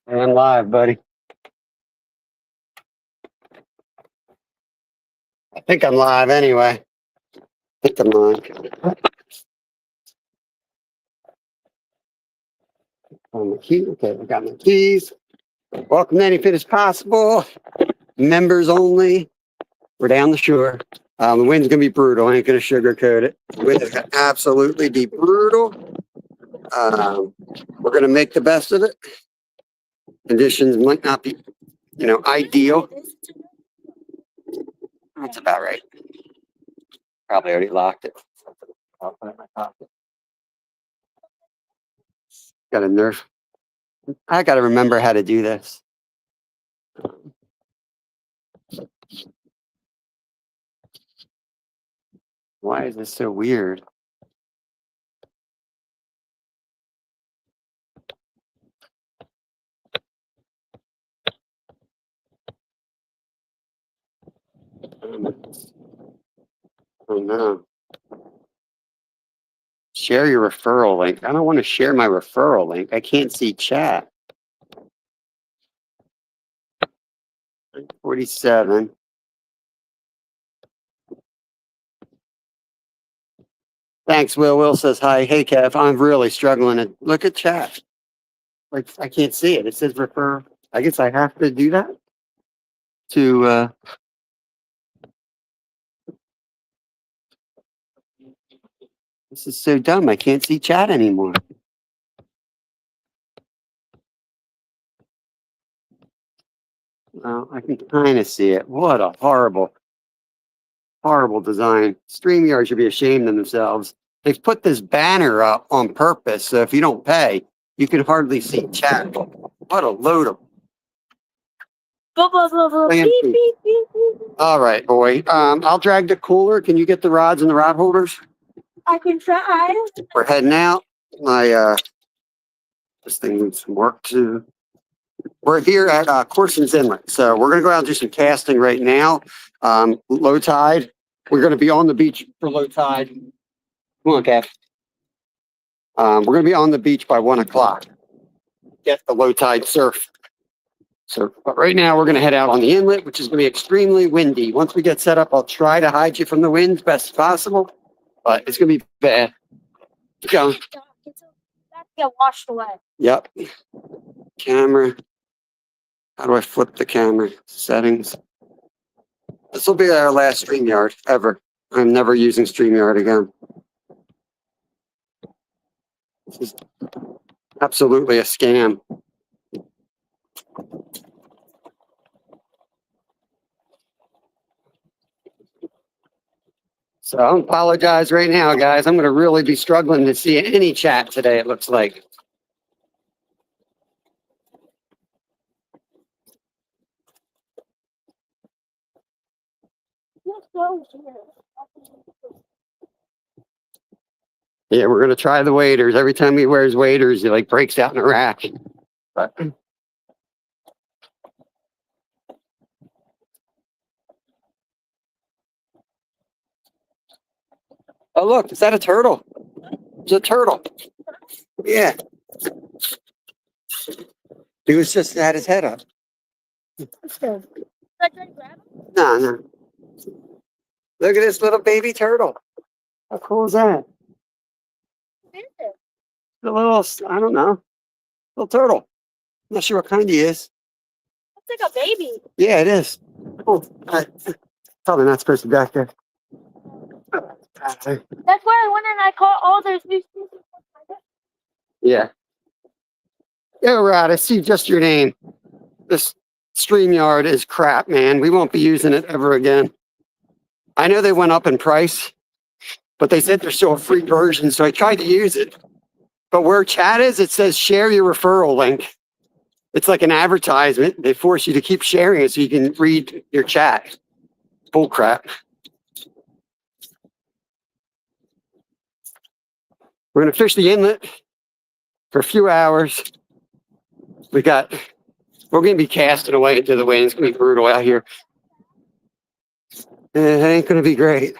I'm live, buddy. I think I'm live anyway. I think I'm live. On the key. Okay, I got my keys. Welcome to Any Fit as Possible. Members only. We're down the shore. The wind's gonna be brutal. I ain't gonna sugarcoat it. The wind is gonna absolutely be brutal. We're gonna make the best of it. Conditions might not be, ideal. That's about right. Probably already locked it. I'll put it in my pocket. Got a nerve. I got to remember how to do this. Why is this so weird? Oh no. Share your referral link. I don't want to share my referral link. I can't see chat. 47. Thanks, Will. Will says hi. Hey, Kev. I'm really struggling to look at chat. Like, I can't see it. It says refer. I guess I have to do that to, this is so dumb. I can't see chat anymore. Well, I can kind of see it. What a horrible, horrible design. StreamYard should be ashamed of themselves. They've put this banner up on purpose, so if you don't pay, you can hardly see chat. What a load of. Beep, beep, beep, beep. All right, boy. I'll drag the cooler. Can you get the rods and the rod holders? I can try. We're heading out. This thing needs some work too. We're here at Corson's Inlet, so we're gonna go out and do some casting right now. Low tide. We're gonna be on the beach for low tide. Come on, Cap. We're gonna be on the beach by 1 o'clock. Get the low tide surf. So, but right now we're gonna head out on the inlet, which is gonna be extremely windy. Once we get set up, I'll try to hide you from the wind as best as possible, but it's gonna be bad. Keep going. Get washed away. Yep. Camera. How do I flip the camera? Settings. This will be our last StreamYard ever. I'm never using StreamYard again. This is absolutely a scam. So I apologize right now, guys. I'm going to really be struggling to see any chat today, it looks like. Yeah, we're going to try the waders. Every time he wears waders, he like breaks out in a rack. But oh, look, is that a turtle? It's a turtle. Yeah. He was just had his head up. No, no. Look at this little baby turtle. How cool is that? The little, I don't know, little turtle. Not sure what kind he is. It's like a baby. Yeah, it is. Oh, probably not supposed to be back there. That's why I went and I caught all those new species. Yeah. Yeah, Rod, I see just your name. This StreamYard is crap, man. We won't be using it ever again. I know they went up in price, but they said there's still a free version, so I tried to use it. But where chat is, it says share your referral link. It's like an advertisement. They force you to keep sharing it so you can read your chat. Bull crap. We're going to fish the inlet for a few hours. We're going to be casting away into the wind. It's going to be brutal out here. It ain't going to be great.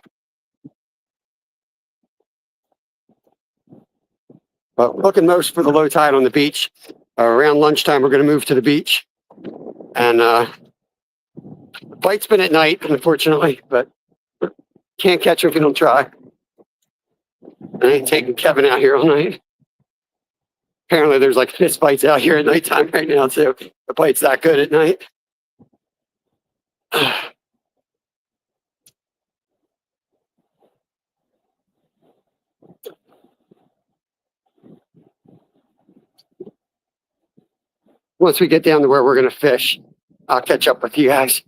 But looking most for the low tide on the beach. around lunchtime, we're going to move to the beach. And the flight's been at night, unfortunately, but can't catch them if you don't try. I ain't taking Kevin out here all night. Apparently, there's like fist fights out here at nighttime right now, too. The fight's that good at night. Once we get down to where we're going to fish, I'll catch up with you guys.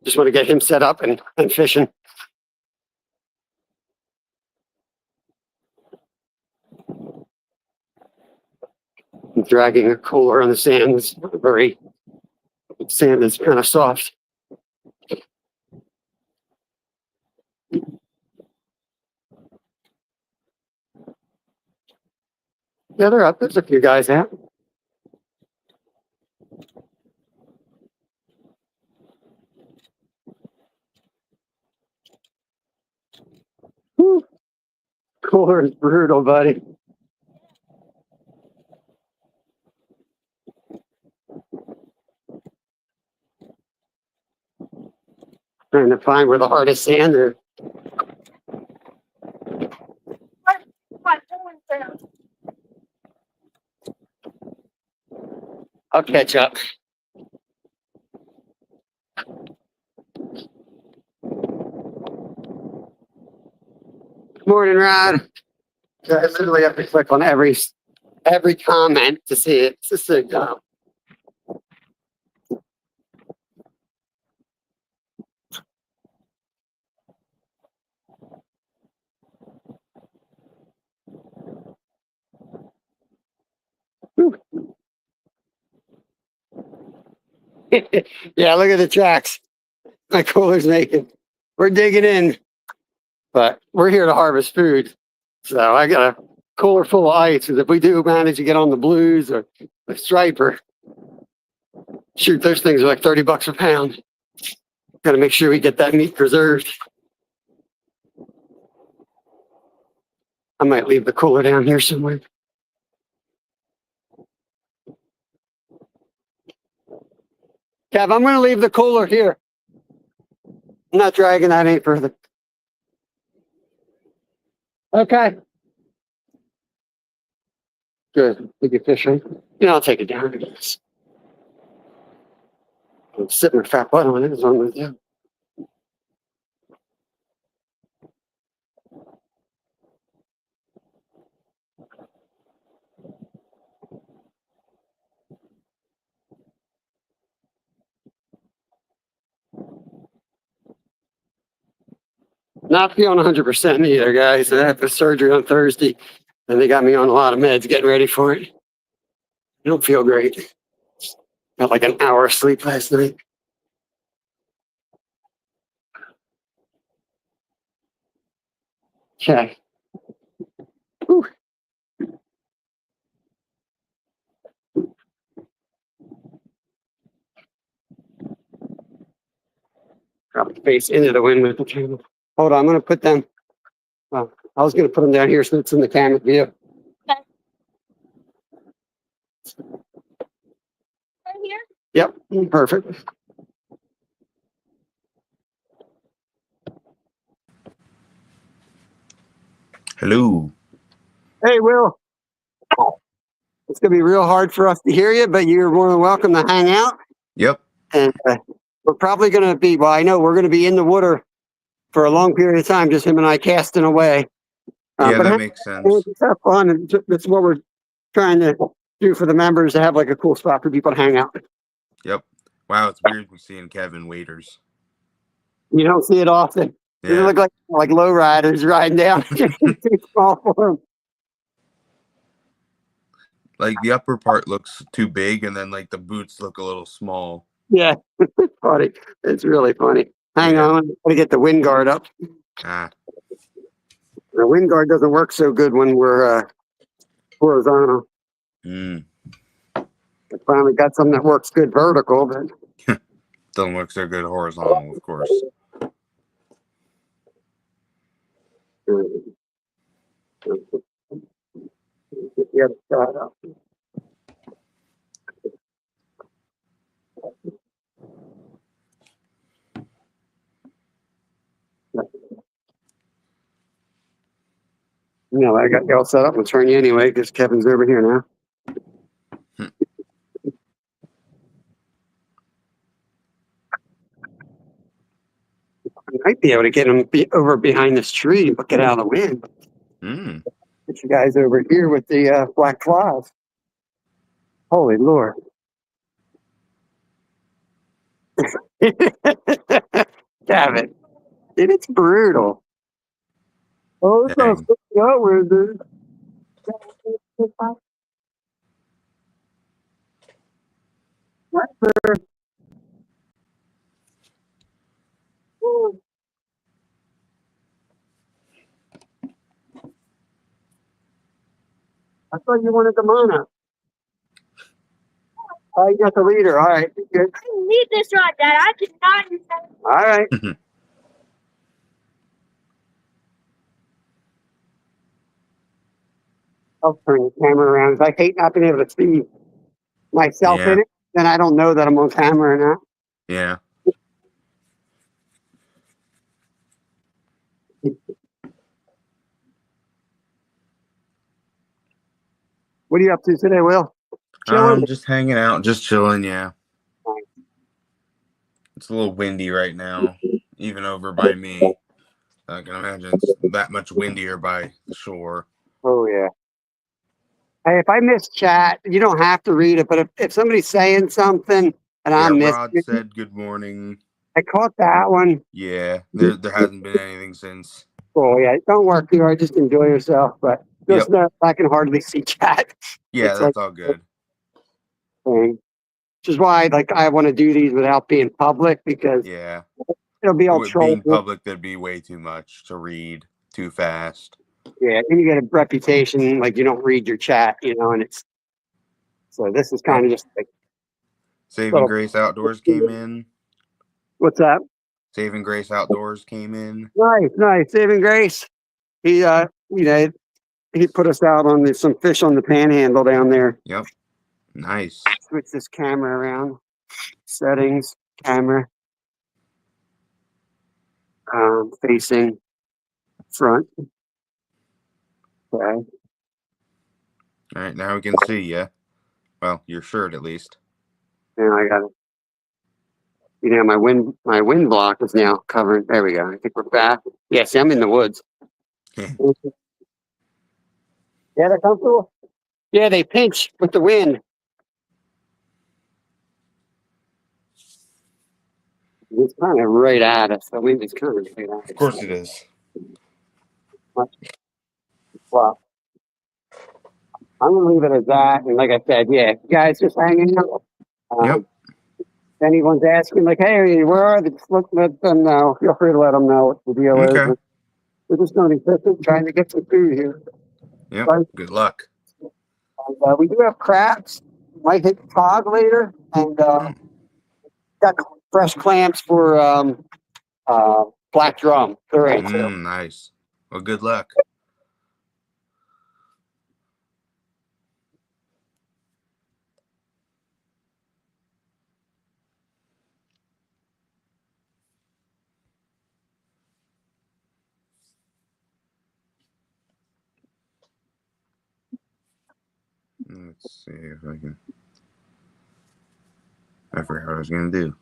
Just want to get him set up and fishing. I'm dragging a cooler on the sand. It's very sand is kind of soft. Yeah, they're up. There's a few guys out. Whew. Cooler is brutal, buddy. Trying to find where the hardest sand is. My phone's down. I'll catch up. Morning, Rod. I literally have to click on every comment to see it. It's just so dumb. Whew. Yeah, look at the tracks. My cooler's naked. We're digging in, but we're here to harvest food. So I got a cooler full of ice. Because if we do manage to get on the blues or the striper, shoot, those things are like $30 a pound. Got to make sure we get that meat preserved. I might leave the cooler down here somewhere. Kev, I'm going to leave the cooler here. I'm not dragging that any further. Okay. Good. We get fishing. You know, I'll take it down, I guess. I'm sitting with fat butt on it as long as you. Not feeling 100% either, guys. I have the surgery on Thursday, and they got me on a lot of meds getting ready for it. I don't feel great. Got like an hour of sleep last night. Okay. Whew. Probably face into the wind with the camera. Hold on, I'm going to put them. Well, I was going to put them down here so it's in the camera view. Okay. Right here? Yep, perfect. Hello. Hey, Will. It's going to be real hard for us to hear you, but you're more than welcome to hang out. Yep. And we're probably going to be, well, I know we're going to be in the water for a long period of time, just him and I casting away. Yeah, But that hey, makes sense. it's have fun. And that's what we're trying to do for the members, to have like a cool spot for people to hang out. Yep. Wow, it's weird seeing Kevin Waiters. You don't see it often. They Yeah. look like low riders riding down. Too small for them. Like the upper part looks too big and then like the boots look a little small. Yeah, it's funny. It's really funny. Hang Yeah. on, I'm gonna get the wind guard up. Ah. The wind guard doesn't work so good when we're horizontal. Mm. I finally got something that works good vertical, but Doesn't look so good horizontal, of course. get the other side up. No, I got you all set up. We'll turn you anyway because Kevin's over here now. I might be able to get him over behind this tree, but get out of the wind. Mm. Get you guys over here with the black flies. Holy Lord. Gavin, dude, it's brutal. Oh, it's not Dang. out with it. I thought you wanted the Mona. Oh, you got the leader. All right. Good. I need this rod, Dad. I cannot use that. All right. I'll turn the camera around. I hate not being able to see myself Yeah. in it. Then I don't know that I'm on camera or not. Yeah. What are you up to today, Will? Chilling? Just hanging out, just chilling. Yeah. It's a little windy right now, even over by me. I can imagine it's that much windier by the shore. Oh, yeah. Hey, if I miss chat, you don't have to read it, but if somebody's saying something and I Yeah, miss Rod it, said good morning. I caught that one. Yeah, there hasn't been anything since. Oh, yeah. Don't work too hard. Just enjoy yourself. But just Yep. know I can hardly see chat. Yeah, It's that's like all good. thing. Which is why like I want to do these without being public because Yeah. it'll be all With being trolled. public, there'd be way too much to read too fast. Yeah, and you get a reputation like you don't read your chat, and it's so this is kind of just like Saving little. Grace Outdoors came in. What's that? Saving Grace Outdoors came in. Nice. Saving Grace. He put us out on some fish on the panhandle down there. Yep. Nice. Switch this camera around. Settings, camera, facing front. Okay. All right, now we can see you. Well, your shirt at least. Now I got it. My wind block is now covered. There we go. I think we're back. Yeah, see, I'm in the woods. Yeah, they're comfortable. Yeah, they pinch with the wind. It's kind of right at us. The wind is kind of right at us. Of course it is. Well, I'm gonna leave it at that. And like I said, yeah, guys just hanging out. Yep. If anyone's asking, like, hey, where are they? Just let them know. Feel free to let them know what the deal is. Okay. We're just going to be fishing, trying to get some food here. Yep. Right. Good luck. And, we do have crabs. Might hit the tog later, and got fresh clams for black drum. They're in too. Nice. Well, good luck. Let's see if I can. I forgot what I was gonna do.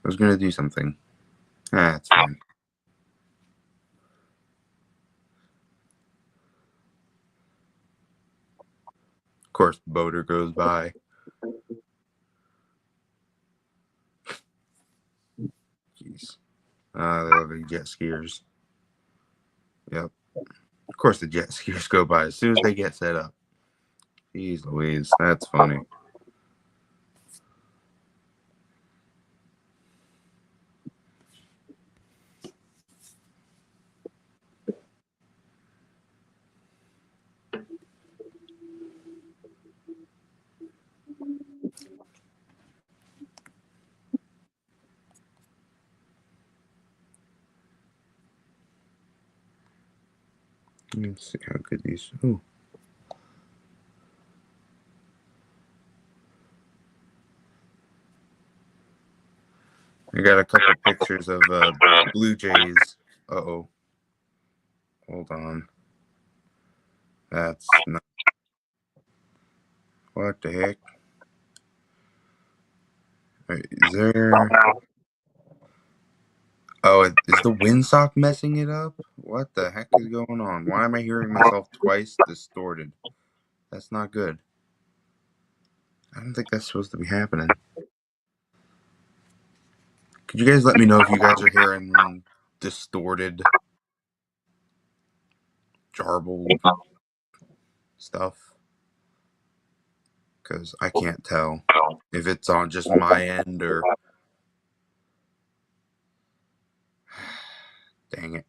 I was gonna do something. That's fine. Of course, boater goes by. Jeez. They look like jet skiers. Yep. Of course, the jet skiers go by as soon as they get set up. Jeez Louise, that's funny. Let's see how good these. Ooh. I got a couple pictures of blue jays. Uh-oh. Hold on. That's not. What the heck? Wait, is there? Oh, is the windsock messing it up? What the heck is going on? Why am I hearing myself twice distorted? That's not good. I don't think that's supposed to be happening. Could you guys let me know if you guys are hearing distorted, jarbled stuff? Because I can't tell if it's on just my end or... Dang it.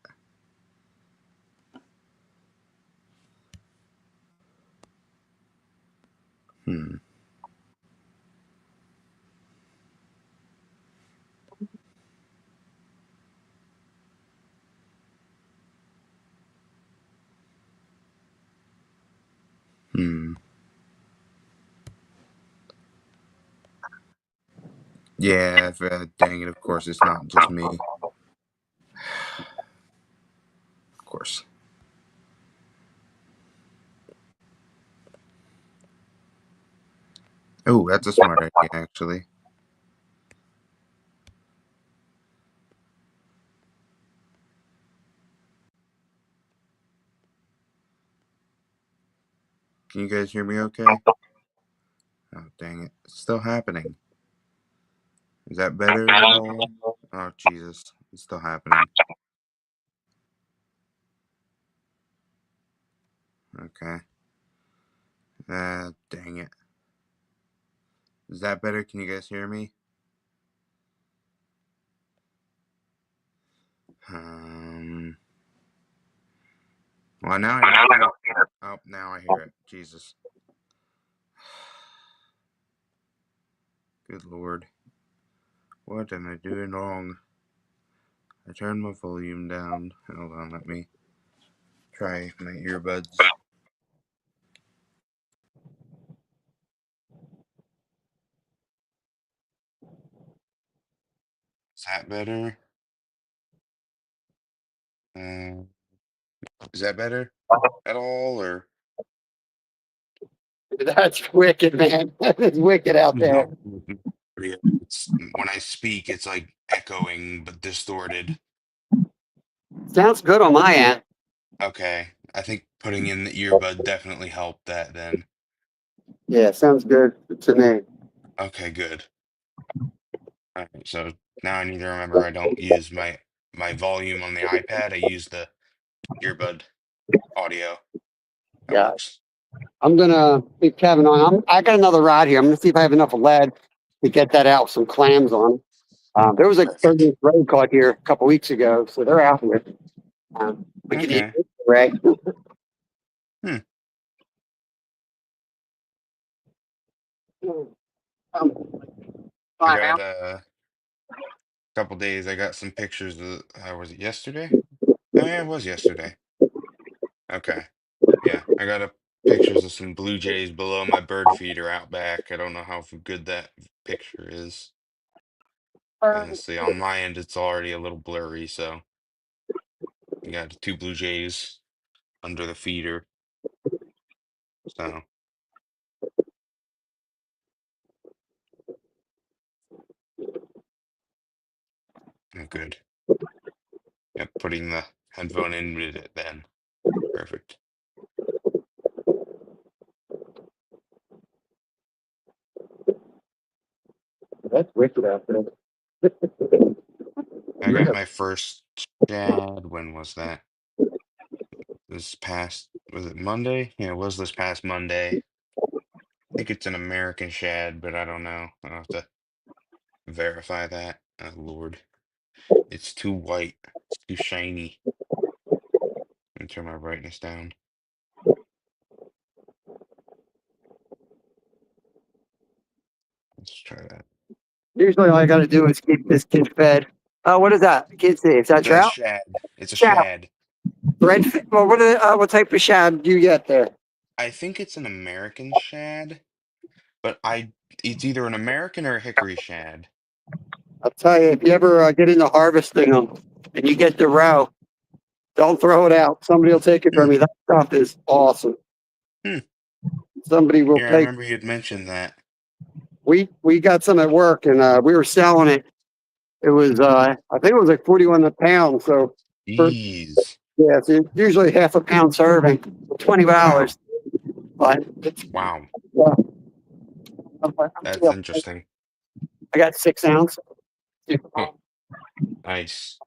Hmm. Hmm. Yeah, dang it, of course it's not just me. Of course. Oh, that's a smart idea, actually. Can you guys hear me okay? Oh, dang it. It's still happening. Is that better at all? Oh, Jesus. It's still happening. Okay. Dang it. Is that better? Can you guys hear me? Well, now I don't hear it. Oh, now I hear it. Jesus. Good Lord. What am I doing wrong? I turned my volume down. Hold on, let me try my earbuds. Is that better? Is that better at all, or? That's wicked, man. That is wicked out there. It's, when I speak, it's like echoing but distorted. Sounds good on my end. Okay, I think putting in the earbud definitely helped that then. Yeah, sounds good to me. Okay, good. All right, so now I need to remember I don't use my volume on the iPad. I use the earbud audio. That Yeah, works. I'm gonna leave Kevin on. I got another rod here. I'm gonna see if I have enough lead to get that out with some clams on. There was a Perfect. 30-inch ray caught here a couple weeks ago, so they're out here. We can eat Okay. it, ray. Hmm. Um, I fine now. got a couple days. I got some pictures of. Was it yesterday? Oh yeah, it was yesterday. Okay. Yeah, I got a pictures of some blue jays below my bird feeder out back. I don't know how good that picture is. Honestly, on my end, it's already a little blurry, so you got two blue jays under the feeder. So, good. Yep, putting the headphone in with it then. Perfect. That's wicked out there. I got my first shad. When was that? Was it Monday? Yeah, it was this past Monday. I think it's an American shad, but I don't know. I'll have to verify that. Oh, Lord. It's too white. It's too shiny. Let me turn my brightness down. Let's try that. Usually all I gotta do is keep this kid fed. Oh, what is that? I can't see. Is that The trout? shad. It's a Shad. shad. Well, what type of shad do you get there? I think it's an American shad, but it's either an American or a hickory shad. I'll tell you, if you ever get into harvesting them and you get the roe, Don't throw it out. Somebody will take it from you. That stuff is awesome. Hmm. Somebody will Yeah, I take. remember you had mentioned that. We got some at work, and we were selling it. It was I think it was like 41 a pound. So for Jeez. yeah, it's usually half a pound serving, $20. Wow. But it's Wow. uh, That's interesting. I got 6 ounce. Huh. Nice.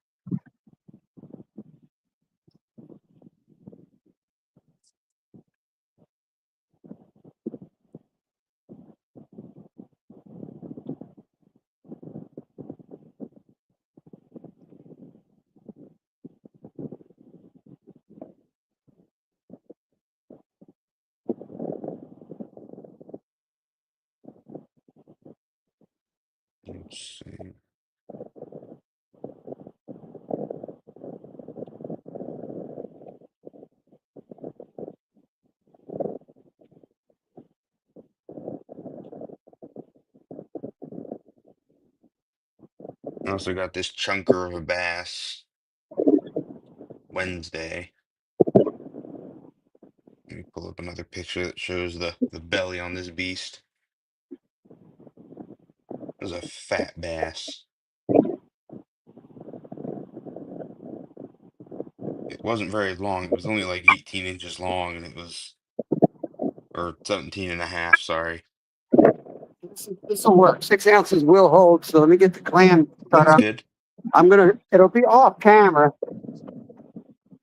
Let's see. I also got this chunker of a bass Wednesday. Let me pull up another picture that shows the belly on this beast. It was a fat bass. It wasn't very long. It was only like 18 inches long, and it was, or 17 and a half, sorry. This will work. 6 ounces will hold. So let me get the clam cut That's up. good. It'll be off camera.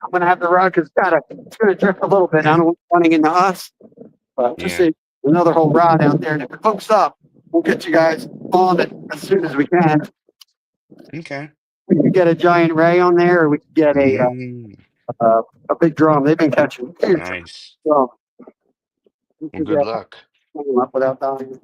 I'm gonna have the rod because it's gonna drift a little bit. I don't want it running into us, but just Yeah. see another whole rod out there. And if it hooks up, we'll get you guys on it as soon as we can. Okay. We could get a giant ray on there, or we could get Mm, a big drum. They've been catching huge nice. drum. We Well, should good get luck. them up without dying.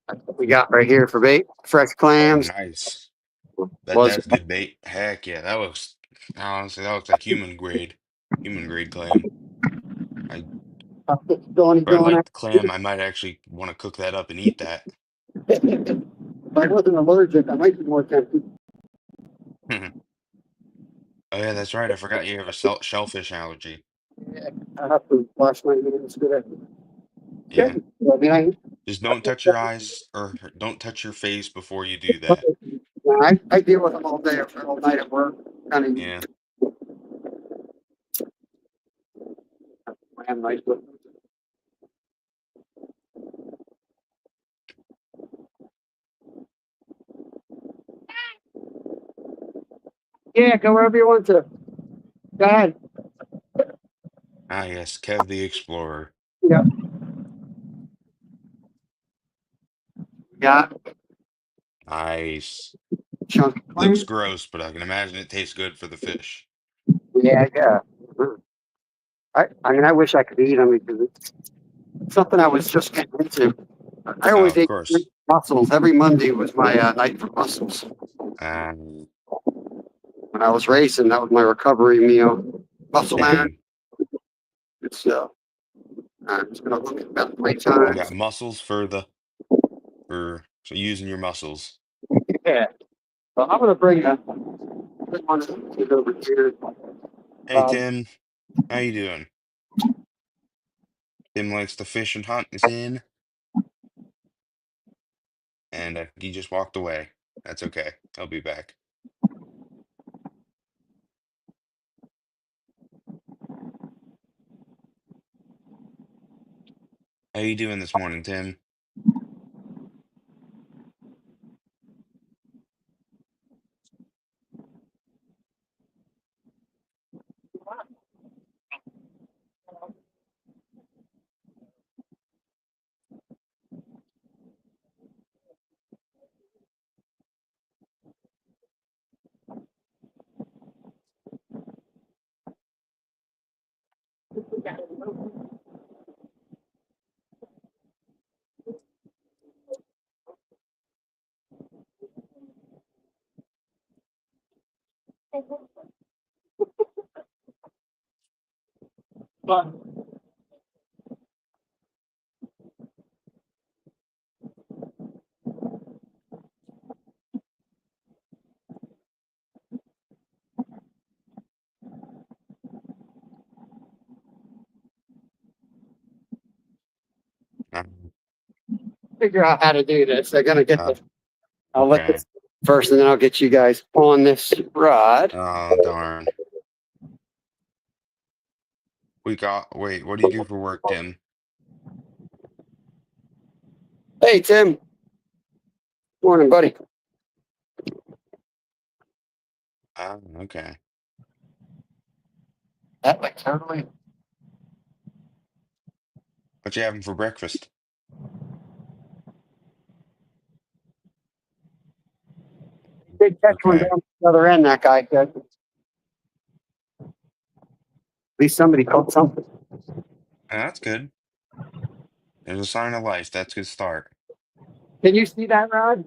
That's what we got right here for bait. Fresh clams. Nice. Was That's good bait. Heck yeah, honestly, that looks like human grade clam. I Donnie If I going like out. the clam, I might actually want to cook that up and eat that. If I wasn't allergic, I might be more tempted. Oh yeah, that's right. I forgot you have a shellfish allergy. Yeah, I have to wash my hands today. Yeah. Okay. I mean, Just don't touch your eyes or don't touch your face before you do that. I deal with them all day or all night at work. Kind of Yeah. am nice with them. Yeah, go wherever you want to. Go ahead. Ah yes, Kev the Explorer. Yeah. Got Nice. chunky Looks clam. gross, but I can imagine it tastes good for the fish. Yeah, yeah. I mean, I wish I could eat them because it's something I was just getting into. I Oh, always of ate course. mussels. Every Monday was my night for mussels. Um, When I was racing, that was my recovery meal. Mussel man. dang. It's I'm just gonna look at about three You got times. mussels for so using your muscles. Yeah. Well, I'm gonna bring one of these over here. Hey Um, Tim, how you doing? Tim likes to fish and hunt. Is in, and he just walked away. That's okay. I'll be back. How you doing this morning, Tim? Um, Figure out how to do this. They're gonna get uh, the. I'll let okay. this first, and then I'll get you guys on this rod. Oh, darn. Wait, what do you do for work, Tim? Hey, Tim. Morning, buddy. Oh, okay. That like totally. What you having for breakfast? Did catch one Okay. down the other end. That guy said. At least somebody caught something. That's good. There's a sign of life. That's a good start. Can you see that rod?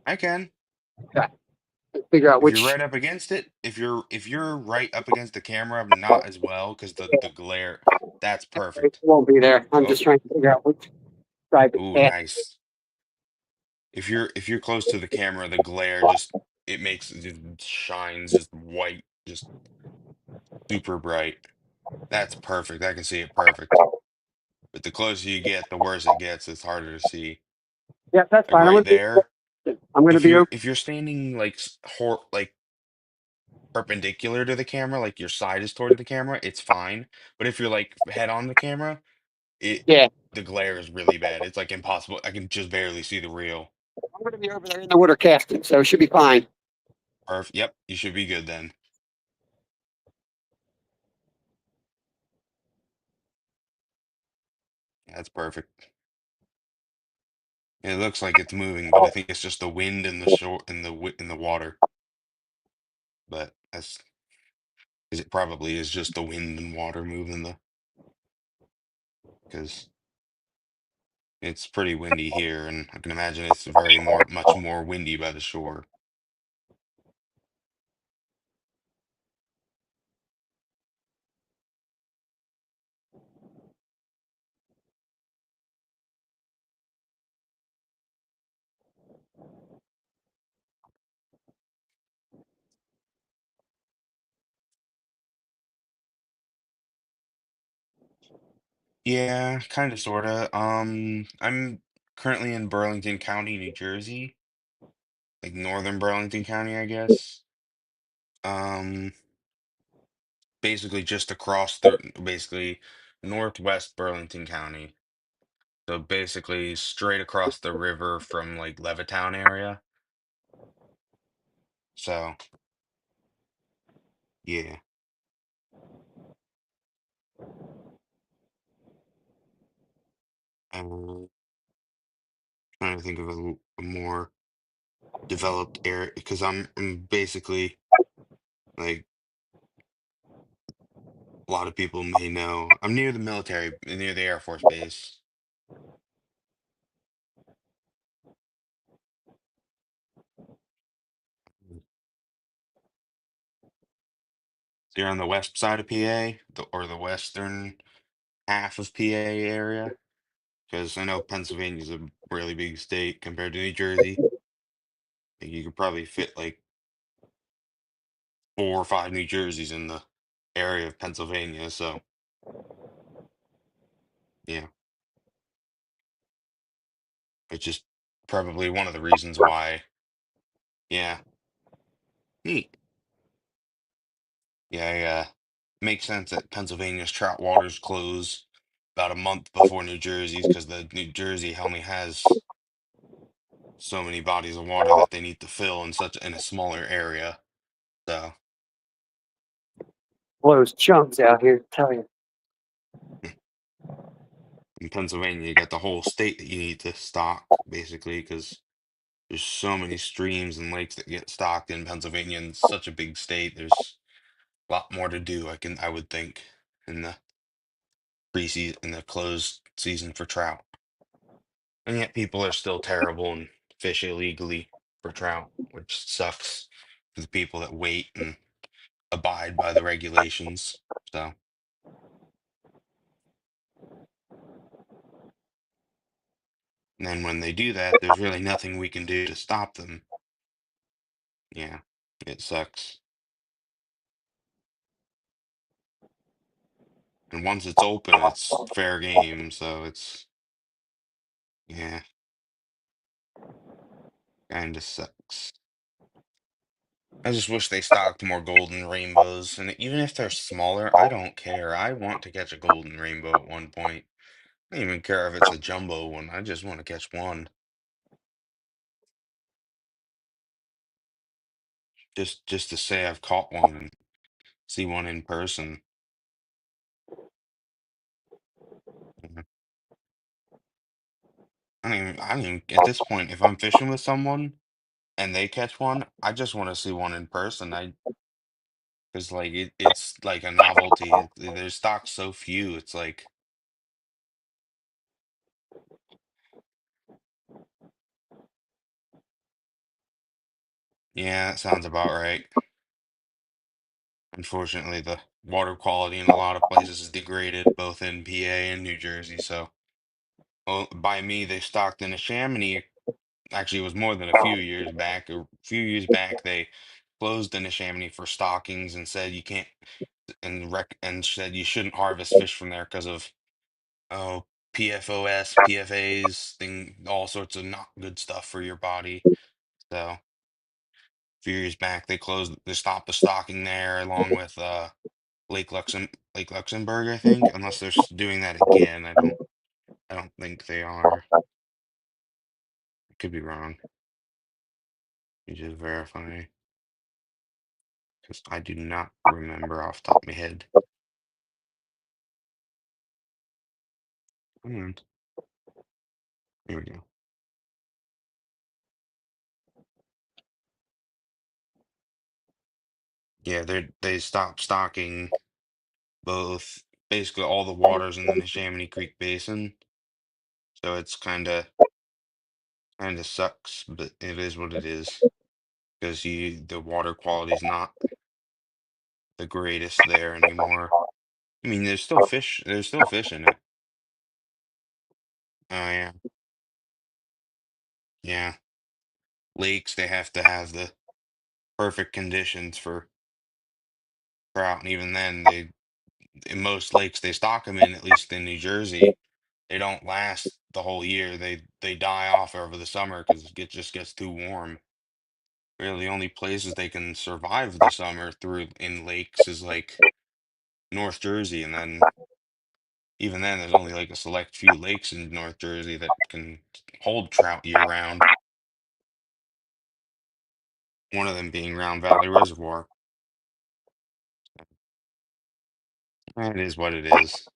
I can. Okay. Figure out If you're which. right up against it, if you're right up against the camera, not as well, because the glare, that's It perfect. won't be there. I'm Oh, just trying to figure out which side to ooh, cast. nice. If you're close to the camera, the glare just it just shines just white, just super bright. That's perfect. I can see it perfect. But the closer you get, the worse it gets. It's harder to see. Yeah, that's Like fine. right there, I'm gonna if be you're over. if you're standing like like perpendicular to the camera, like your side is toward the camera, it's fine. But if you're like head on the camera, it Yeah, the glare is really bad. It's like impossible. I can just barely see the reel. I'm gonna be over there in the water casting, so it should be fine. Perfect. Yep, you should be good then. That's perfect. It looks like it's moving, but I think it's just the wind and the shore and in the water. But that's because it probably is just the wind and water moving the because it's pretty windy here, and I can imagine it's much more windy by the shore. Yeah, kind of, sorta. I'm currently in Burlington County, New Jersey, like northern Burlington County, I guess. Um, basically just across basically northwest Burlington County. So basically straight across the river from like Levittown area. So yeah, I'm trying to think of a more developed area because I'm basically like a lot of people may know I'm near the military, near the Air Force Base. So you're on the west side of PA, or the western half of PA area, because I know Pennsylvania's a really big state compared to New Jersey. Like you could probably fit like 4 or 5 New Jerseys in the area of Pennsylvania. So yeah, it's just probably one of the reasons why. Yeah, neat. Yeah, makes sense that Pennsylvania's trout waters close about a month before New Jersey's because the New Jersey only has so many bodies of water that they need to fill in a smaller area. So Blows chunks out here, tell you. in Pennsylvania, you got the whole state that you need to stock basically because there's so many streams and lakes that get stocked in Pennsylvania and it's such a big state. There's a lot more to do. I would think in the preseason in the closed season for trout. And yet people are still terrible and fish illegally for trout, which sucks for the people that wait and abide by the regulations. So And then when they do that, there's really nothing we can do to stop them. Yeah, it sucks. And once it's open, it's fair game. So it's, yeah, kind of sucks. I just wish they stocked more golden rainbows. And even if they're smaller, I don't care. I want to catch a golden rainbow at one point. I don't even care if it's a jumbo one. I just want to catch one. Just to say I've caught one and see one in person. Mhm. I don't even at this point, if I'm fishing with someone and they catch one, I just want to see one in person. Because like it's like a novelty. There's stocks so few. It's like, yeah, that sounds about right. Unfortunately, the water quality in a lot of places is degraded, both in PA and New Jersey. So, well, by me, they stocked in a Chamonix. Actually, it was more than a few years back. A few years back, they closed in a Chamonix for stockings and said you can't, and said you shouldn't harvest fish from there because of, oh, PFOS, PFAs, all sorts of not good stuff for your body. So a few years back, they stopped the stocking there, along with Lake Luxembourg, I think, unless they're doing that again. I don't think they are. I could be wrong. You just verify, because I do not remember off the top of my head. Come on. Here we go. Yeah, they stopped stocking both, basically all the waters in the Neshaminy Creek Basin. So it's kind of sucks, but it is what it is. Because the water quality is not the greatest there anymore. I mean, there's still fish. There's still fish in it. Oh yeah, yeah. Lakes, they have to have the perfect conditions for trout, and even then, in most lakes they stock them in, at least in New Jersey, they don't last the whole year. They die off over the summer because it just gets too warm. Really, the only places they can survive the summer through in lakes is like North Jersey, and then even then, there's only like a select few lakes in North Jersey that can hold trout year round. One of them being Round Valley Reservoir. It is what it is.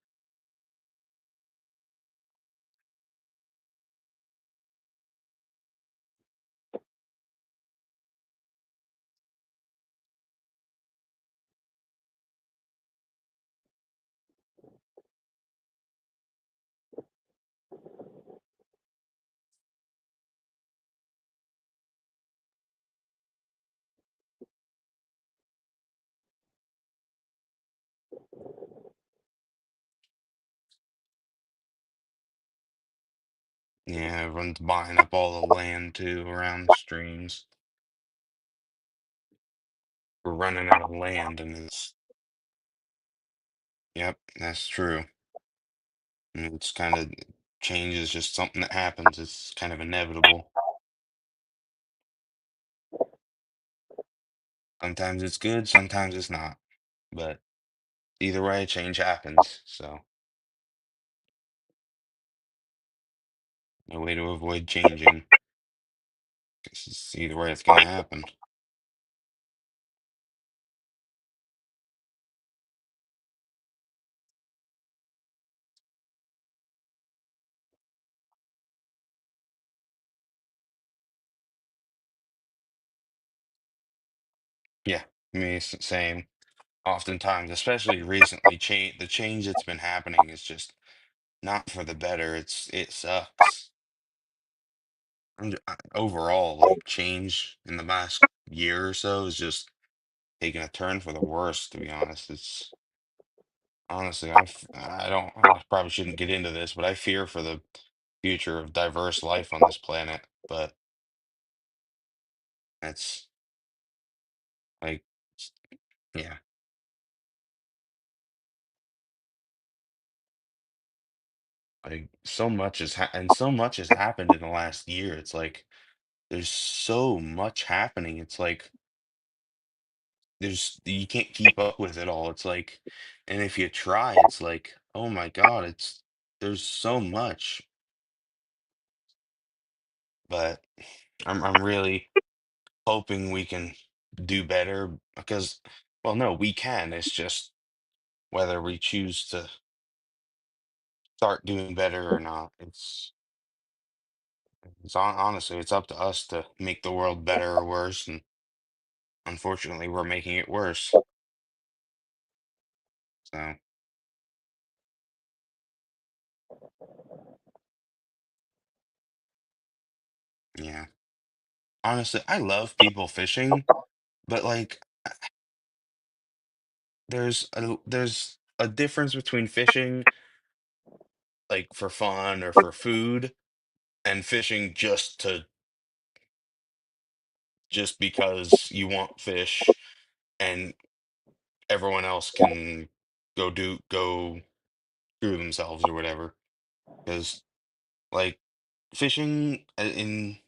Yeah, everyone's buying up all the land too around the streams. We're running out of land, and yep, that's true. And it's kind of change is just something that happens. It's kind of inevitable. Sometimes it's good, sometimes it's not. But either way, change happens. So no way to avoid changing. 'Cause it's either way, it's gonna happen. Yeah, me same. Oftentimes, especially recently, the change that's been happening is just not for the better. It sucks. Overall, like change in the last year or so is just taking a turn for the worse, to be honest. It's honestly, I don't, I probably shouldn't get into this, but I fear for the future of diverse life on this planet, but it's like, s- yeah, like so much and so much has happened in the last year. It's like there's so much happening. It's like you can't keep up with it all. It's like, and if you try, it's like, oh my God, there's so much. But I'm really hoping we can do better because, well, no, we can. It's just whether we choose to start doing better or not. Honestly, it's up to us to make the world better or worse, and unfortunately, we're making it worse. So, yeah. Honestly, I love people fishing, but like there's a difference between fishing like for fun or for food and fishing just because you want fish and everyone else can go screw themselves or whatever. Because like fishing in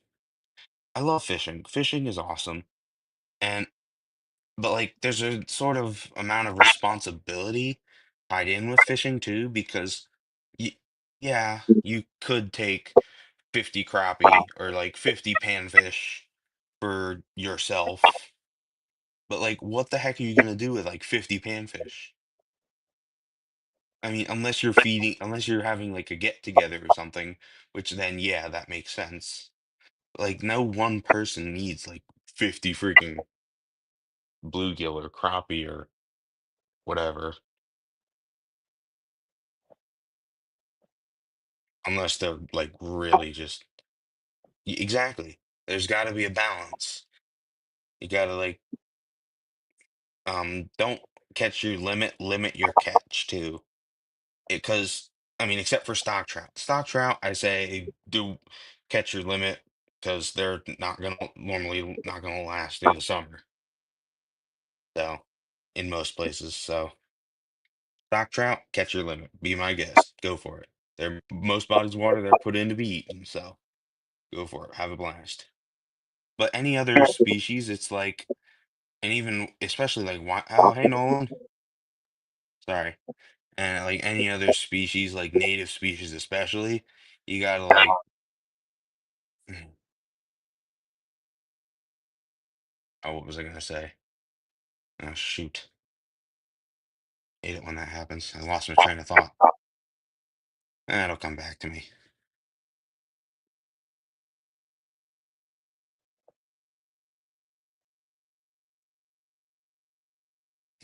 I love fishing. Fishing is awesome. And but like there's a sort of amount of responsibility tied in with fishing too, because y yeah, you could take 50 crappie or like 50 panfish for yourself, but like what the heck are you gonna do with like 50 panfish? I mean, unless you're having like a get together or something, which then yeah, that makes sense. Like no one person needs like 50 freaking bluegill or crappie or whatever, unless they're like really just exactly. There's got to be a balance. You got to like don't catch your limit, limit your catch too. Because I mean, except for stock trout. Stock trout, I say do catch your limit because they're not gonna last through the summer. So in most places, so stock trout, catch your limit. Be my guest. Go for it. They're most bodies of water they're put in to be eaten. So go for it. Have a blast. But any other species, it's like, and even especially like oh hey Nolan, sorry, and like any other species, like native species especially, you gotta like. Oh, what was I gonna say? Oh, shoot. Hate it when that happens. I lost my train of thought. It'll come back to me.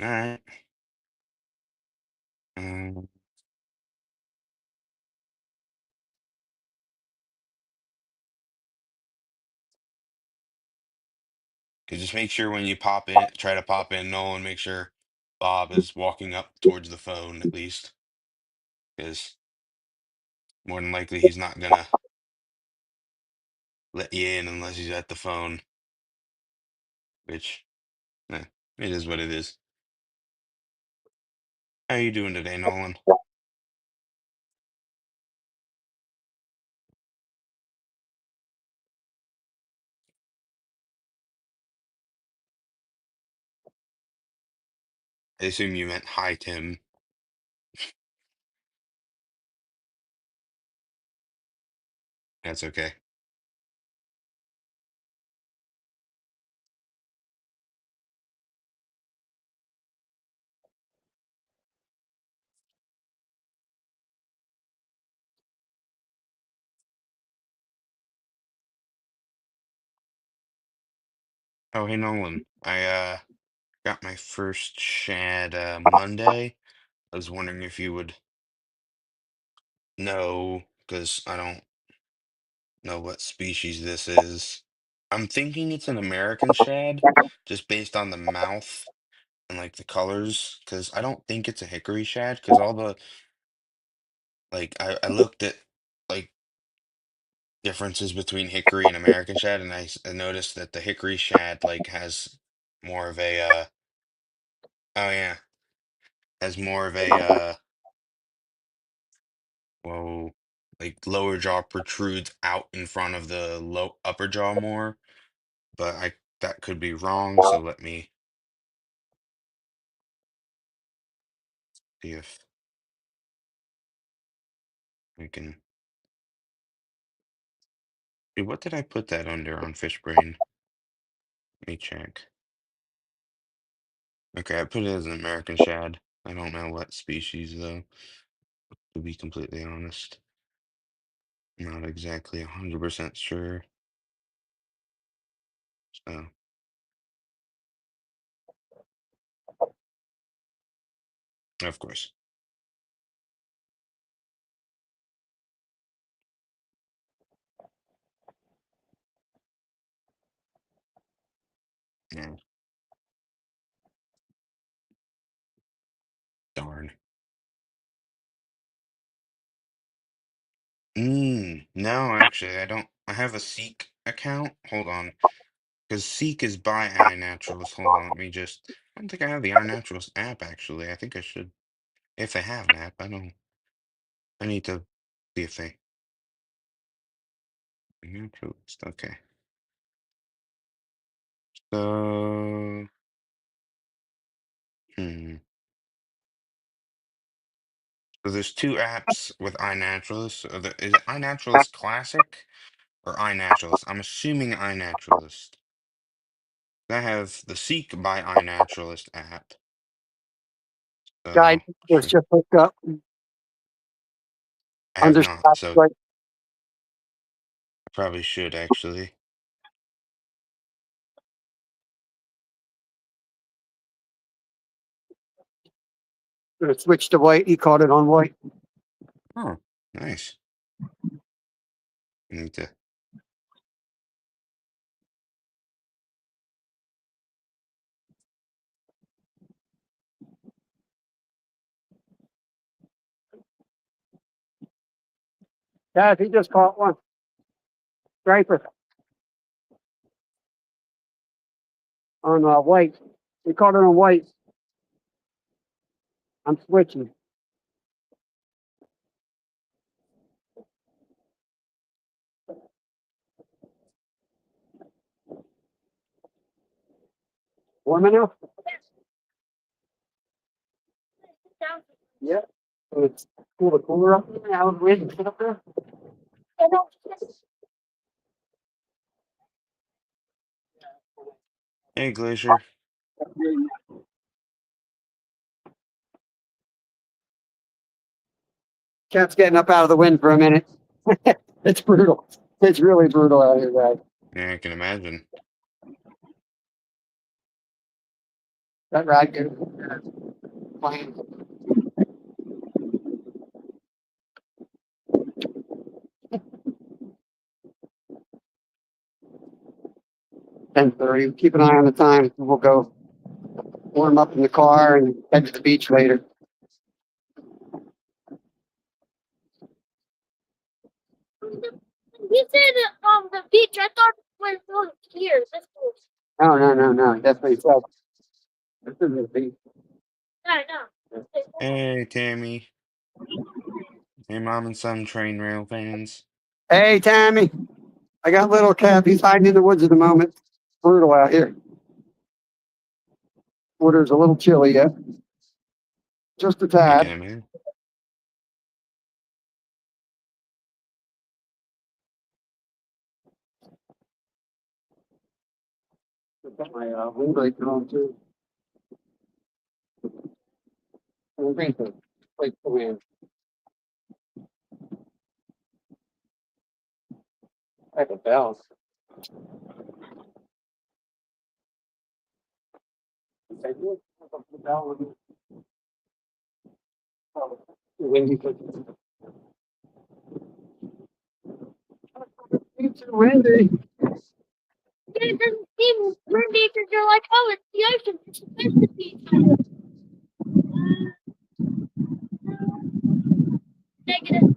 All right. Um, you just make sure when you pop in, try to pop in, Nolan, make sure Bob is walking up towards the phone at least, because more than likely he's not gonna let you in unless he's at the phone, which, eh, it is what it is. How you doing today, Nolan? I assume you meant hi, Tim. That's okay. Oh, hey, Nolan. I got my first shad Monday. I was wondering if you would know, because I don't know what species this is. I'm thinking it's an American shad, just based on the mouth and like the colors, because I don't think it's a hickory shad, because all the like I looked at like differences between hickory and American shad, and I noticed that the hickory shad like has more of a oh yeah, has more of a whoa, like lower jaw protrudes out in front of the low upper jaw more, but I that could be wrong, so let me see if we can. Dude, what did I put that under on Fishbrain? Let me check. Okay, I put it as an American shad. I don't know what species though, to be completely honest. Not exactly 100% sure. So, of course. Yeah, darn. No, actually, I don't. I have a Seek account. Hold on. Because Seek is by iNaturalist. Hold on, let me just. I don't think I have the iNaturalist app, actually. I think I should. If they have an app, I don't. I need to see if they. Naturalist, okay. So. Hmm. So there's two apps with iNaturalist. Is it iNaturalist Classic or iNaturalist? I'm assuming iNaturalist. I have the Seek by iNaturalist app. Guide So was just hooked up. I have Under not. So I right. probably should actually. Switch to white. He caught it on white. Oh, nice. I need to. Dad, he just caught one. Striper on white. He caught it on white. I'm switching. Warm enough? Yeah. So it's cool the cooler up there. Now the wind sit up there. Hey, Glacier. Cat's getting up out of the wind for a minute. It's brutal. It's really brutal out here, guys. Yeah, I can imagine. That ride good. Fine. 10:30. Keep an eye on the time. We'll go warm up in the car and head to the beach later. You said the beach. I thought we were going here. That's cool. No. That's what he said. This isn't the beach. I know. Hey, Tammy. Hey, Mom and Son train rail fans. Hey, Tammy. I got little Cap. He's hiding in the woods at the moment. Brutal out here. Water's a little chilly yet. Just a I can tad. imagine. I've got my windbreaker on too. Windbreaker. Like the wind. I have a bell. Windy. It's windy. It doesn't seem windy because you're like, oh, it's the ocean. It's supposed to be negative.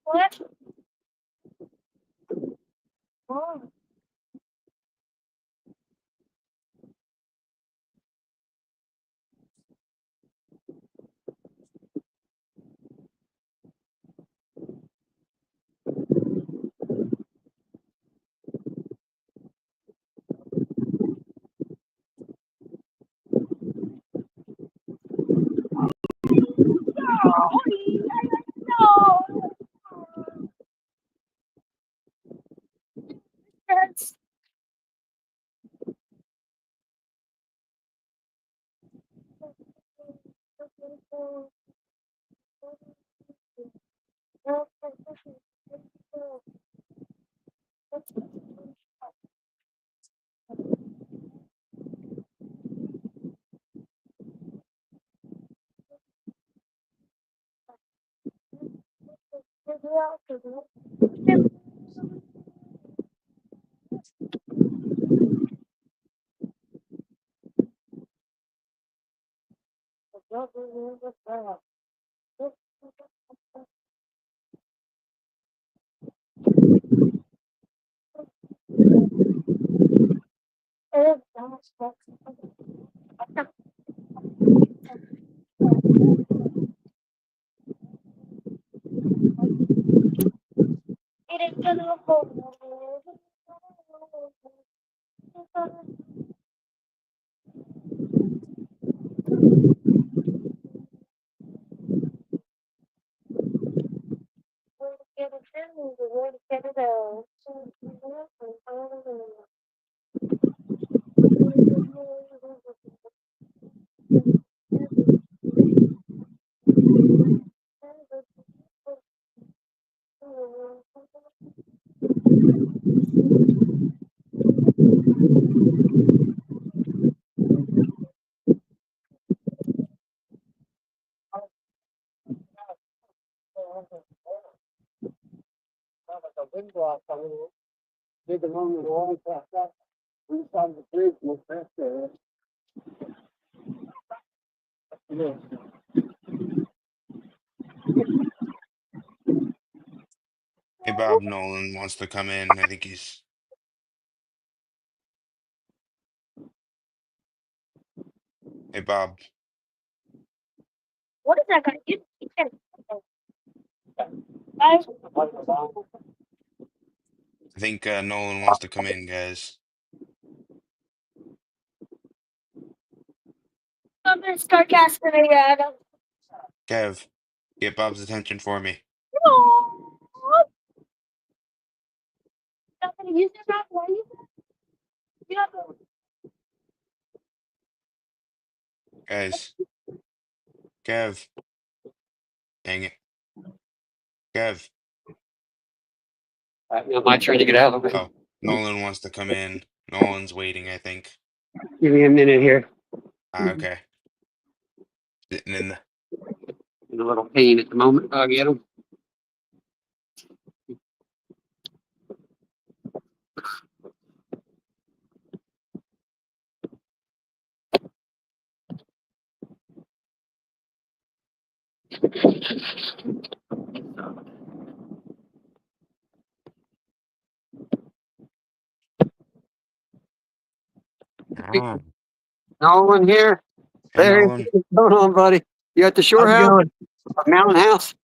What? Oh. No. That's it is gonna go. The wind block coming in. Did the one with the wrong path up. Inside the bridge, no fast there. Yeah. Hey, Bob Nolan wants to come in. I think he's. Hey, Bob. What is that gonna do? Guys, I think Nolan wants to come in, guys. I'm gonna start casting again. Kev, get Bob's attention for me. No. Not gonna use it now. Why use it? You have to. Guys, Kev. Dang it. Kev. Now my turn to get out of the way. Oh, Nolan wants to come in. Nolan's waiting, I think. Give me a minute here. Okay. Sitting in the. In a little pain at the moment. I'll get him. Ah. Nolan here. Hey, There. Nolan. What's going on, buddy? You at the shore How's it house? going? Mountain house?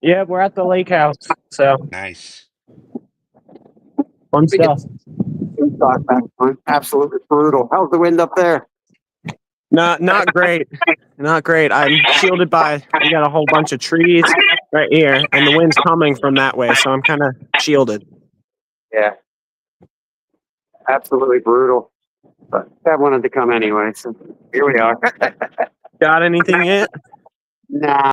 Yeah, we're at the lake house. So Nice. fun We get stuff. some stock back on. Absolutely brutal. How's the wind up there? Not great. Not great. I'm shielded by we got a whole bunch of trees right here, and the wind's coming from that way, so I'm kind of shielded. Yeah. Absolutely brutal. But I wanted to come anyway, so here we are. Got anything yet? Nah,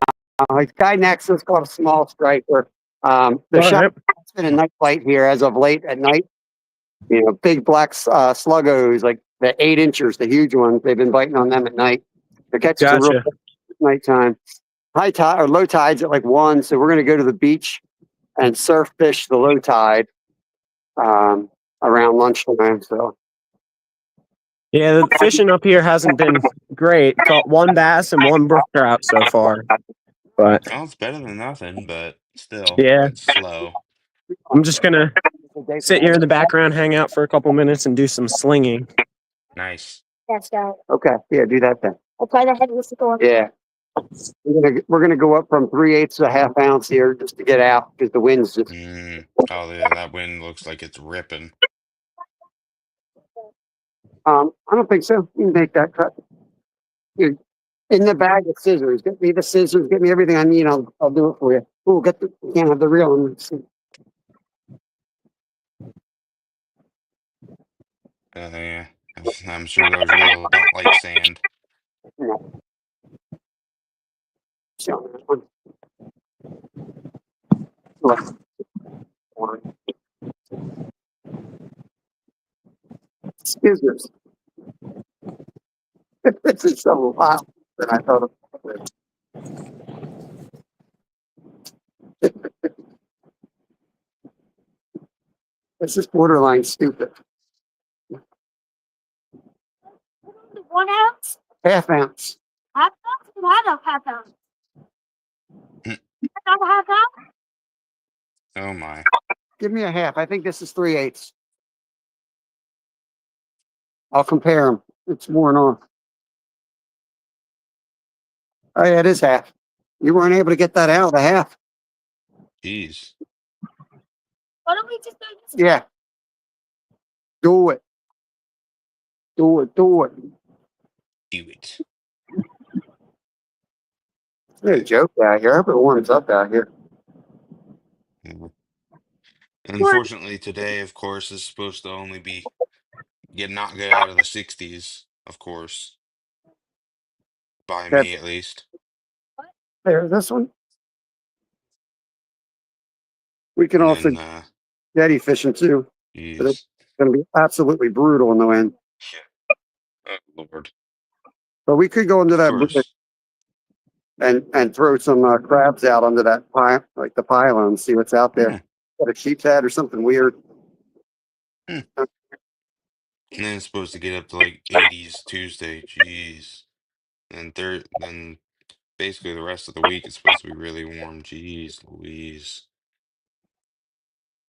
like guy next to us called a small striker. The shot Alright. has been a night flight here as of late at night. You know, big black sluggos, like the 8 inchers, the huge ones. They've been biting on them at night. They're catching some real Gotcha. fish at nighttime. High tide or low tides at like 1, so we're gonna go to the beach and surf fish the low tide around lunchtime. So Yeah, the fishing up here hasn't been great. Caught one bass and one brook trout so far. But Oh, it's better than nothing, but still, yeah, it's slow. I'm just gonna sit here in the background, hang out for a couple minutes, and do some slinging. Nice. That's right. Okay, yeah, do that then. I'll try to head with the door. Yeah. We're gonna go up from 3/8 to a half ounce here just to get out because the wind's just. Oh, yeah, that wind looks like it's ripping. I don't think so. You can make that cut. Here, in the bag of scissors. Get me the scissors. Get me everything I need. I'll do it for you. Oh, you can't have the real one. Yeah, I'm sure those real don't like sand. No. So, that one. Look. Scissors. This is so wild that I thought of it. This is borderline stupid. 1 ounce? Half ounce. Half ounce? I have a half ounce. Mm. I have a half ounce? Oh my. Give me a half. I think this is 3/8. I'll compare them. It's more than on. Oh yeah, it is half. You weren't able to get that out of the half. Jeez. Why don't we just do this? Yeah. Do it. Do it. Do it. Do it. It's a joke out here. I hope it warms up out here. Mhm. Unfortunately, today, of course, is supposed to only be not get out of the 60s, of course, by Okay. me at least. There's this one. We can And also then, jetty fishing too. But it's geez. going to be absolutely brutal in the wind. Oh, Lord. But we could go into Of that brook course. and throw some crabs out under that pile, like the pylon, and see what's out there. Got a sheep's head or something weird. And then it's supposed to get up to like 80s Tuesday. Jeez. And then basically the rest of the week is supposed to be really warm. Jeez Louise.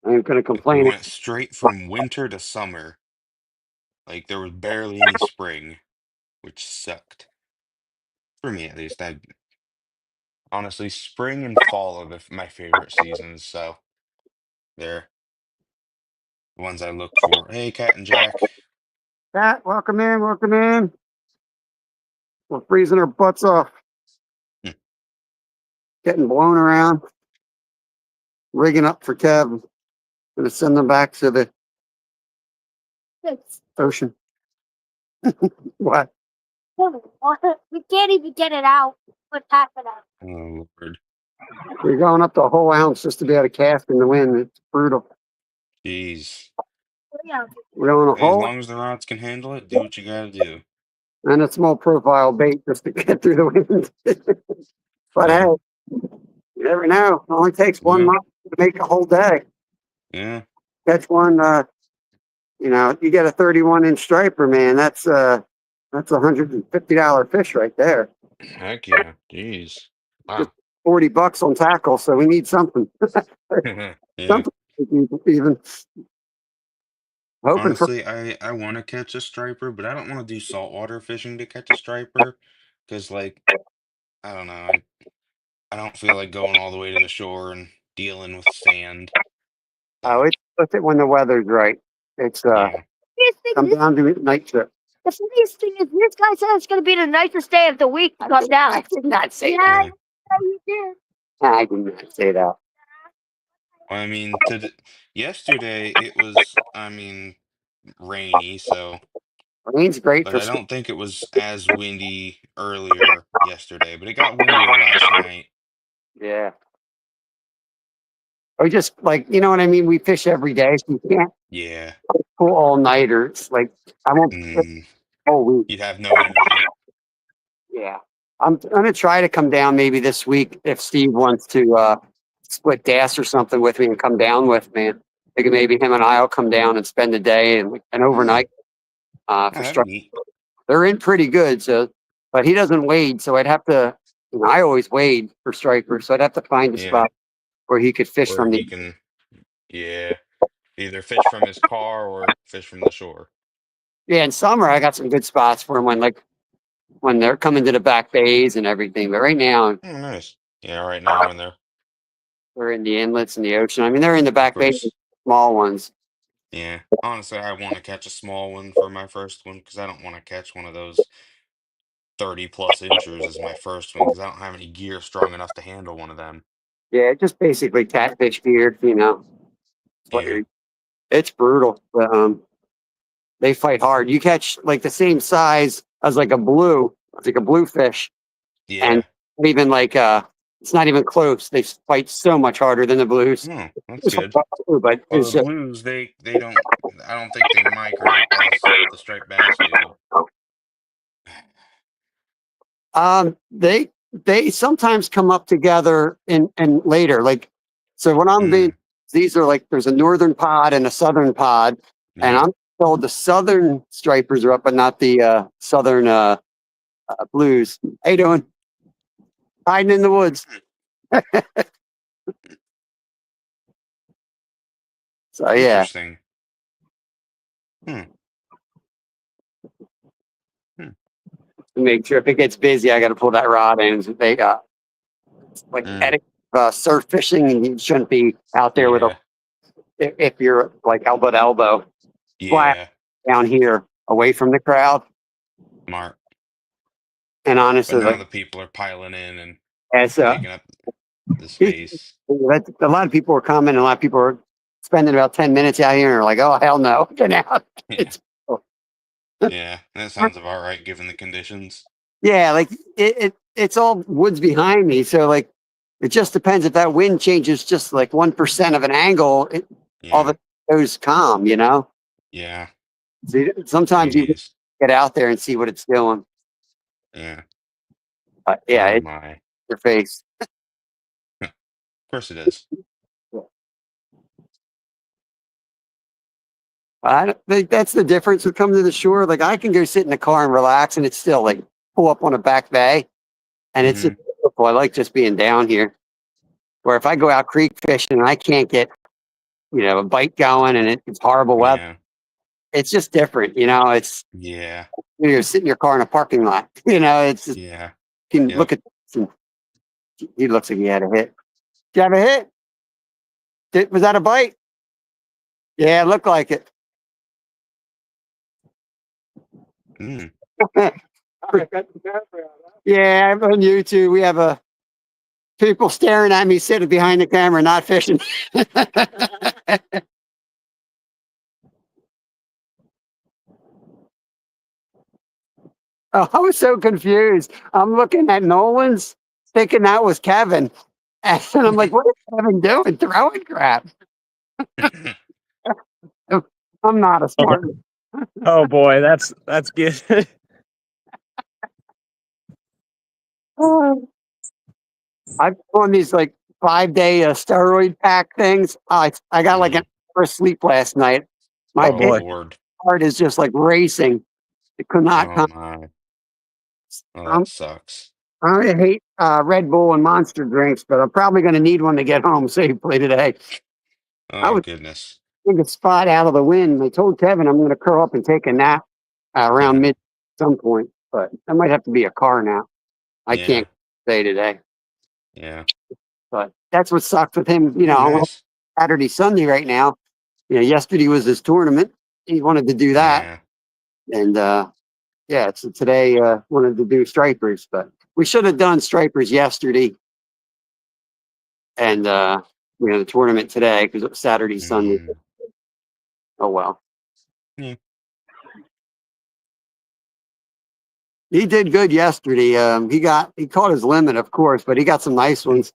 I ain't going to Like we complain. went straight from winter to summer. Like there was barely any spring, which sucked. For me at least. I honestly spring and fall are my favorite seasons, so they're the ones I look for. Hey, Cat and Jack. Pat, welcome in. Welcome in. We're freezing our butts off. Hmm. Getting blown around. Rigging up for Kev. Going to send them back to the It's ocean. What? we can't even get it out. What's happening? Oh Lord. We're going up to a whole ounce just to be able to cast in the wind. It's brutal. Jeez. Yeah. We're going a Hey, as whole long as the rods can handle it, do what you gotta do. and a small profile bait just to get through the wind. But Yeah. hey, you never know. It only takes one Yeah. month to make a whole day. Yeah. Catch one, you get a 31-inch striper, man. That's $150 fish right there. Heck yeah. Jeez. Wow. $40 on tackle, so we need something. Yeah. Something even hoping for. Honestly, I want to catch a striper, but I don't want to do saltwater fishing to catch a striper because, like, I don't know. I don't feel like going all the way to the shore and dealing with sand. Oh, So, it's worth it when the weather's right. It's yeah. come down to night trip. The funniest thing is this guy said it's going to be the nicest day of the week to come down. I did not say Yeah, Yeah. you did. that. I did not say that. Well, I mean, yesterday it was, I mean, rainy, so, Rain's great but for I don't think it was as windy earlier yesterday, but it got windier last night. yeah. Or just like you know what I mean. We fish every day, so you can't Yeah. pull all nighters. Like I won't Mm, all week. you'd have no energy. Yeah, I'm gonna try to come down maybe this week if Steve wants to split gas or something with me and come down with me. Maybe him and I'll come down and spend the day and Hmm. overnight. Oh, for that'd strike. be neat. They're in pretty good. So, but he doesn't wade, so I'd have to. I always wade for stripers, so I'd have to find a Yeah. spot where he could fish Where from he the. can, yeah, either fish from his car or fish from the shore. Yeah, in summer I got some good spots for him when they're coming to the back bays and everything. But right now Oh, nice. Yeah, right now when they're, they're in the inlets and the ocean. I mean, they're in the of back bays, course. small ones. Yeah. Honestly, I want to catch a small one for my first one because I don't want to catch one of those 30 plus inchers as my first one because I don't have any gear strong enough to handle one of them. Yeah, just basically catfish gear. It's what Yeah. it's brutal. But, they fight hard. You catch like the same size as like a blue, it's like a bluefish, and Yeah. even like it's not even close. They fight so much harder than the blues. Oh, that's It's good. but Well, it's the just, blues, they don't, I don't think they migrate as the striped bass do. they sometimes come up together and later. Like so when I'm being Mm, these are like there's a northern pod and a southern pod, and yeah. I'm told the southern stripers are up, but not the southern blues. How you doing? Hiding in the woods. So yeah, Interesting. Hmm. Hmm. make sure if it gets busy, I got to pull that rod in. They like Mm, etiquette surf fishing, and you shouldn't be out there with a yeah. if you're like elbow to elbow, flat Yeah. down here away from the crowd. Smart. And But honestly, now like the people are piling in and as taking up the he's, space. a lot of people are coming, a lot of people are spending about 10 minutes out here and are like, oh hell no, get out. Yeah. It's Yeah. That sounds about right given the conditions. yeah, like it's all woods behind me, so like it just depends if that wind changes just like 1% of an angle, all of Yeah. it goes calm, you know. Yeah. So sometimes you Jeez. get out there and see what it's doing. Yeah. Yeah, Oh it's my. your face. Of course it is. I don't think that's the difference with coming to the shore. Like I can go sit in the car and relax, and it's still like pull up on a back bay, and it's Hmm. just beautiful. I like just being down here. Where if I go out creek fishing and I can't get a bite going, and it's horrible weather, Yeah. it's just different. It's Yeah. you're sitting in your car in a parking lot. It's just Yeah. you can Yep. look at this and he looks like he had a hit. Did you have a hit? Was that a bite? Yeah, it looked like it. Mm. Yeah, on YouTube we have a people staring at me sitting behind the camera, not fishing. Oh, I was so confused. I'm looking at Nolan's, thinking that was Kevin, and I'm like, "What is Kevin doing? Throwing crap?" I'm not a smart. Oh boy, that's good. I've been on these like 5 day steroid pack things. I got like an Hmm. hour of sleep last night. My Oh Oh boy. Lord. heart is just like racing. It could not Oh come. my. Oh, I'm, that sucks. I hate Red Bull and Monster drinks, but I'm probably going to need one to get home safely today. I Oh was goodness. taking a spot out of the wind. I told Kevin I'm going to curl up and take a nap around mid some point, but that might have to be a car nap. I Yeah. can't stay today, Yeah. but that's what sucks with him. Oh, I'm on nice. Saturday, Sunday right now. Yesterday was his tournament. He wanted to do that, Yeah. and yeah, so today wanted to do stripers, but we should have done stripers yesterday, and the tournament today because it was Saturday, Sunday. Mm. Oh well, Yeah. he did good yesterday. He caught his limit, of course, but he got some nice ones.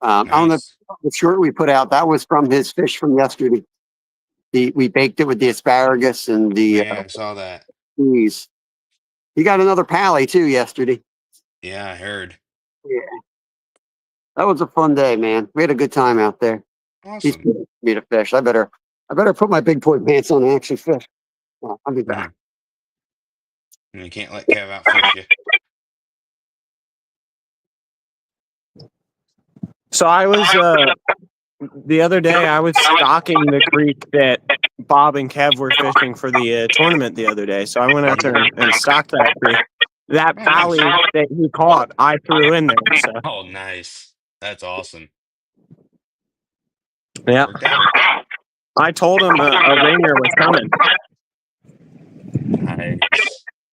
I don't know if Nice. the short we put out that was from his fish from yesterday. We baked it with the asparagus and the Yeah, I saw that. cheese. He got another pally too yesterday. Yeah, I heard. Yeah, that was a fun day, man. We had a good time out there. He's Awesome. me to fish. I better put my big boy pants on and actually fish. Well, I'll be back. And you can't let Kev outfish you. So I was the other day I was stocking the creek that Bob and Kev were fishing for the tournament the other day. So I went out there and stocked that creek. That Oh, pally nice. that he caught, I threw in there. So Oh, nice. That's awesome. yeah, Worked out. I told him a ringer was coming. Nice.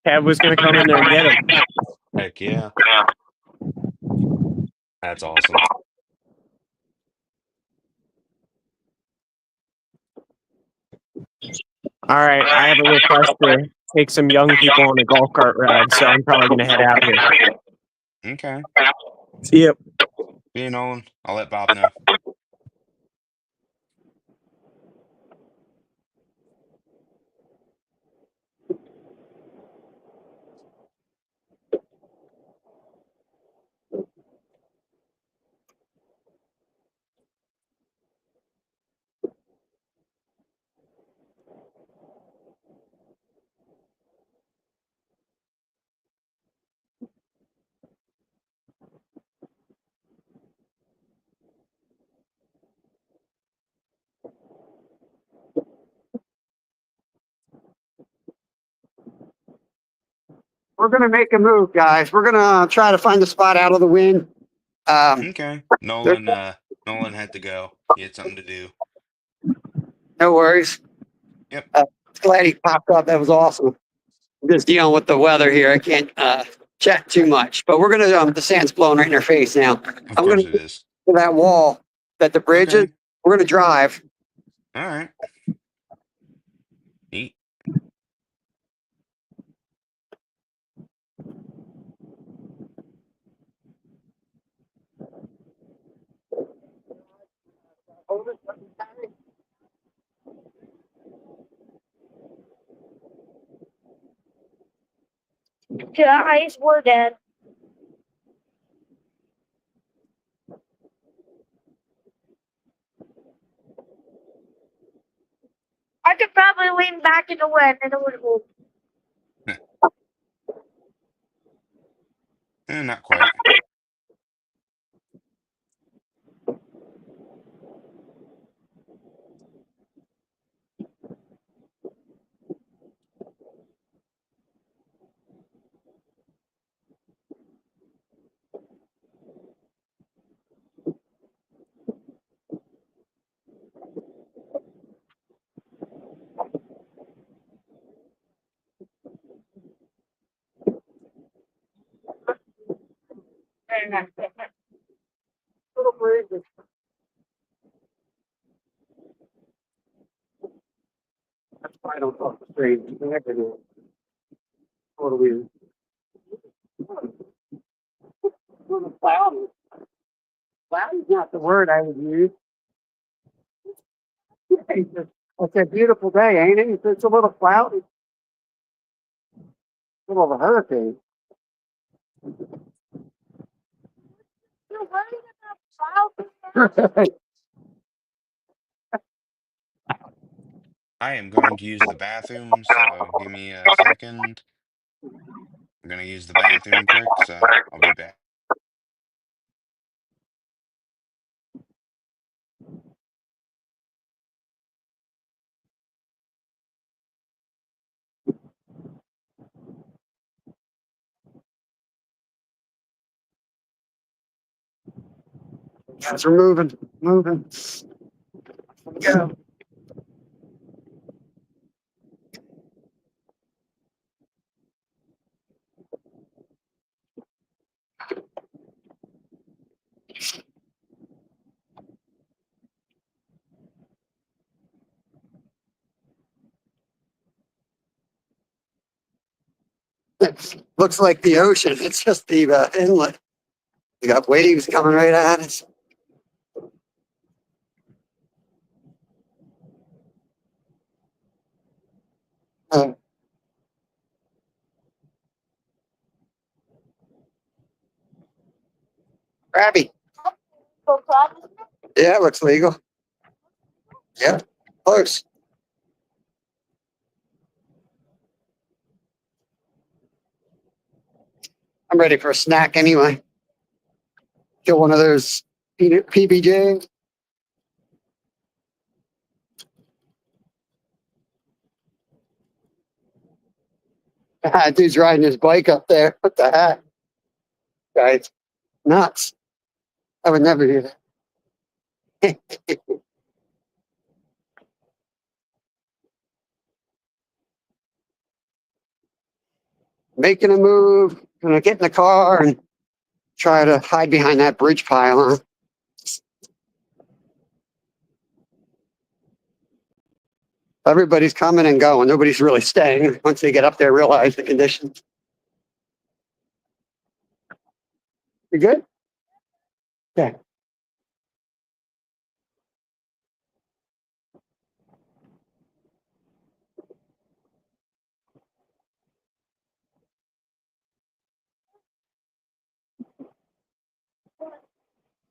Kev was going to come in there and get him. Heck yeah. That's awesome. All right, I have a request to take some young people on a golf cart ride, so I'm probably going to head out here. Okay. See ya. See you, Nolan. I'll let Bob know. We're gonna make a move, guys. We're gonna try to find a spot out of the wind. Okay. There's Nolan had to go. He had something to do. no worries. Yep. Glad he popped up. That was awesome. I'm just dealing with the weather here. I can't chat too much, but we're gonna. The sand's blowing right in our face now. Of I'm course gonna it is. to that wall that the bridge is. Okay. We're gonna drive. All right. Neat. Guys, we're dead. I could probably lean back in the wind and it would hold. Not quite. Little bridge. That's why I don't talk to strangers. What are we? Cloudy. Cloudy is not the word I would use. It's a beautiful day, ain't it? It's a little cloudy. A little of a hurricane. You're worried about clouds? I am going to use the bathroom, so give me a second. I'm gonna use the bathroom quick, so I'll be back. Guys, we're moving. Go. Looks like the ocean. It's just the inlet. We got waves coming right at us. Uh, Crabby. Go crab. Yeah, it looks legal. Yeah, close. I'm ready for a snack anyway. Get one of those peanut PBJs. Dude's riding his bike up there. What the heck? Guys, nuts. I would never do that. Making a move. Gonna get in the car and try to hide behind that bridge pylon. Everybody's coming and going. Nobody's really staying. Once they get up there, realize the conditions. You good? Yeah.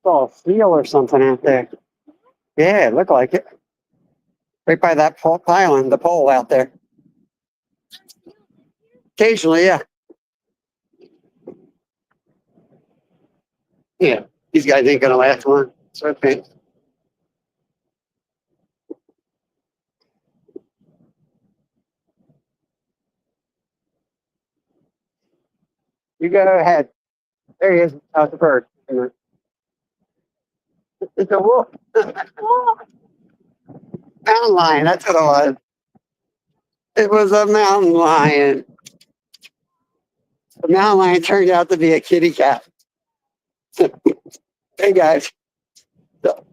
Oh, steel or something out there. Yeah, it looked like it. Right by that pylon, the pole out there. Occasionally, yeah. Yeah, these guys ain't gonna last long. Sweatpants. You go ahead. There he is. How's the bird? It's a wolf. Mountain lion. That's what it was. It was a mountain lion. The mountain lion turned out to be a kitty cat. Hey guys. So,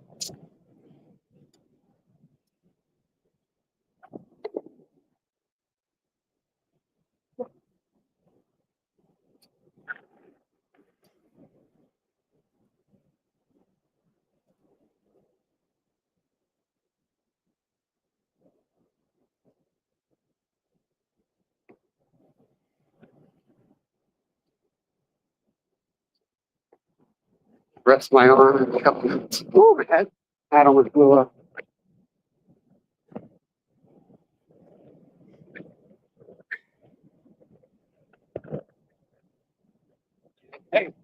rest my arm in a couple minutes. Oh, my head. That almost blew up. Hey.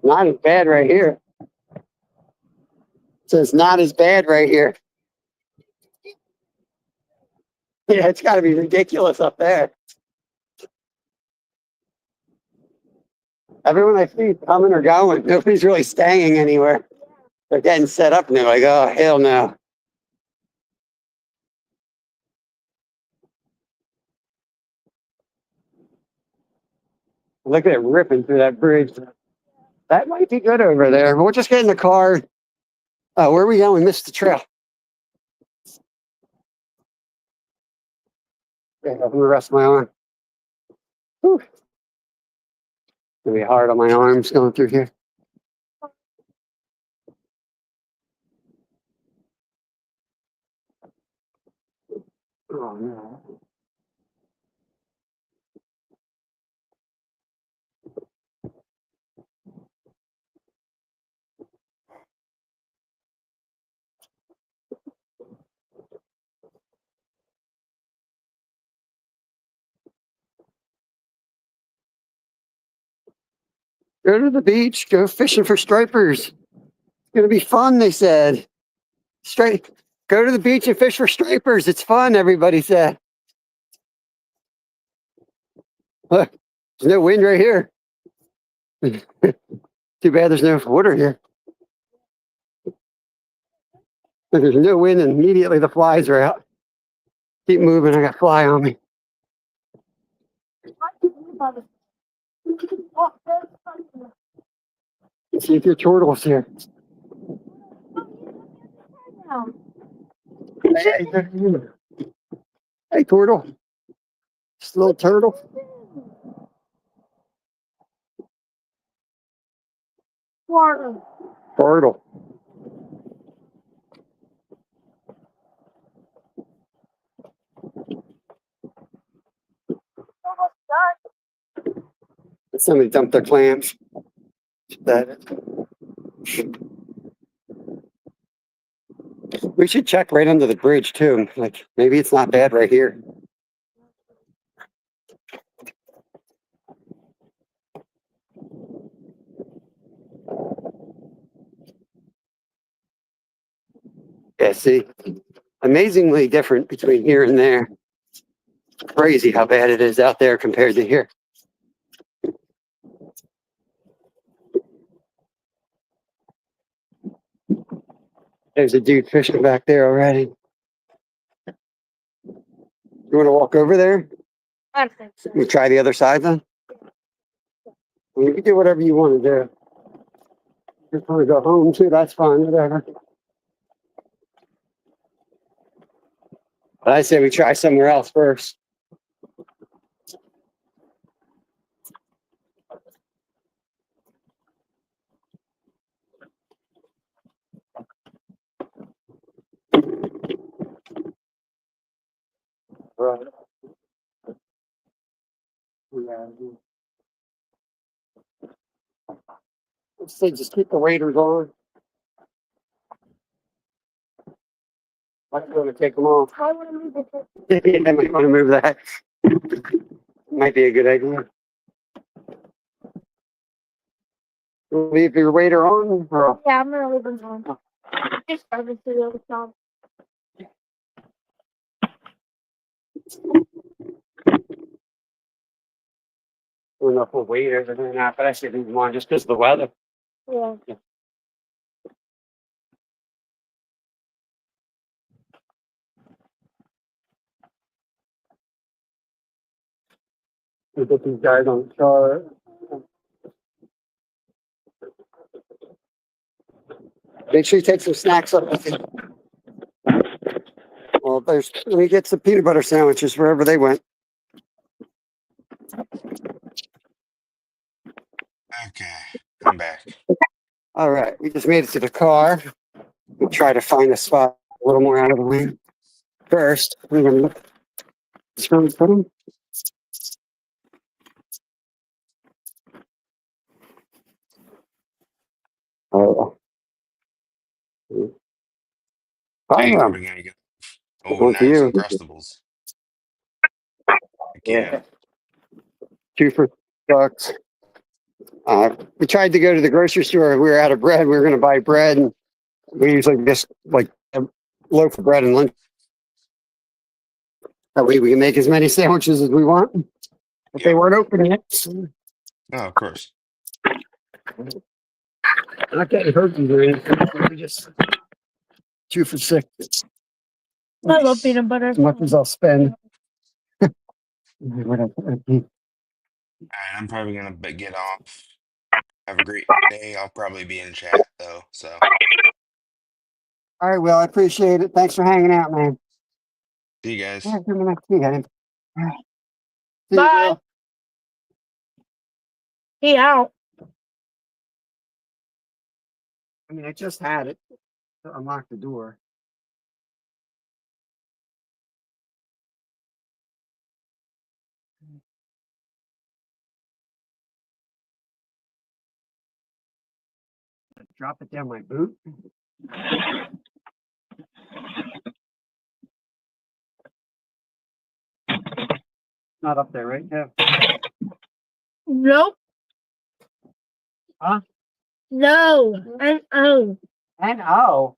Not as bad right here. So it's not as bad right here. Yeah, it's got to be ridiculous up there. Everyone I see is coming or going. Nobody's really staying anywhere. They're getting set up and they're like, oh, hell no. Look at it ripping through that bridge. That might be good over there. We'll just get in the car. Oh, where are we going? We missed the trail. Yeah, I'm gonna rest my arm. Whew. It's gonna be hard on my arms going through here. Oh no. Go to the beach, go fishing for stripers. It's gonna be fun, they said. Straight go to the beach and fish for stripers. It's fun, everybody said. Look, there's no wind right here. Too bad there's no water here. Look, there's no wind and immediately the flies are out. Keep moving, I got fly on me. Let's see if your turtle's here. Hey, hey, turtle. Just a little turtle. Water. Turtle. Somebody dumped their clams. That We should check right under the bridge too. Like maybe it's not bad right here. Yeah, see, amazingly different between here and there. Crazy how bad it is out there compared to here. There's a dude fishing back there already. You want to walk over there? I don't think so. We try the other side then? You can do whatever you want to do. If you want to go home too, that's fine, whatever. But I say we try somewhere else first. Right. Yeah. Let's say just keep the waders on. I'm going to take them off. I want to move it. I might want to move that. Might be a good idea. Leave your wader on or off? Yeah, I'm gonna leave them on. Just over to the other side. I don't know if we'll wait or not, but I should leave them on just because of the weather. Yeah. We get these guys on the chart. Make sure you take some snacks up with you. Well, let me get some peanut butter sandwiches wherever they went. Okay, I'm back. All right, we just made it to the car. We'll try to find a spot a little more out of the way. First, we're gonna look. Just gonna put 'em. Oh. Hey, I probably gonna get One for nice you. Uncrustables. Heck yeah. 2 for $2. We tried to go to the grocery store. We were out of bread. We were going to buy bread, and we usually just like a loaf of bread and lunch. That way we can make as many sandwiches as we want. But they Yep. weren't open yet. Oh, of course. Not getting hurt or anything. We just 2 for $6. I love peanut butter. As much as I'll spend. All right, I'm probably gonna get off. Have a great day. I'll probably be in chat though, so All right, Will, I appreciate it. Thanks for hanging out, man. see you guys. Yeah, give me that tea, guys. All right. See you, Bye. Will. He out. I mean, I just had it to unlock the door. Drop it down my boot. Not up there, right, Kev? Nope. Huh? No. N-O. N-O.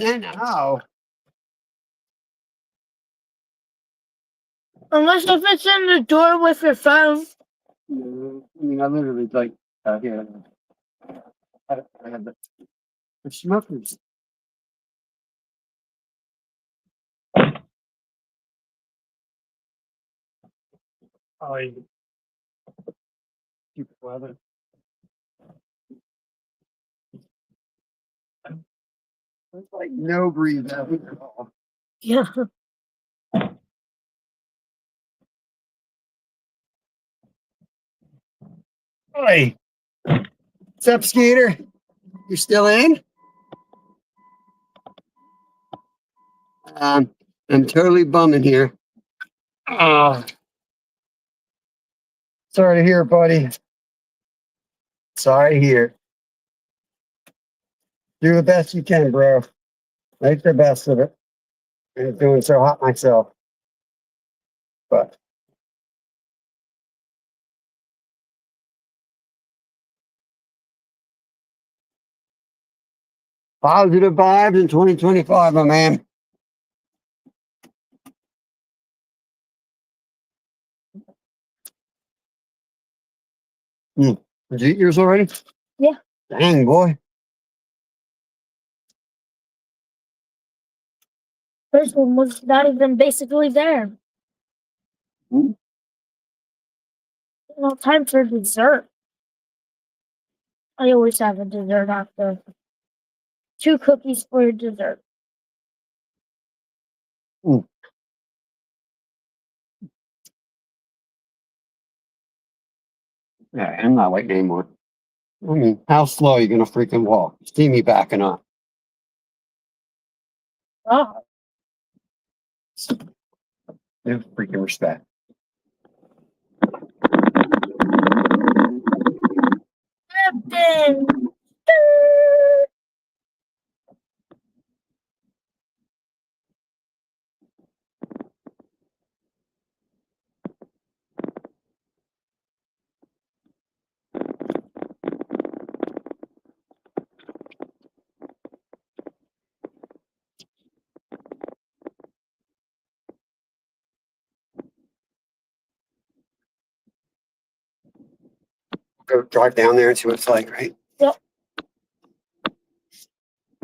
N-O. Unless if it's in the door with your phone. No, I mean, I literally like here. I had the smokers. Oh, stupid weather. There's like no breeze out here at all. Yeah. Hey, what's up, Skeeter? You still in? I'm totally bumming here. Oh, sorry to hear, buddy. Sorry to hear. Do the best you can, bro. Make the best of it. I'm doing so hot myself. But positive vibes in 2025, my man. Did you eat yours already? Yeah. Dang, boy. First one was not even basically there. Hmm. No time for dessert. I always have a dessert after. 2 cookies for dessert. Yeah, I'm not waiting anymore. I mean, how slow are you gonna freaking walk? See me backing up. Oh, No freaking respect. Captain. Go drive down there and see what it's like, right? Yep.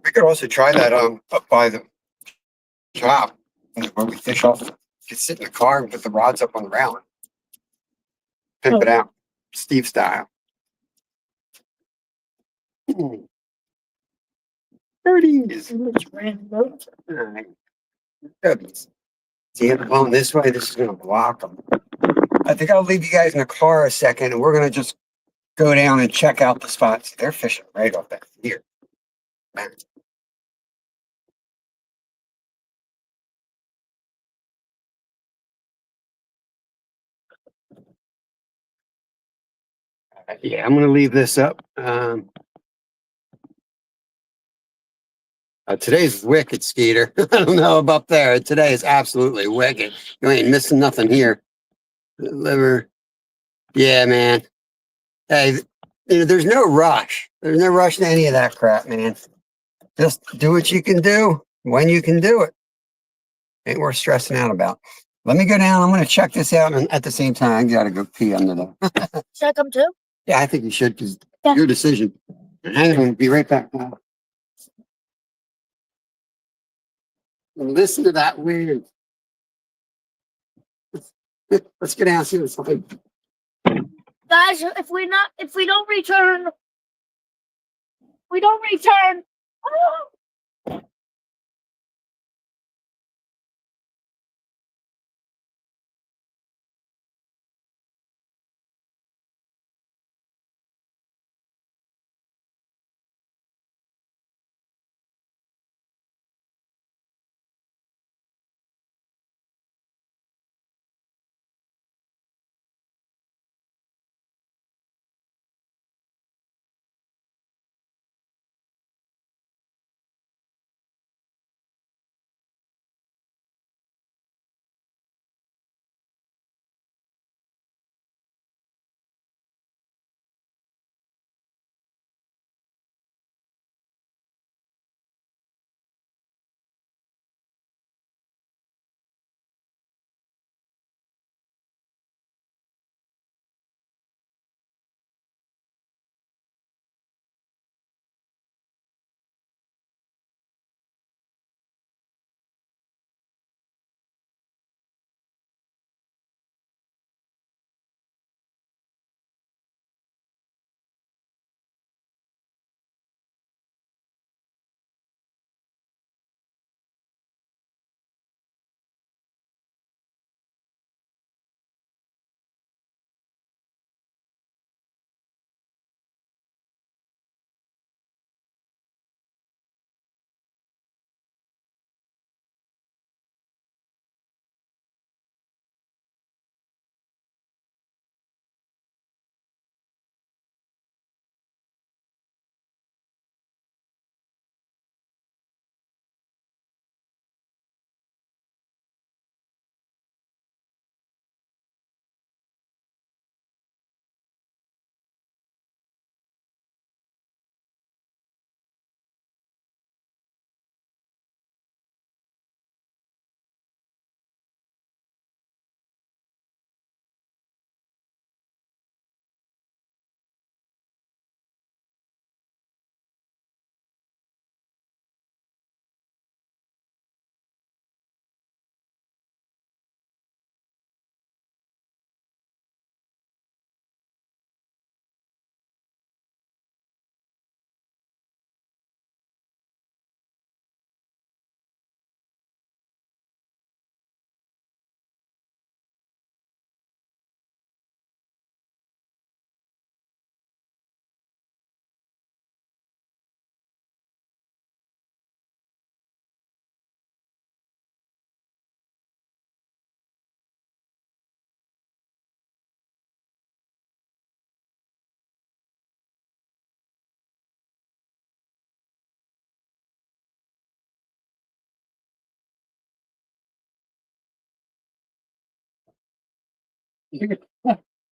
We could also try that up by the shop where we fish off. Just sit in the car and put the rods up on the railing. Pimp it Oh. out, Steve style. 30s. Which ran both. Alright. 30s. See it blowing this way, this is gonna block them. I think I'll leave you guys in the car a second and we're gonna just go down and check out the spots. They're fishing right off that here. Man. Yeah, I'm gonna leave this up. Today's wicked, Skeeter. I don't know about there. Today is absolutely wicked. You ain't missing nothing here. Liver. Yeah, man. Hey, there's no rush. There's no rush to any of that crap, man. Just do what you can do when you can do it. Ain't worth stressing out about. Let me go down. I'm gonna check this out, and at the same time, I gotta go pee under there. Should I come too? Yeah, I think you should, because Yeah. your decision. Hang on, be right back now. Listen to that wind. Let's get down and see what's like. Guys, if we don't return, oh,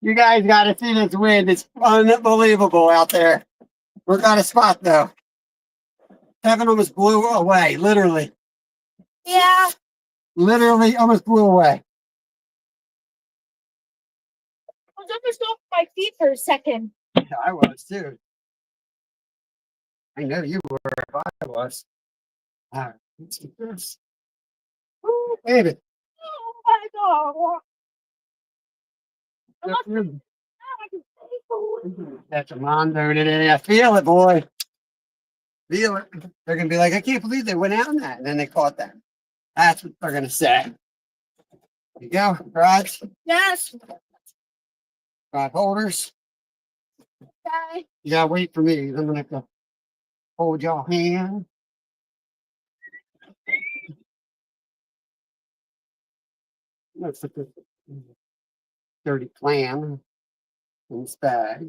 You guys got to see this wind. It's unbelievable out there. We got a spot though. Kevin almost blew away, literally. Yeah. Literally almost blew away. I was almost off my feet for a second. I was too. I know you were if I was. All right, let's get this. Woo, baby. Oh my god. I'm not That's I can see That's a mondo today. I feel it, boy. Feel it. They're gonna be like, I can't believe they went out on that. And then they caught that. That's what they're gonna say. There you go. Rods, Yes. rod holders. Okay. You gotta wait for me. I'm gonna have to hold y'all hand. Looks like a dirty clam in this bag.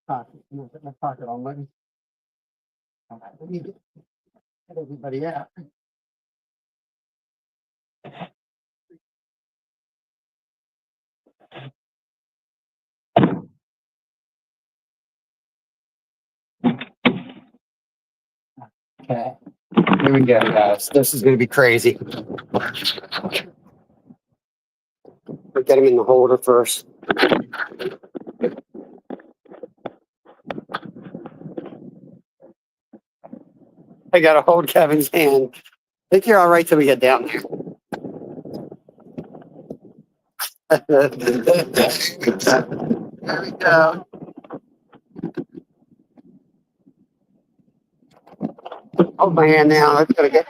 Pocket. Put my pocket on, buddy. All right, let me get everybody out. Okay. Here we go, guys. This is gonna be crazy. We'll get him in the holder first. I gotta hold Kevin's hand. I think you're all right till we get down there. There we go. Hold my hand now. It's gonna get.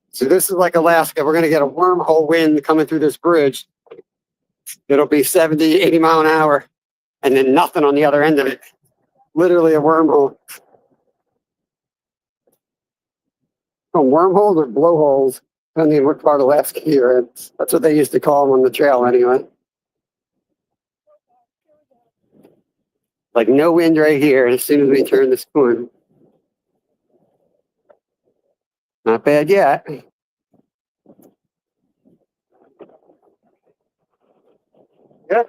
So this is like Alaska. We're gonna get a wormhole wind coming through this bridge. It'll be 70, 80 mile an hour, and then nothing on the other end of it. Literally a wormhole. Oh, wormholes or blowholes, depending on what part of Alaska you're in. That's what they used to call them on the trail anyway. Like no wind right here, and as soon as we turn this corner. Not bad yet. Good.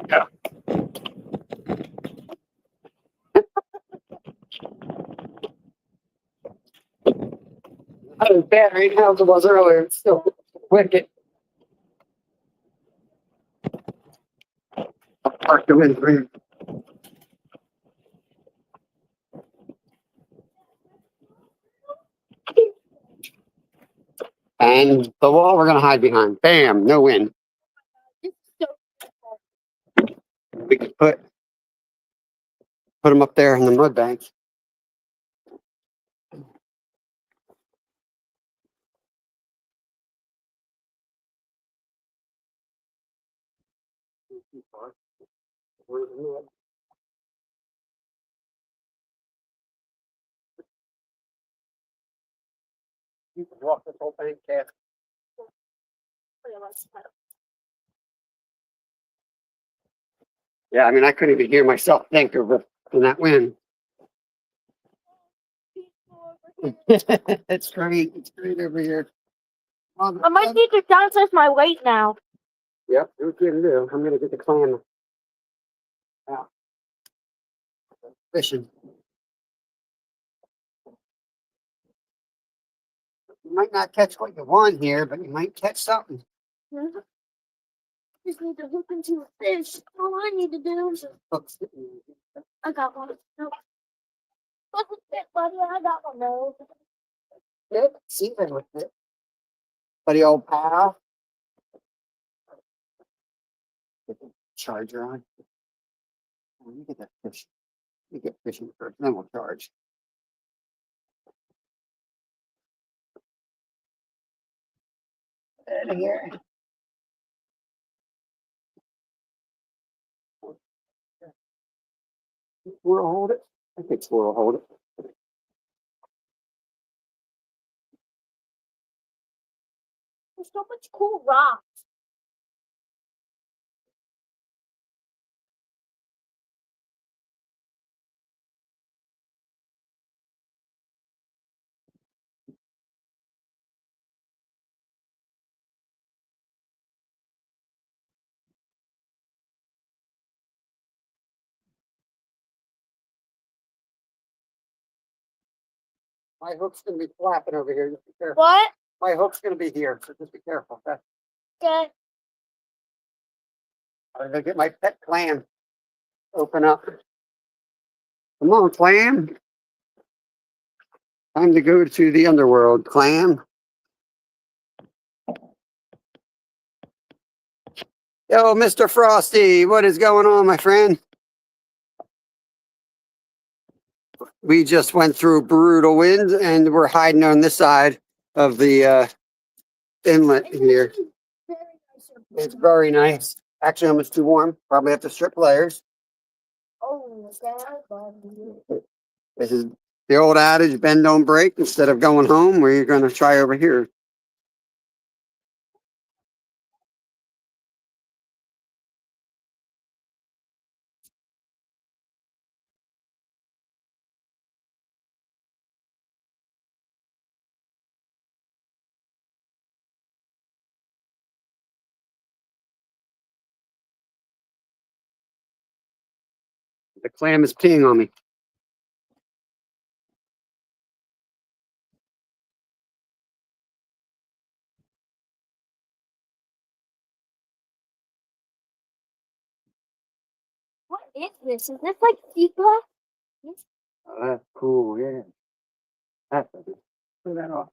Yeah. Not as bad right now as it was earlier. It's still wicked. I'll park the wind for you. And the wall we're gonna hide behind. Bam, no wind. It's so We can put them up there in the mud bank. You can walk this whole thing, Cass. Yeah, I mean, I couldn't even hear myself think of it in that wind. It's great. It's great over here. I might need to downsize my weight now. Yep, do what you can do. I'm gonna get the clam out. Fishing. You might not catch what you want here, but you might catch something. Just need to hook into a fish. All I need to do is Hooks. I got one. Nope. Doesn't fit, buddy. I got one though. Good. See them with it. Buddy old pal. Get the charger on. Let me get that fish. Let me get fishing first, then we'll charge. Out of here. Squirrel hold it. I think squirrel hold it. There's so much cool rock. My hook's gonna be flapping over here. Just be careful. What? My hook's gonna be here, so just be careful. Okay? Okay. I'm gonna get my pet clam. Open up. Come on, clam. Time to go to the underworld, clam. Yo, Mr. Frosty, what is going on, my friend? We just went through brutal winds and we're hiding on this side of the inlet here. It's very nice. Actually, almost too warm. Probably have to strip layers. Oh, God. This is the old adage, bend don't break. Instead of going home, we're going to try over here. The clam is peeing on me. What is this? Is this like sea glass? Oh, that's cool, yeah. That's Turn that off.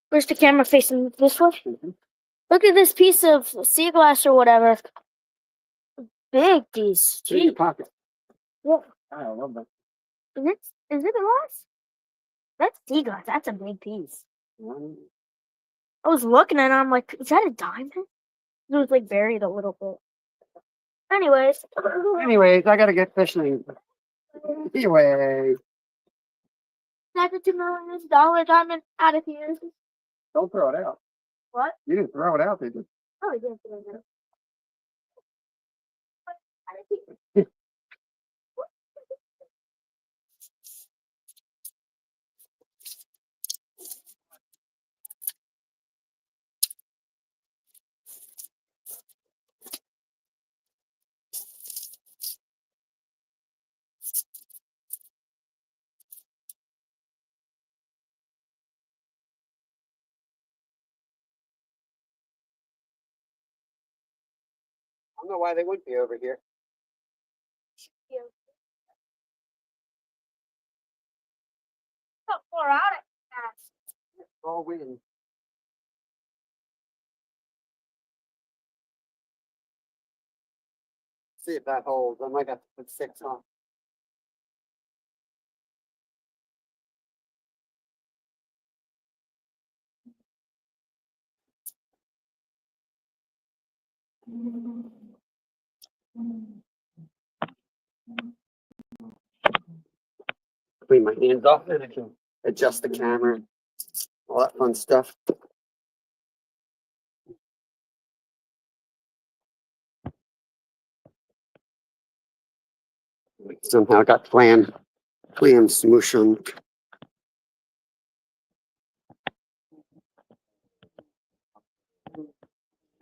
Where's the camera facing this way? Mhm. Look at this piece of sea glass or whatever. Big piece. Put it in your Gee. pocket. What? I love that. Is it glass? That's sea glass. That's a big piece. I was looking at it. I'm like, is that a diamond? It was like buried a little bit. Anyways. Anyways, I gotta get fishing. Anyway, That's a $2 million diamond out of here. don't throw it out. What? You didn't throw it out, did you? Oh, I didn't throw it out. I don't know why they wouldn't be over here. Got 4 out of it. It's all wind. See if that holds. I might have to put 6 on. Clean my hands off and I can adjust the camera. All that fun stuff. Somehow got clam smooshing.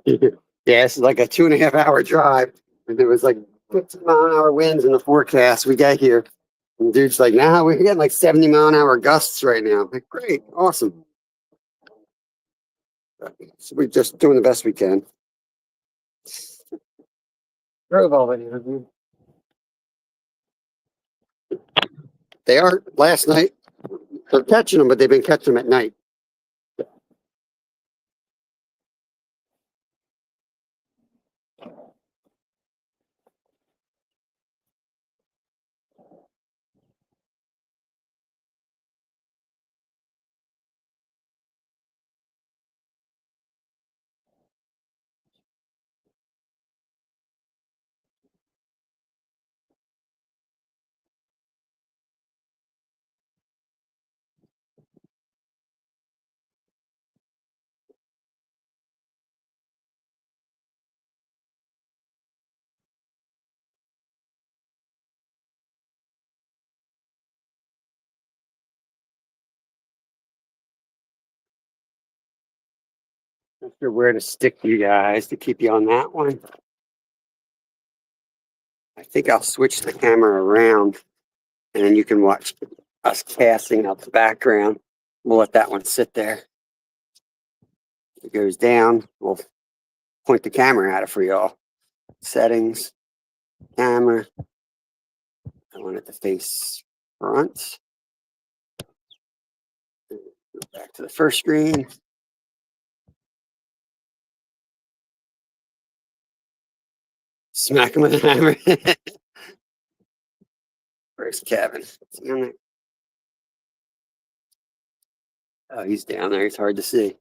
Yeah, this is like a 2.5 hour drive. And there was like 50-mile-an-hour winds in the forecast. We got here. And dude's like, nah, we're getting like 70-mile-an-hour gusts right now. I'm like, great, awesome. So we're just doing the best we can. Drove all the way. They are last night. They're catching them, but they've been catching them at night. Not sure where to stick you guys to keep you on that one. I think I'll switch the camera around and then you can watch us casting out the background. We'll let that one sit there. It goes down. We'll point the camera at it for y'all. Settings, camera. I want it to face front. Go back to the first screen. Smack him with a hammer. Where's Kevin? Is he on there? Oh, he's down there. He's hard to see.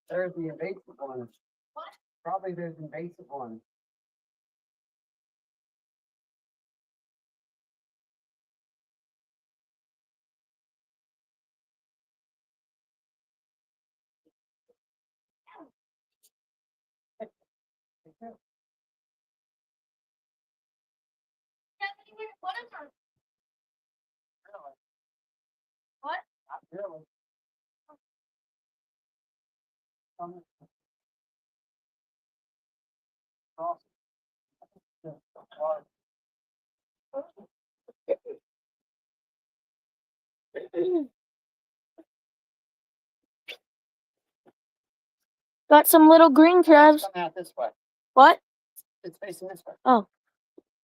There's the invasive one. Probably there's invasive one. What? Not really. Got some little green crabs. Come out this way. What? It's facing this way. Oh.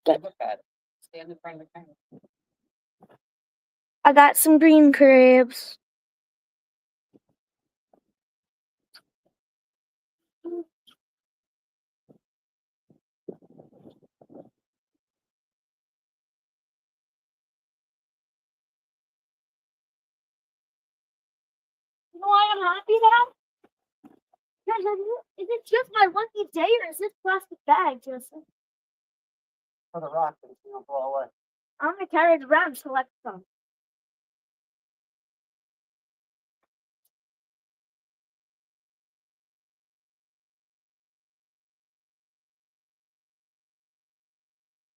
Look at it. Stand in front of the camera. I got some green crabs. You know why I'm happy now? Because is it just my lucky day or is this plastic bag, Justin? For the rock that it's gonna blow away. I'm gonna carry it around to collect some.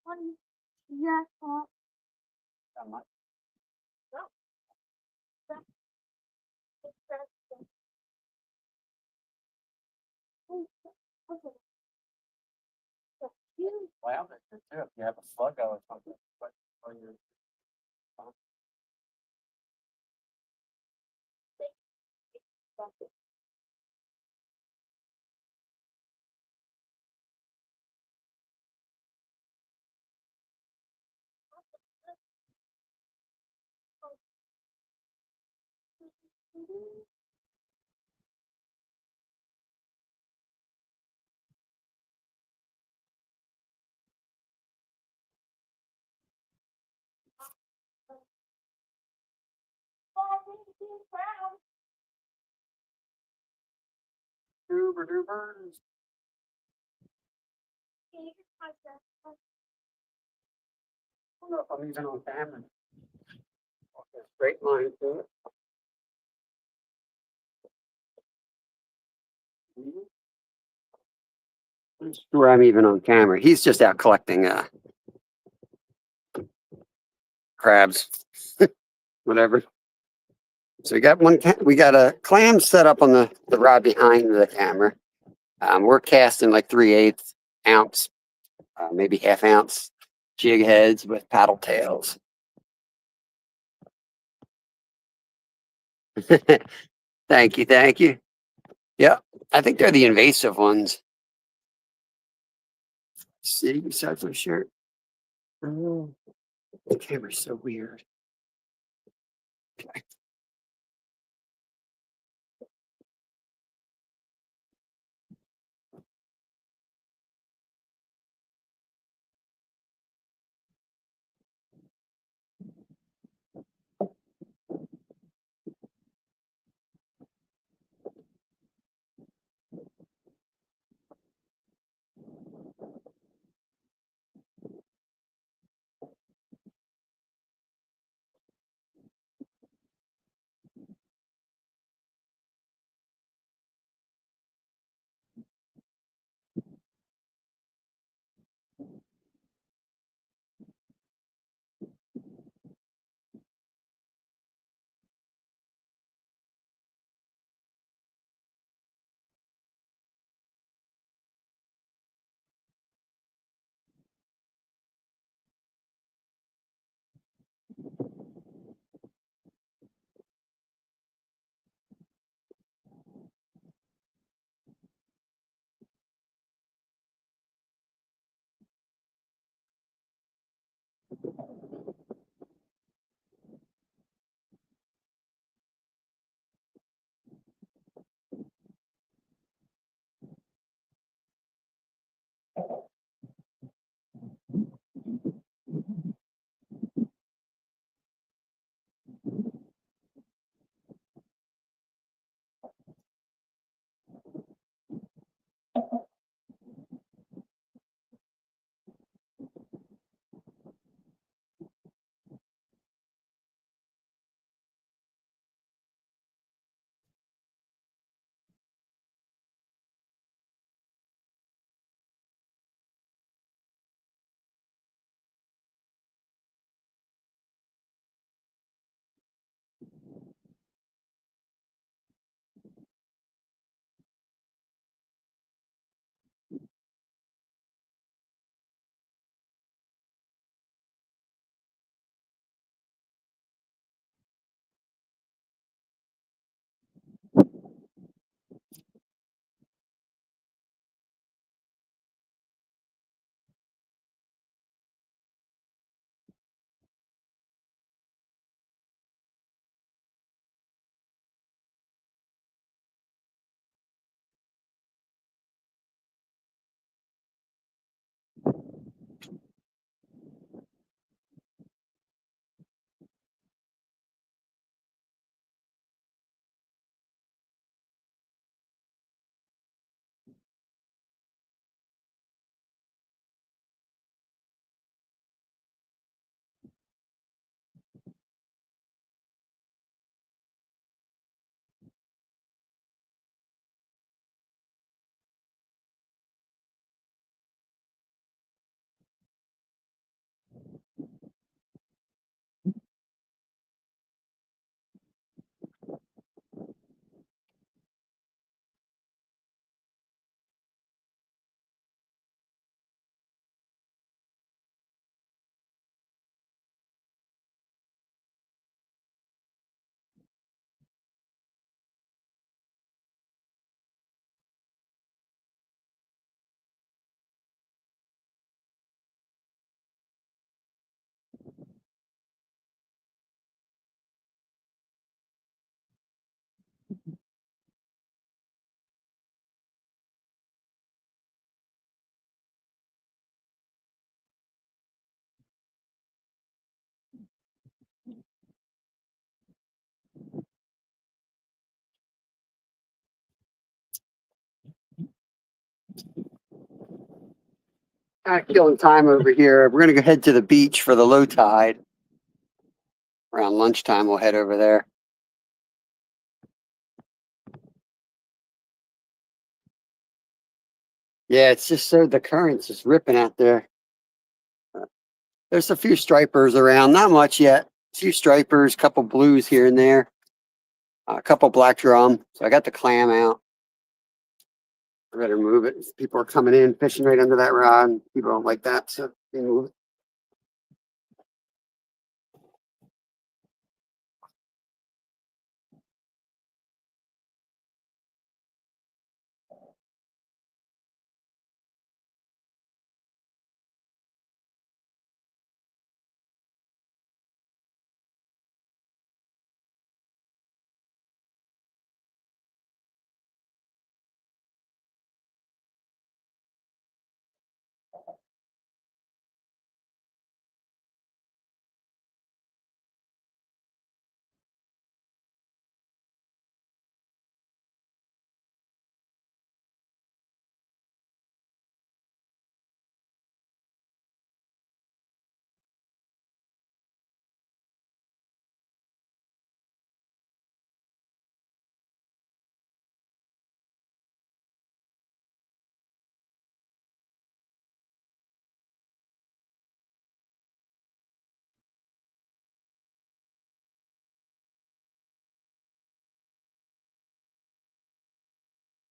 One, yeah, That much. Well, that's good too. If you have a sluggo or something, but or your Super duper. I don't know if I'm even on camera. Okay, straight line to it. I'm sure I'm even on camera. He's just out collecting crabs, whatever. So we got a clam set up on the rod behind the camera. We're casting like 3/8 ounce, maybe half ounce jig heads with paddle tails. Thank you, thank you. Yeah, I think they're the invasive ones. See, besides my shirt. Oh, the camera's so weird. Okay. Kind of killing time over here. We're gonna go head to the beach for the low tide. Around lunchtime, we'll head over there. Yeah, it's just so the current's just ripping out there. There's a few stripers around, not much yet. A few stripers, couple blues here and there, a couple black drum. So I got the clam out. I better move it. People are coming in, fishing right under that rod. People don't like that, so they move it.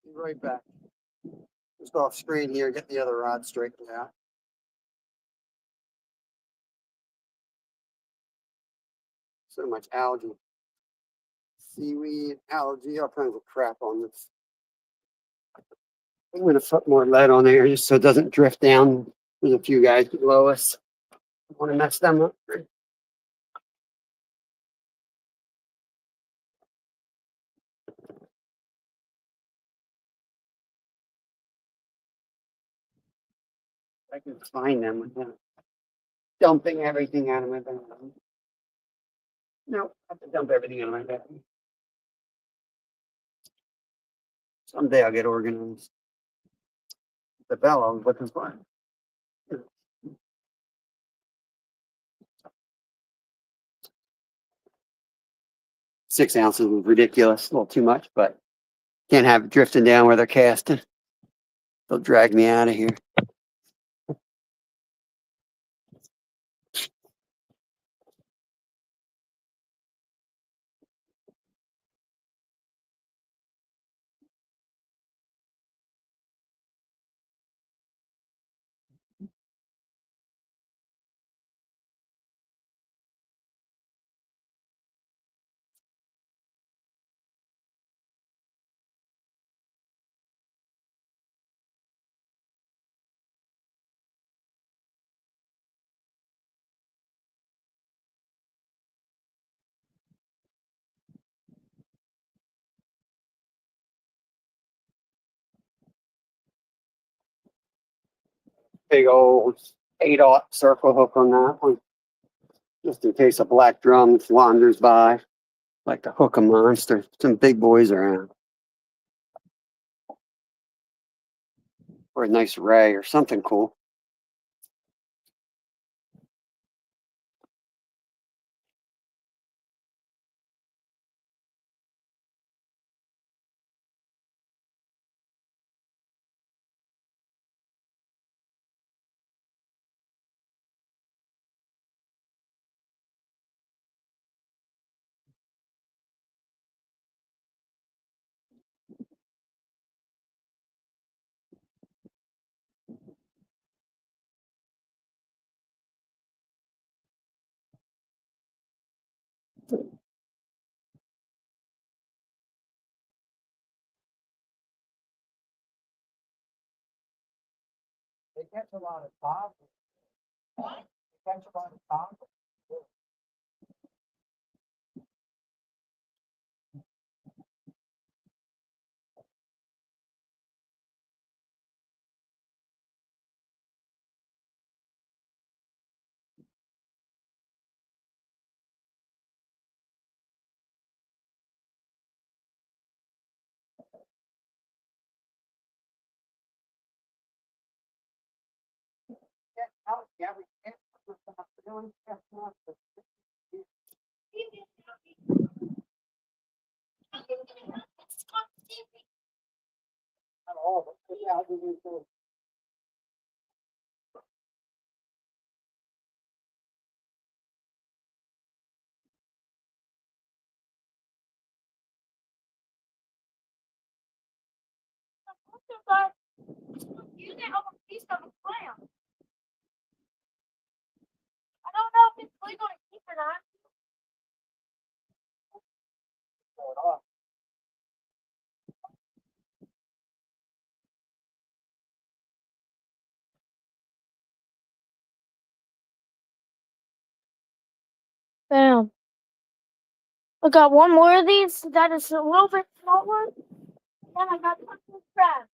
Be right back. Just off screen here, get the other rod straightened out. So much algae, seaweed, algae, all kinds of crap on this. I'm gonna put more lead on there just so it doesn't drift down. There's a few guys below us. I want to mess them up. I can find them without dumping everything out of my bag. No, I have to dump everything out of my bag. Someday I'll get organized. The bell I was looking for. 6 ounces was ridiculous, a little too much, but can't have it drifting down where they're casting. They'll drag me out of here. Big old 8/0 circle hook on that one, just in case a black drum wanders by. Like to hook a monster. Some big boys around. Or a nice ray or something cool. They catch a lot of top. They catch a lot of top. Use it on a piece of a plant. I don't know if it's legal to keep or not. Bam. I got one more of these that is a little bit smaller. Then I got one crab.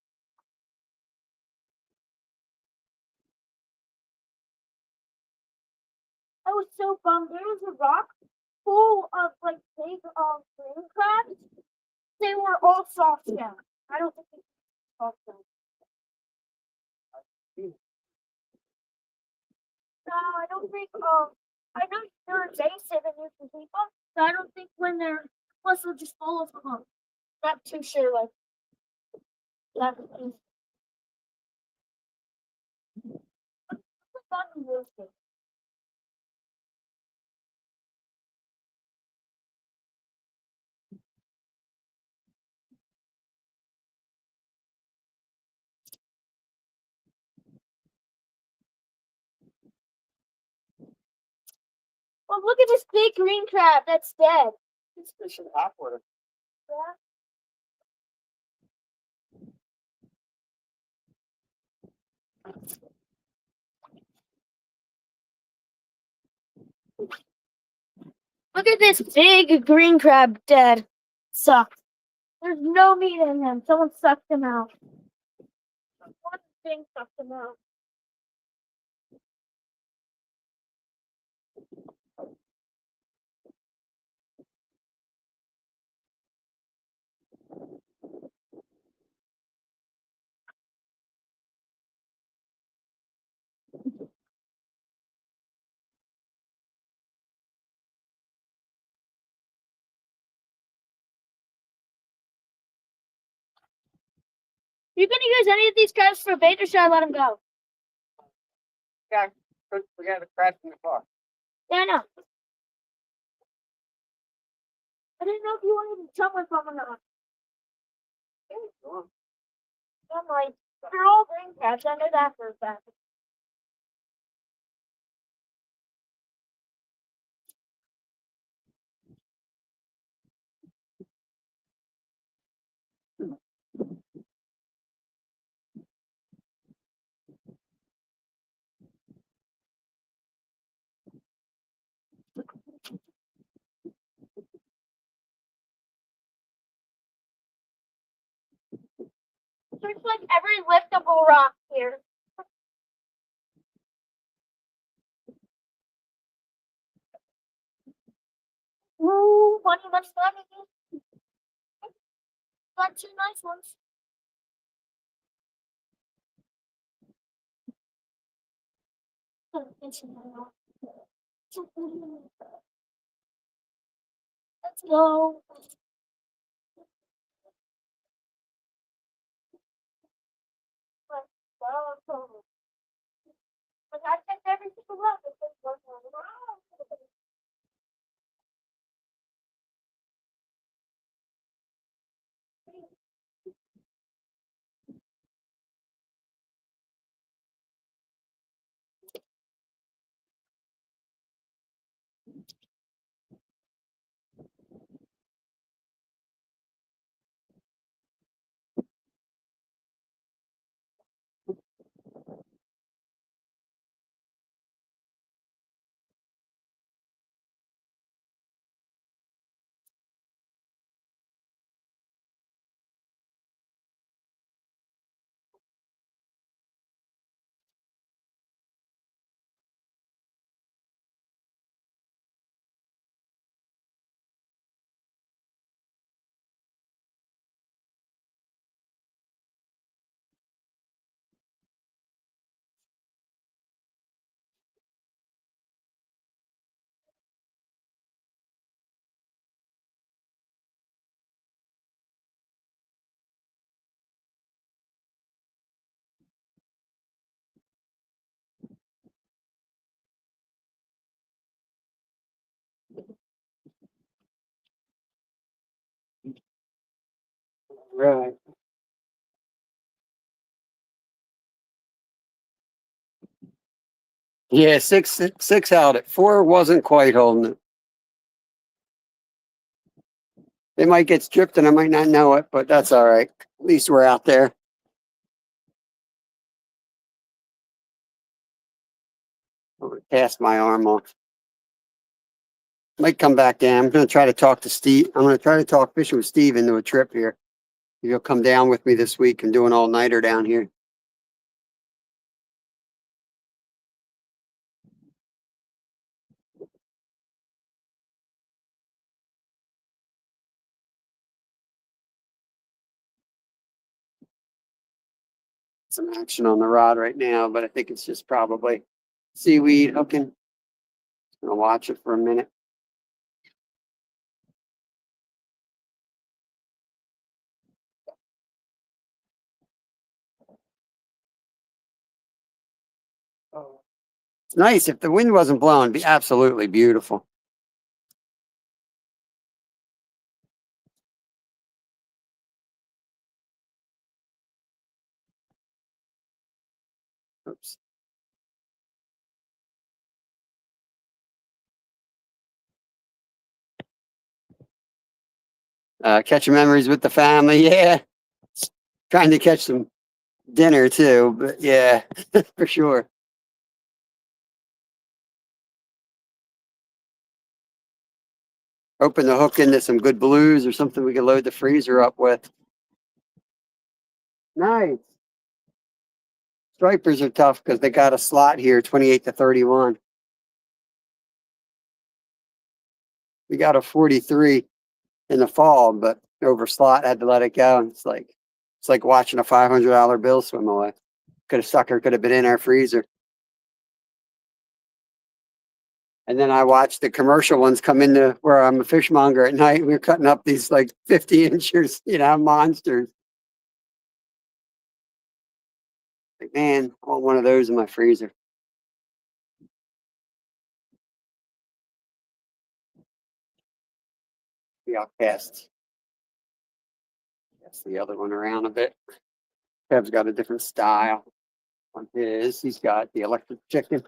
I was so bummed. There was a rock full of like big green crabs. They were all soft shell. I don't think it's soft shell. No, I don't think I know they're invasive and you can keep them, so I don't think when they're plus they're just full of them. Not too sure like that. Well, look at this big green crab that's dead. It's fishing aquatic. Yeah. Look at this big green crab dead. Sucked. There's no meat in him. Someone sucked him out. One thing sucked him out. You gonna use any of these crabs for bait or should I let them go? Yeah, we got a crab in the car. Yeah, I know. I didn't know if you wanted to jump with them or not. I'm like, they're all green crabs. I know that for a fact. There's like every liftable rock here. Ooh, funny much money. Got two nice ones. Let's go. Let's go. But I checked every single rock. It says one. Right. Yeah, six held it. Four wasn't quite holding it. They might get stripped and I might not know it, but that's all right. At least we're out there. I'm gonna cast my arm off. Might come back down. I'm gonna try to talk to Steve. I'm gonna try to talk fishing with Steve into a trip here. He'll come down with me this week and do an all-nighter down here. Some action on the rod right now, but I think it's just probably seaweed hooking. Gonna watch it for a minute. Oh. It's nice. If the wind wasn't blowing, it'd be absolutely beautiful. Oops. Catching memories with the family. Yeah. Trying to catch some dinner too, but yeah, for sure. Hoping to hook into some good blues or something we can load the freezer up with. Nice. Stripers are tough because they got a slot here, 28 to 31. We got a 43 in the fall, but over slot had to let it go. And it's like watching a $500 bill swim away. Could have been in our freezer. And then I watched the commercial ones come into where I'm a fishmonger at night. We were cutting up these like 50 inches, monsters. Like, man, I want one of those in my freezer. Yeah, I'll cast the other one around a bit. Kev's got a different style on his. He's got the electric chicken.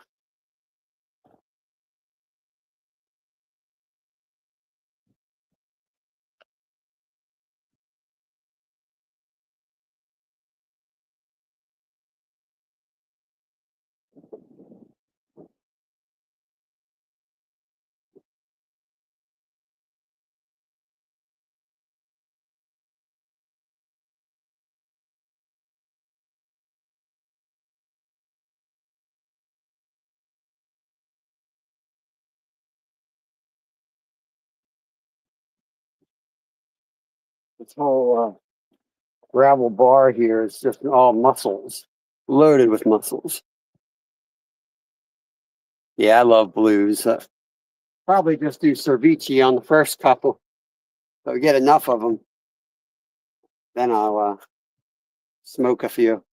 This whole gravel bar here is just all mussels, loaded with mussels. Yeah, I love blues. Probably just do cerviche on the first couple. So we get enough of them. Then I'll smoke a few.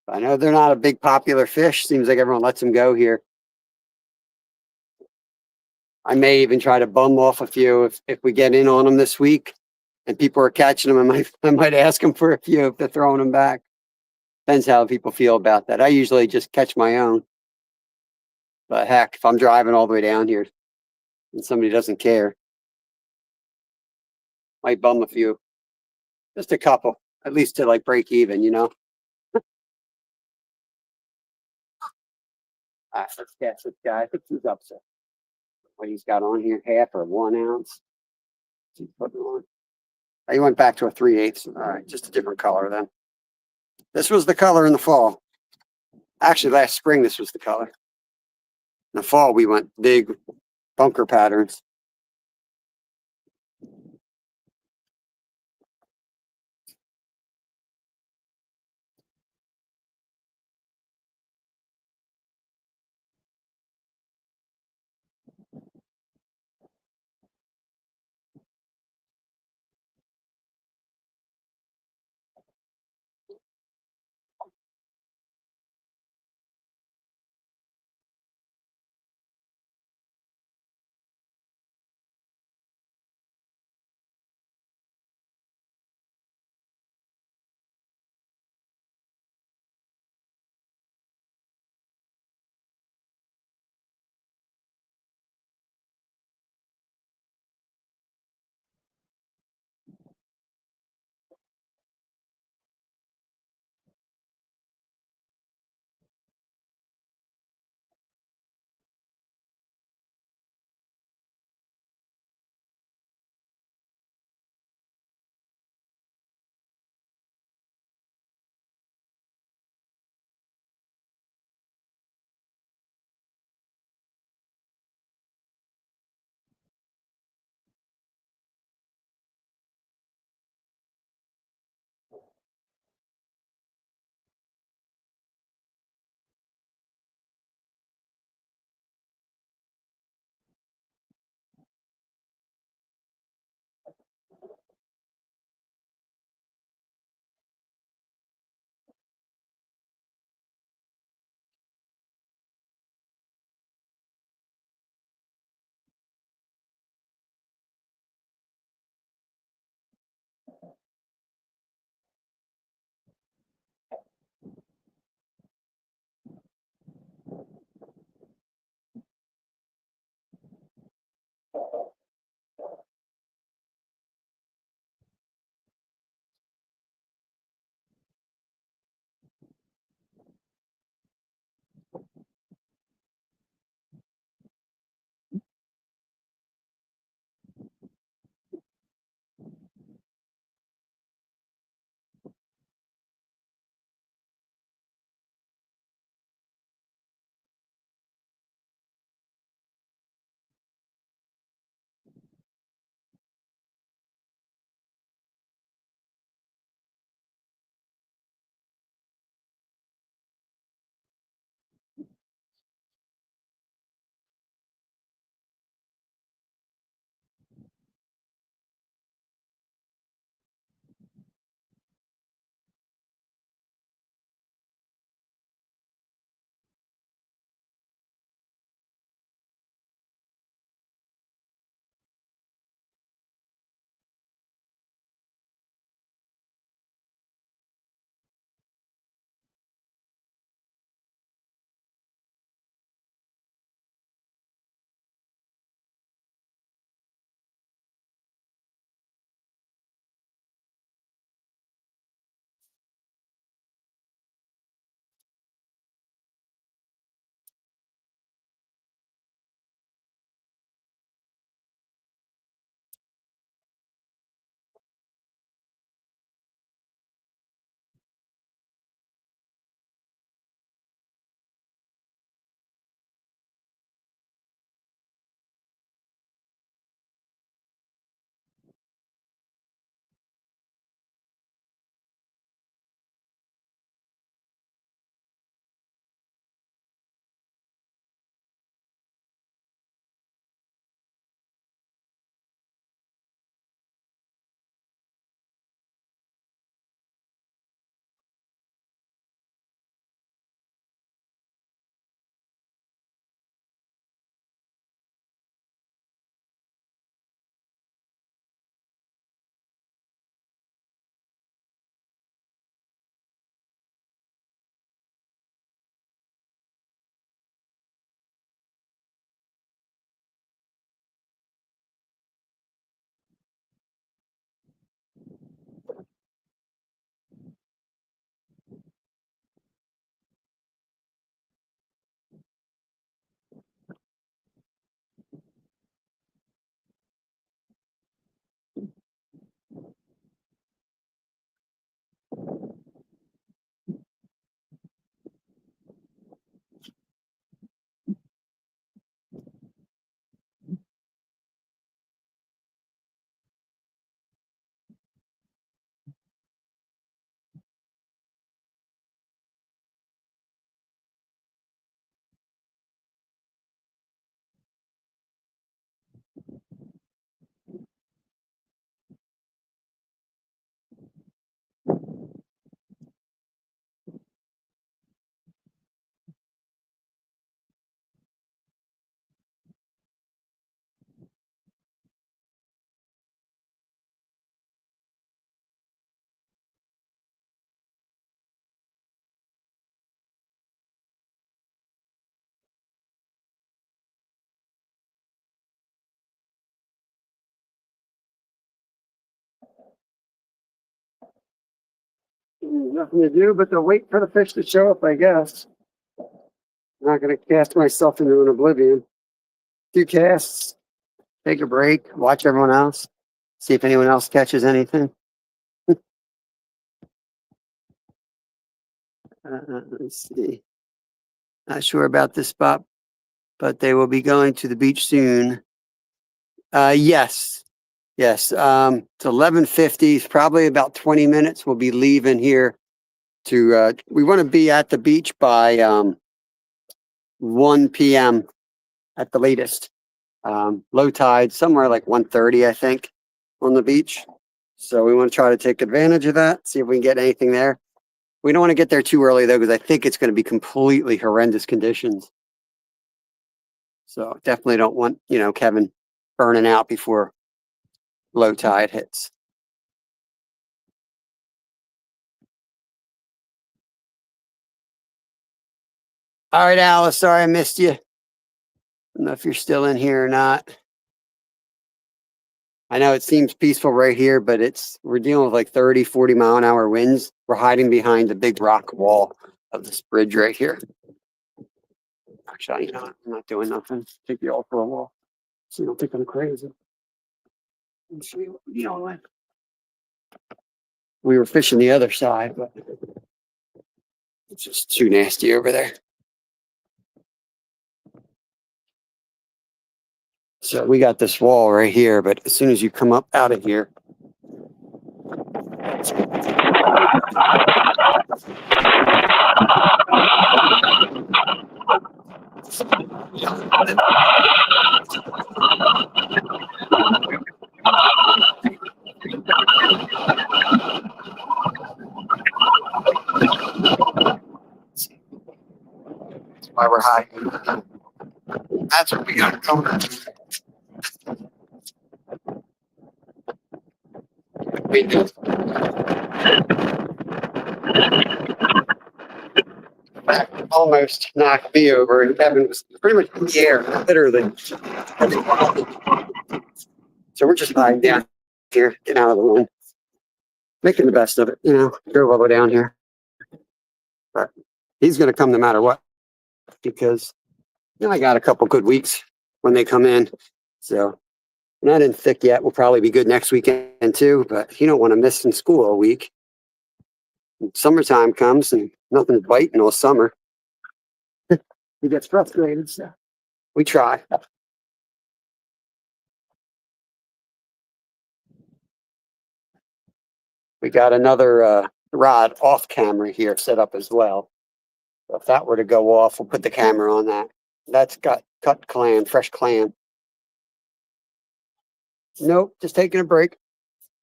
I know they're not a big popular fish. Seems like everyone lets them go here. I may even try to bum off a few if we get in on them this week and people are catching them. I might ask them for a few if they're throwing them back. Depends how people feel about that. I usually just catch my own. But heck, if I'm driving all the way down here and somebody doesn't care, might bum a few. Just a couple, at least to like break even. All right, let's catch this guy. I think he's upset. What he's got on here, half or 1 ounce. He's putting on. He went back to a 3/8. All right, just a different color then. This was the color in the fall. Actually, last spring, this was the color. In the fall, we went big bunker patterns. Nothing to do but to wait for the fish to show up, I guess. Not gonna cast myself into an oblivion. Few casts, take a break, watch everyone else, see if anyone else catches anything. Let's see. Not sure about this spot, but they will be going to the beach soon. Yes. Yes. It's 11:50, probably about 20 minutes. We'll be leaving here to, we want to be at the beach by, 1 p.m. at the latest. Low tide, somewhere like 1:30, I think, on the beach. So we want to try to take advantage of that, see if we can get anything there. We don't want to get there too early though, because I think it's going to be completely horrendous conditions. So definitely don't want, Kevin burning out before low tide hits. All right, Alice, sorry I missed you. I don't know if you're still in here or not. I know it seems peaceful right here, but we're dealing with like 30, 40 mile an hour winds. We're hiding behind the big rock wall of this bridge right here. Actually, I'm not doing nothing. Take you all for a walk. So you don't think I'm crazy. Let me show you what we're dealing with. We were fishing the other side, but it's just too nasty over there. So we got this wall right here, but as soon as you come up out of here, that's why we're hiding. That's what we got going. We do. That almost knocked me over, and Kevin was pretty much in the air, literally. So we're just hiding down here, getting out of the wind, making the best of it. Drove all the way down here. But he's going to come no matter what, because I got a couple good weeks when they come in. So not in thick yet. We'll probably be good next weekend too, but you don't want to miss in school a week. Summertime comes and nothing's biting all summer. He gets frustrated, so we try. We got another rod off camera here set up as well. So if that were to go off, we'll put the camera on that. That's got cut clam, fresh clam. Nope, just taking a break.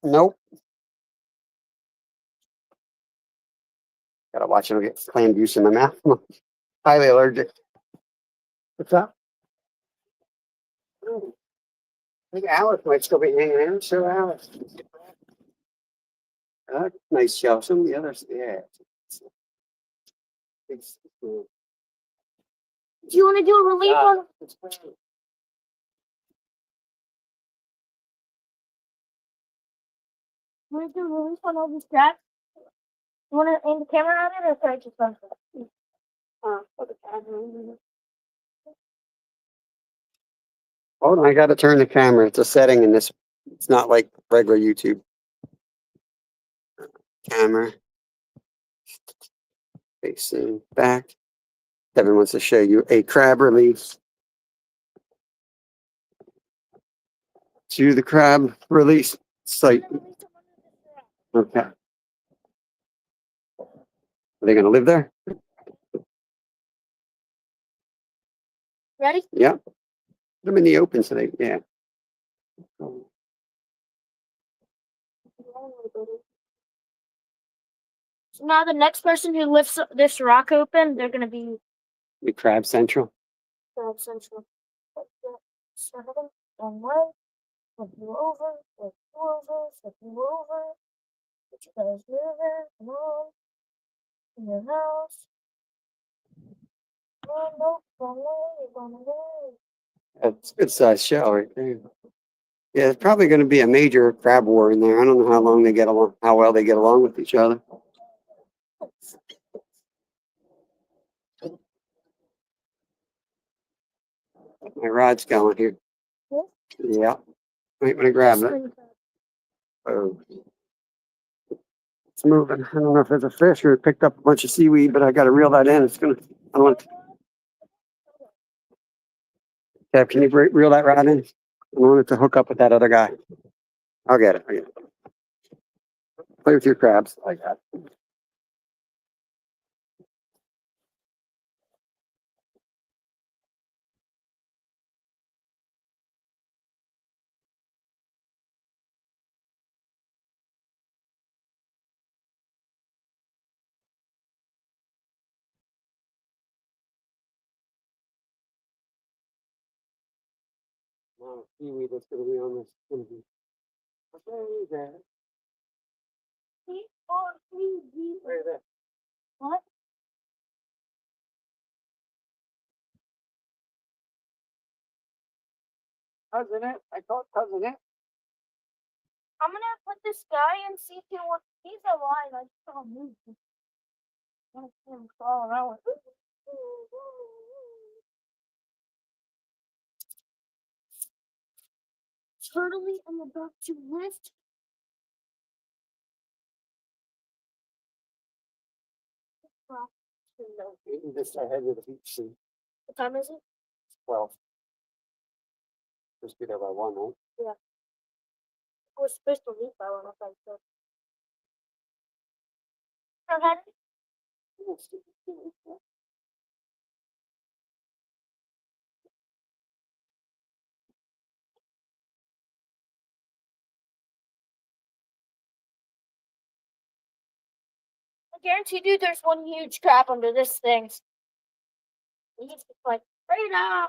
Nope. Gotta watch it, I'll get clam juice in my mouth. Highly allergic. What's up? I think Alice might still be hanging out. So Alice. Nice shell. Some of the others, yeah. Do you want to do a relief on? Want to do a relief on all these crabs? You want to aim the camera at it, or should I just run for it? Okay. Hold on, I gotta turn the camera. It's a setting in this. It's not like regular YouTube. Camera. Facing back. Kevin wants to show you a crab release. To the crab release site. Okay. Are they gonna live there? Ready? Yeah. Put them in the open so they, yeah. So now the next person who lifts this rock open, they're gonna be The crab central. Crab Central. Seven, one way, flip you over, flip you over, flip you over. Get you guys moving, come on. In your house. Oh, no, wrong way, wrong way. That's a good sized shell right there. Yeah, it's probably going to be a major crab war in there. I don't know how long they get along, how well they get along with each other. My rod's going here. Yeah. Wait, when I grab it. Oh. It's moving. I don't know if it's a fish or it picked up a bunch of seaweed, but I got to reel that in. It's gonna. I don't want. Deb, can you reel that rod in? I want it to hook up with that other guy. I'll get it. I get it. Play with your crabs. I got it. Amount of seaweed that's gonna be on this. Gonna be. Okay, there. Right there. What? Cousin it. I caught cousin it. I'm gonna put this guy and see if he will. He's alive. I just saw him move. I want to see him crawl around. Turtley, I'm about to lift. Maybe this I head to the beach soon. What time is it? 12. Just be there by 1, right? I was supposed to leave by 1 o'clock. Okay. I guarantee you there's one huge crab under this thing. He's just like, right now.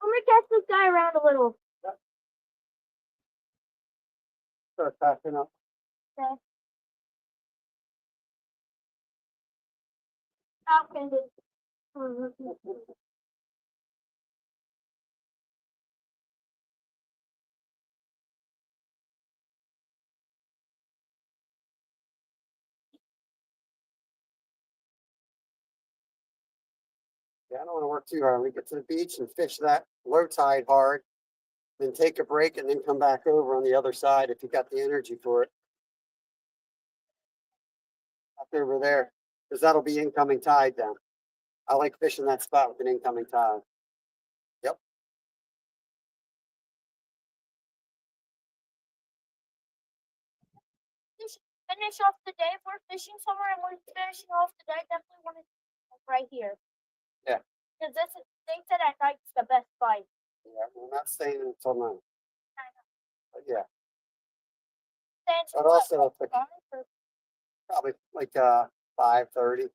I'm gonna catch this guy around a little. Start packing up. Okay. Okay. Yeah, I don't want to work too hard. We get to the beach and fish that low tide hard, then take a break and then come back over on the other side if you got the energy for it. Up over there, because that'll be incoming tide then. I like fishing that spot with an incoming tide. Yep. Just finish off the day. If we're fishing somewhere and we're finishing off the day, definitely want to right here. Yeah. Because they said at night's the best fight. Yeah, we're not staying until 9. But yeah, But but also it's like probably like 5:30.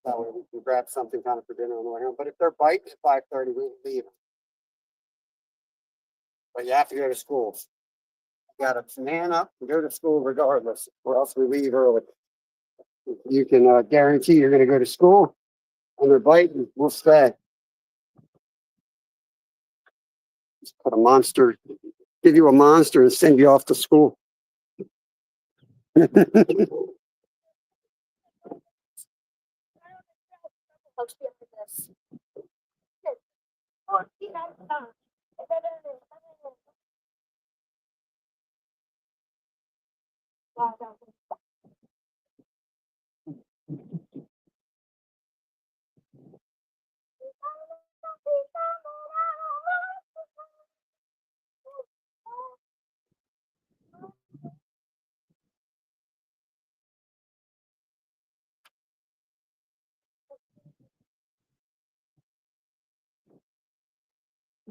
That way we can grab something kind of for dinner on the way home. But if they're biting at 5:30, we leave. But you have to go to school. You gotta man up and go to school regardless, or else we leave early. You can guarantee you're gonna go to school and they're biting, we'll stay. Just put a monster, give you a monster and send you off to school. Let's get to this. Oh, see that?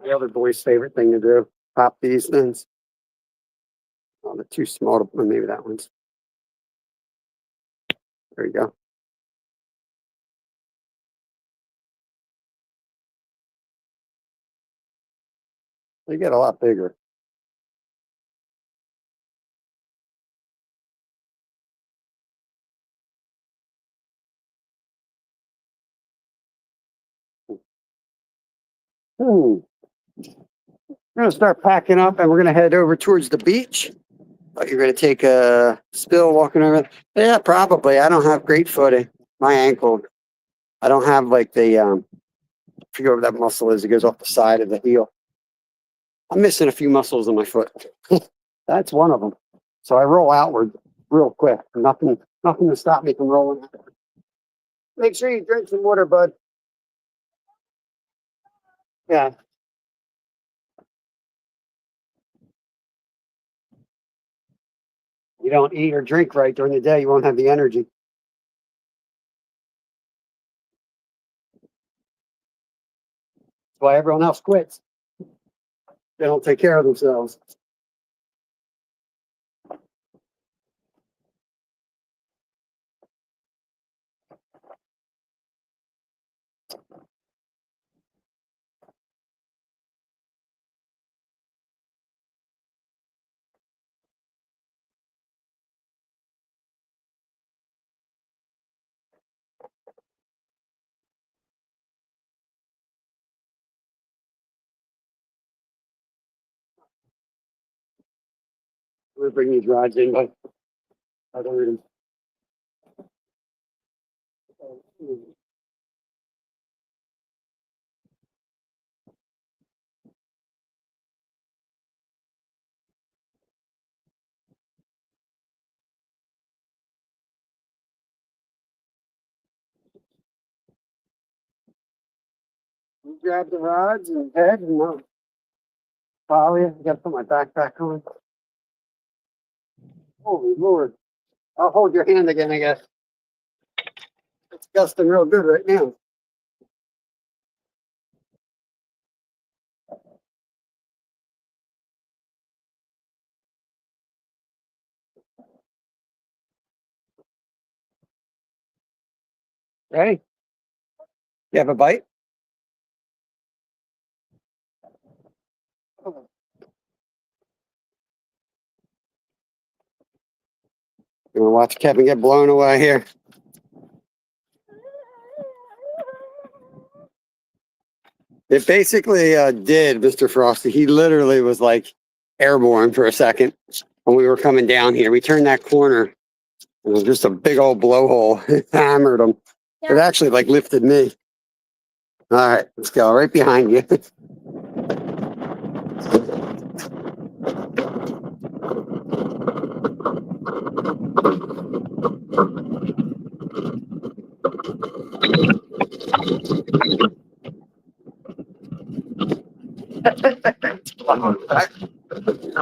The other boy's favorite thing to do, pop these things. Oh, they're too small to, well, maybe that one's. There you go. They get a lot bigger. We're gonna start packing up and we're gonna head over towards the beach. But you're gonna take a spill walking over. Yeah, probably. I don't have great footing. My ankle. I don't have like the I forget what that muscle is. It goes off the side of the heel. I'm missing a few muscles in my foot. That's one of them. So I roll outward real quick. Nothing to stop me from rolling outward. Make sure you drink some water, bud. Yeah. You don't eat or drink right during the day, you won't have the energy. That's why everyone else quits. They don't take care of themselves. I'm gonna bring these rods in, but I don't really. Grab the rods and head and I'll follow you. I gotta put my backpack on. Holy Lord. I'll hold your hand again, I guess. It's gusting real good right now. Ready? You have a bite? You're gonna watch Kevin get blown away here. It basically did, Mr. Frosty. He literally was like airborne for a second when we were coming down here. We turned that corner. It was just a big old blowhole. It hammered him. It actually like lifted me. All right, let's go. Right behind you.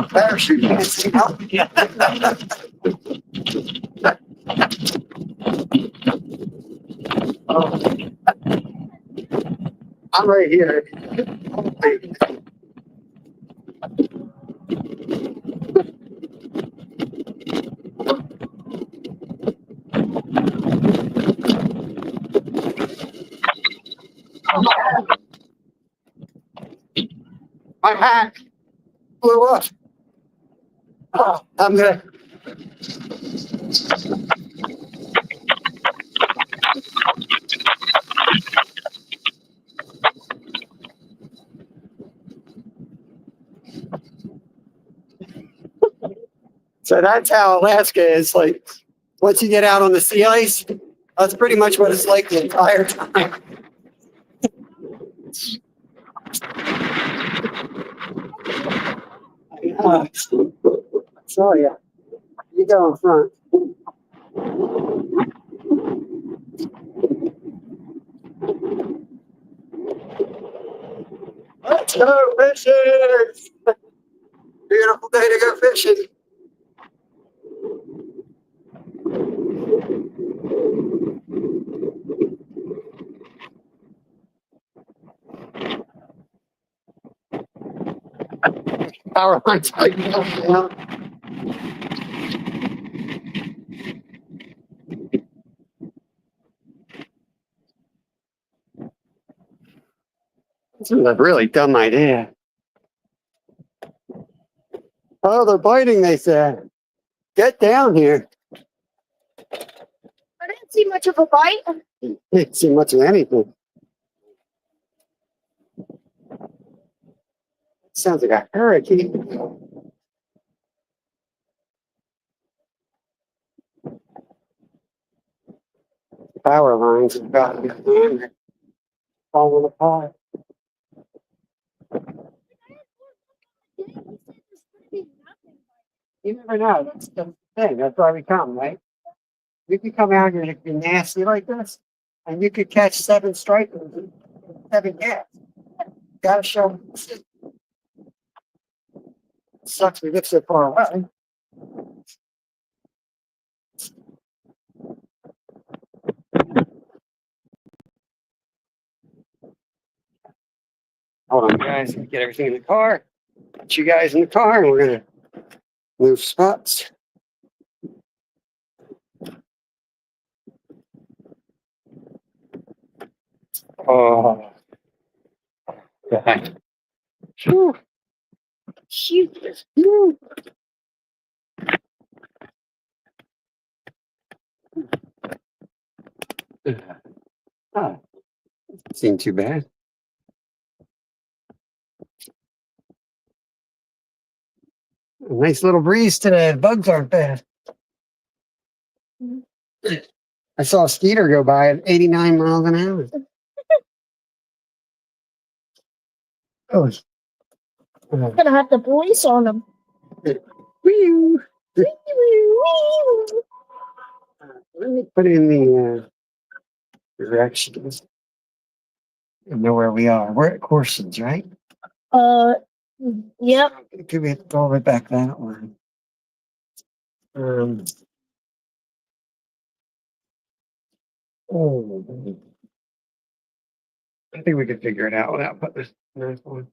Parachute dancing out. I'm right here. My hat blew up. Oh, I'm gonna. So that's how Alaska is like. Once you get out on the sea ice, that's pretty much what it's like the entire time. I saw you. You go in front. Let's go fishing! Beautiful day to go fishing. Power line's like down. This is a really dumb idea. Oh, they're biting, they said. Get down here. I didn't see much of a bite. Didn't see much of anything. Sounds like a hurricane. Power lines have got to be falling apart. You never know. That's the thing. That's why we come, right? You could come out here and be nasty like this, and you could catch 7 stripers and 7 cats. Gotta show 'em. Sucks we live so far away. Hold on, guys. Let me get everything in the car. Put you guys in the car, and we're gonna move spots. Oh, God. Phew. Jesus. Phew. Oh, seemed too bad. A nice little breeze today. The bugs aren't bad. I saw a skeeter go by at 89 miles an hour. Oh, Gonna have the police on them. wee. Let me put in the directions. I know where we are. We're at Corson's, right? Yep. Could we go all the way back that way? Oh, I think we could figure it out without putting this knife on.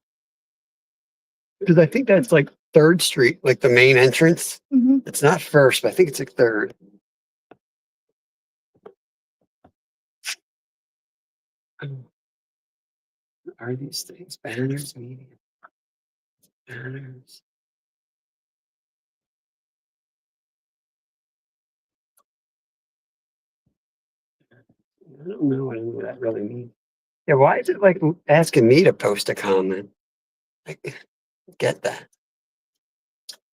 Because I think that's like 3rd Street, like the main entrance. Mm-hmm. It's not First, but I think it's like 3rd. Are these things banners? Media banners. I don't know what any of that really means. Yeah, why is it like asking me to post a comment? I get that.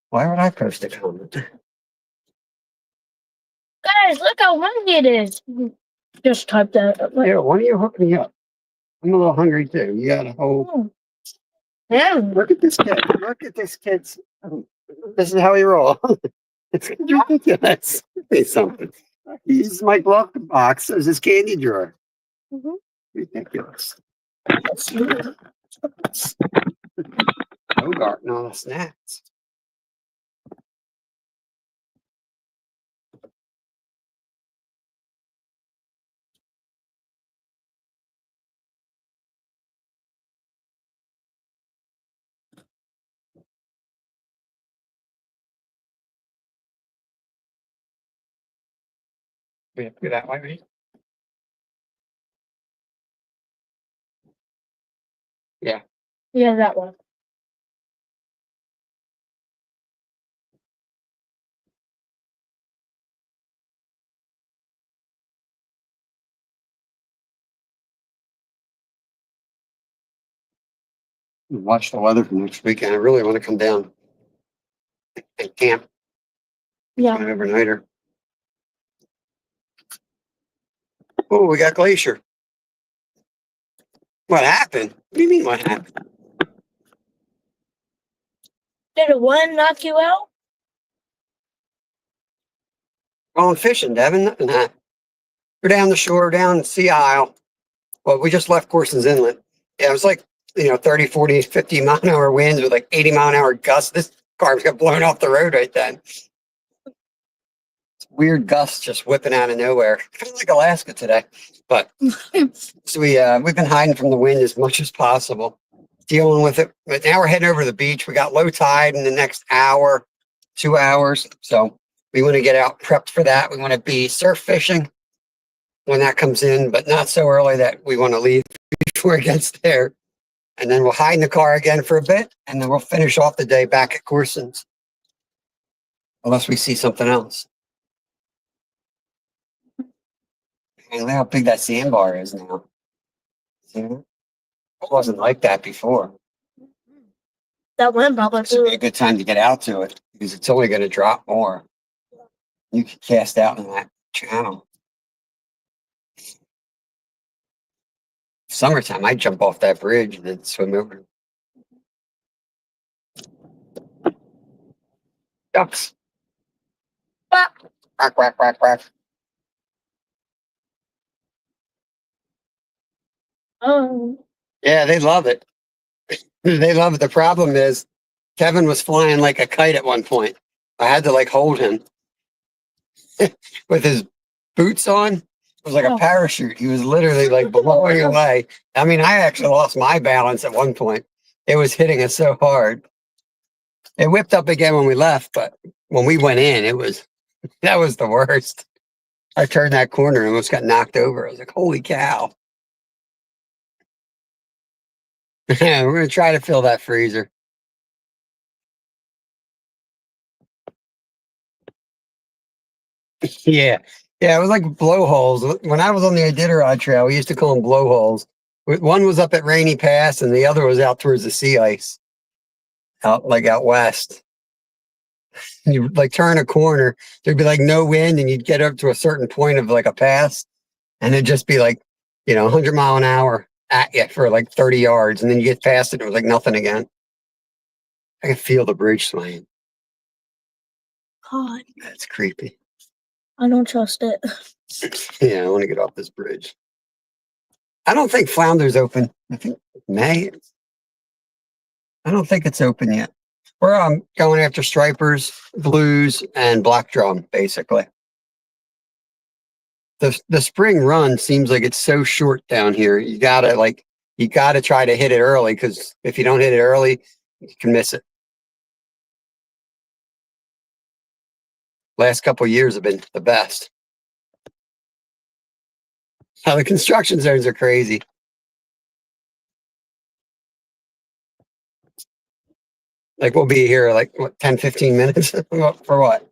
Why would I post a comment? Guys, look how hungry it is. Just type that. Yeah, why don't you hook me up? I'm a little hungry too. You got a whole. Yeah. Look at this kid. Look at this kid's. This is how he roll. It's ridiculous. Say something. He uses my glove box as his candy drawer. Mhm. Ridiculous. Bogart and all the snacks. We have to go that way, right? Yeah. Yeah, that one. Watch the weather for next weekend. I really want to come down and camp. Yeah. An overnighter. Oh, we got Glacier. What happened? What do you mean what happened? Did a one knock you out? Oh, I'm fishing, Devin. Nah. We're down the shore, down the Sea Isle. Well, we just left Corson's Inlet. Yeah, it was like, 30, 40, 50 mile an hour winds with like 80 mile an hour gusts. This car got blown off the road right then. Weird gusts just whipping out of nowhere. Kind of like Alaska today. But so we've been hiding from the wind as much as possible, dealing with it. But now we're heading over to the beach. We got low tide in the next hour, 2 hours. So we want to get out prepped for that. We want to be surf fishing when that comes in, but not so early that we want to leave before it gets there. And then we'll hide in the car again for a bit, and then we'll finish off the day back at Corson's. Unless we see something else. And look how big that sandbar is now. See that? It wasn't like that before. That wind probably This would blew be a good time to get out to it because it's only going to drop more. You can cast out in that channel. Summertime, I'd jump off that bridge and then swim over. Ducks. Quack. Quack, quack, quack, quack. Oh, Yeah, they love it. They love it. The problem is Kevin was flying like a kite at one point. I had to like hold him with his boots on. It was like a Oh. parachute. He was literally like blowing away. I mean, I actually lost my balance at one point. It was hitting us so hard. It whipped up again when we left, but when we went in, that was the worst. I turned that corner and almost got knocked over. I was like, holy cow. We're going to try to fill that freezer. Yeah. Yeah, it was like blowholes. When I was on the Iditarod Trail, we used to call them blowholes. One was up at Rainy Pass and the other was out towards the sea ice, out west. And you like turn a corner, there'd be like no wind and you'd get up to a certain point of like a pass and it'd just be like, 100 mile an hour at you for like 30 yards. And then you get past it, it was like nothing again. I could feel the bridge swaying. God. That's creepy. I don't trust it. Yeah, I want to get off this bridge. I don't think Flounder's open. I think May. I don't think it's open yet. We're going after stripers, blues, and black drum, basically. The spring run seems like it's so short down here. You gotta try to hit it early because if you don't hit it early, you can miss it. Last couple of years have been the best. Now the construction zones are crazy. Like we'll be here like what, 10, 15 minutes for what?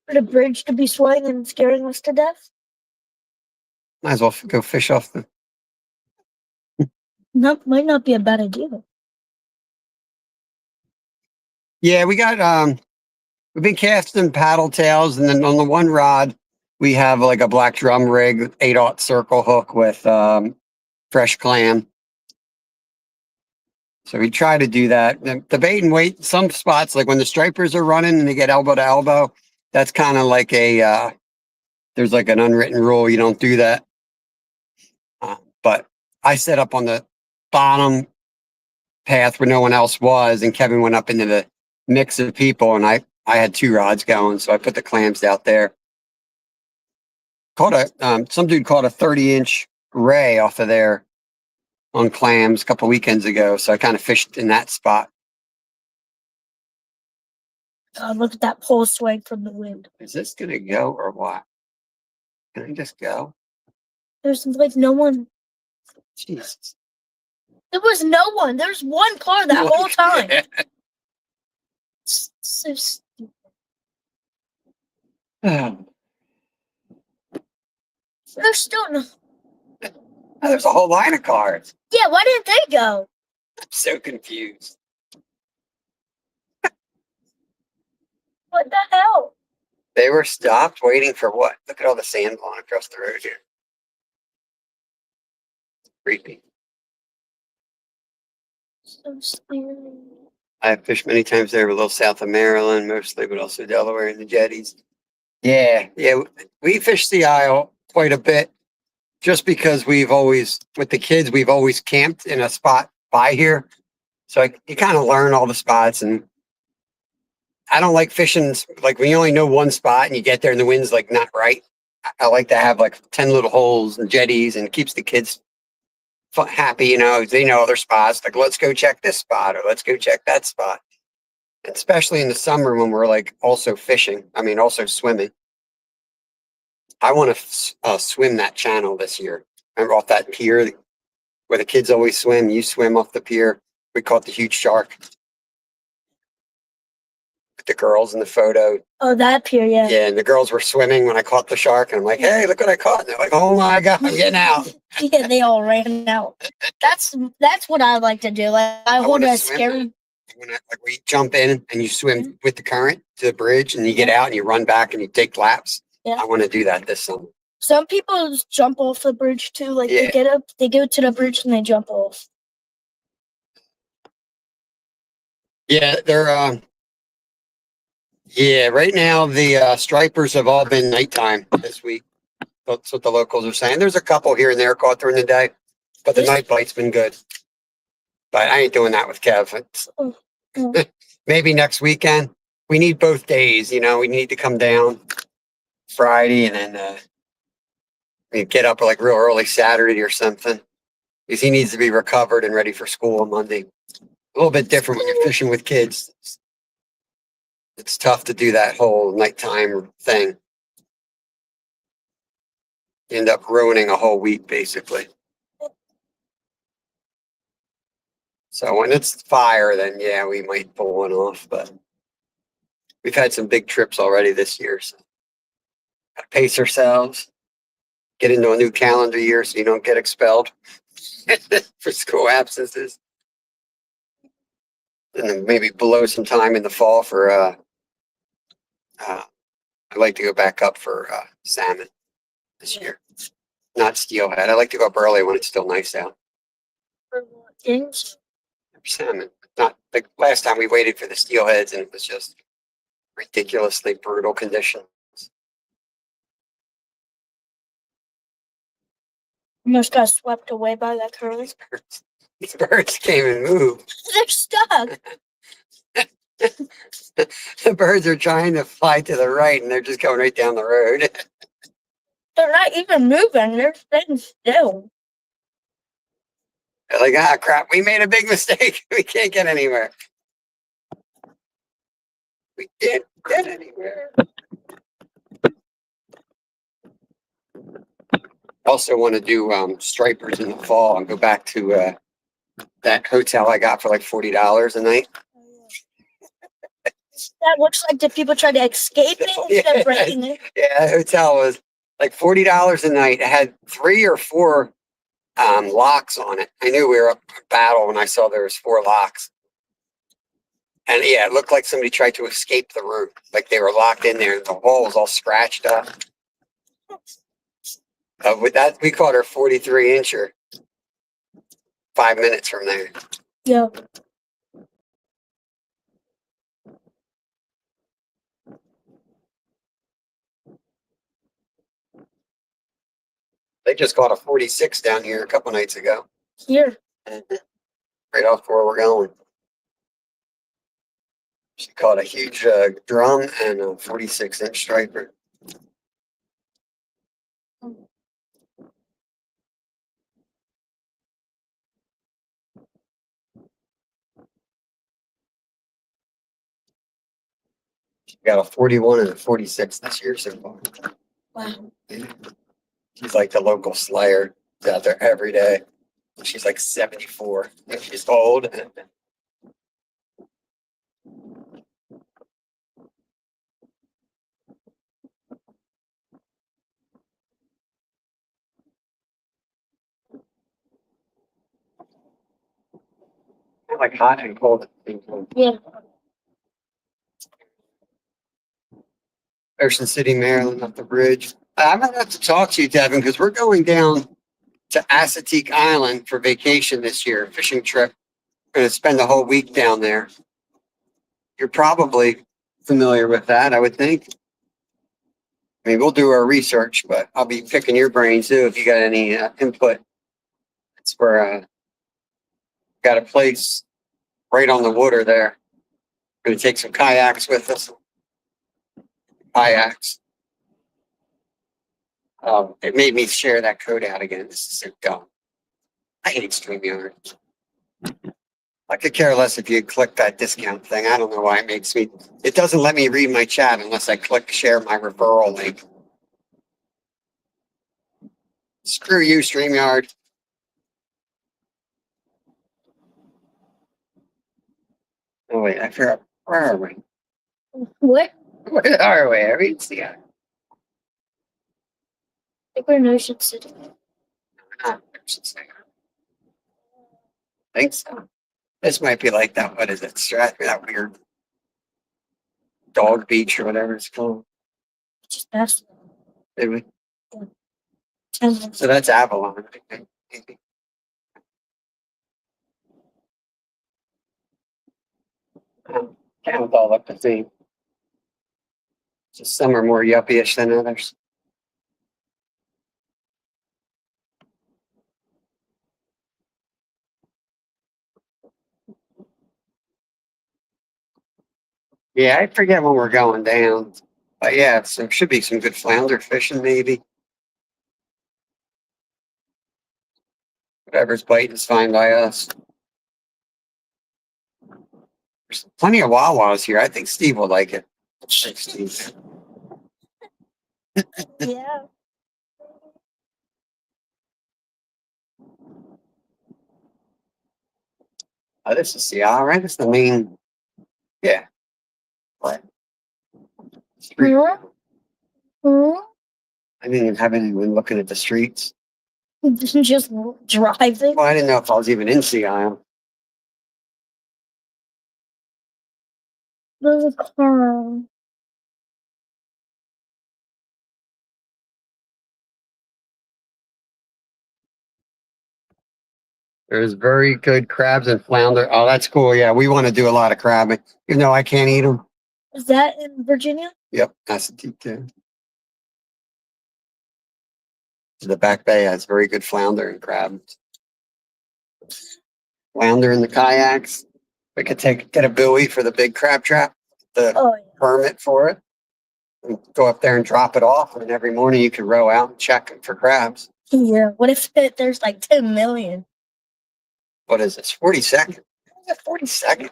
For the bridge to be swaying and scaring us to death? Might as well go fish off the. Might not be a bad idea. Yeah, we got we've been casting paddle tails, and then on the one rod we have like a black drum rig, 8/0 circle hook with fresh clam. So we try to do that. The bait and weight, some spots like when the stripers are running and they get elbow to elbow, that's kind of like there's like an unwritten rule, you don't do that. But I set up on the bottom path where no one else was, and Kevin went up into the mix of people, and I had 2 rods going, so I put the clams out there. Caught some dude caught a 30-inch ray off of there on clams a couple weekends ago, so I kind of fished in that spot. Look at that pole swaying from the wind. Is this gonna go or what? Can I just go? There's like no one. Jesus. There was no one. There's one car that whole time. It's so stupid. There's still no. There's a whole line of cars. Yeah, why didn't they go? I'm so confused. What the hell? They were stopped waiting for what? Look at all the sand blowing across the road here. Creepy. So scary. I have fished many times there, a little south of Maryland, mostly, but also Delaware and the jetties. Yeah, we fish the Isle quite a bit, just because with the kids, we've always camped in a spot by here, so you kind of learn all the spots. And I don't like fishing like when you only know one spot and you get there and the wind's like not right. I like to have like 10 little holes and jetties, and it keeps the kids happy, they know other spots, like let's go check this spot or let's go check that spot. Especially in the summer when we're like also fishing, also swimming. I want to swim that channel this year. Remember off that pier where the kids always swim, you swim off the pier. We caught the huge shark with the girls in the photo. Oh, that pier, yeah. Yeah, and the girls were swimming when I caught the shark, and I'm like, hey, look what I caught. And they're like, oh my God, I'm getting out. Yeah, they all ran out. That's what I like to do. Like I hold wanna a swim scary. Like where you jump in and you swim with the current to the bridge and you get out and you run back and you take laps. Yeah. I want to do that this summer. Some people just jump off the bridge too. Like Yeah. they get up, they go to the bridge and they jump off. Yeah, yeah, right now the stripers have all been nighttime this week. That's what the locals are saying. There's a couple here and there caught during the day, but the This- night bite's been good. But I ain't doing that with Kev. Maybe next weekend. We need both days, we need to come down Friday and then we get up like real early Saturday or something. Because he needs to be recovered and ready for school on Monday. A little bit different when you're fishing with kids. It's tough to do that whole nighttime thing. You end up ruining a whole week, basically. So when it's fire, then yeah, we might pull one off. But we've had some big trips already this year, so gotta pace ourselves. Get into a new calendar year so you don't get expelled for school absences. And then maybe blow some time in the fall for I'd like to go back up for salmon this year. Not steelhead. I like to go up early when it's still nice out. Games. Salmon. Not the last time we waited for the steelheads and it was just ridiculously brutal conditions. Almost got swept away by that current. These birds came and moved. They're stuck. The birds are trying to fly to the right and they're just going right down the road. They're not even moving. They're staying still. They're like, ah, crap, we made a big mistake. We can't get anywhere. We can't get anywhere. Also want to do stripers in the fall and go back to that hotel I got for like $40 a night. That looks like the people try to escape it instead of breaking it. Yeah, the hotel was like $40 a night. It had 3 or 4 locks on it. I knew we were up for battle when I saw there was 4 locks. And yeah, it looked like somebody tried to escape the room. Like they were locked in there and the wall was all scratched up. With that, we caught her 43-incher 5 minutes from there. Yeah. They just caught a 46 down here a couple nights ago. Here. Right off where we're going. She caught a huge drum and a 46-inch striper. She got a 41 and a 46 this year so far. Wow. She's like the local slayer. She's out there every day. She's like 74. She's old. Like hot and cold at the same time. Yeah. Ocean City, Maryland, up the bridge. I'm gonna have to talk to you, Devin, because we're going down to Assateague Island for vacation this year, fishing trip. We're gonna spend the whole week down there. You're probably familiar with that, I would think. I mean, we'll do our research, but I'll be picking your brains too if you got any input. It's where got a place right on the water there. Gonna take some kayaks with us. Kayaks. It made me share that code out again. This is so dumb. I hate StreamYard. I could care less if you click that discount thing. I don't know why it makes me. It doesn't let me read my chat unless I click share my referral link. Screw you, StreamYard. Oh wait, I forgot. Where are we? What? Where are we? I read the I think we're in Ocean City. not. I should say. Think so. This might be like that. What is it? That weird dog beach or whatever it's called. Just past Did we? 10 minutes. So that's Avalon. I think, maybe. Count all up the same. Just some are more yuppie-ish than others. Yeah, I forget when we're going down. But yeah, so there should be some good flounder fishing maybe. Whatever's biting is fine by us. There's plenty of Wawas here. I think Steve will like it. Steve. Yeah. Oh, this is Seattle, right? It's the main. Yeah. What? Street. Hmm? Hmm? I didn't even have anyone looking at the streets. Just driving. Well, I didn't know if I was even in Seattle. There's a car. There's very good crabs and flounder. Oh, that's cool. Yeah, we want to do a lot of crabbing. Even though I can't eat them. Is that in Virginia? Yep, that's a deep too. The Back Bay has very good flounder and crab. Flounder in the kayaks. We could get a buoy for the big crab trap, the Oh, yeah. permit for it, and go up there and drop it off. And every morning you can row out and check for crabs. Yeah. What if there's like 10 million? What is this? 42nd? 42nd?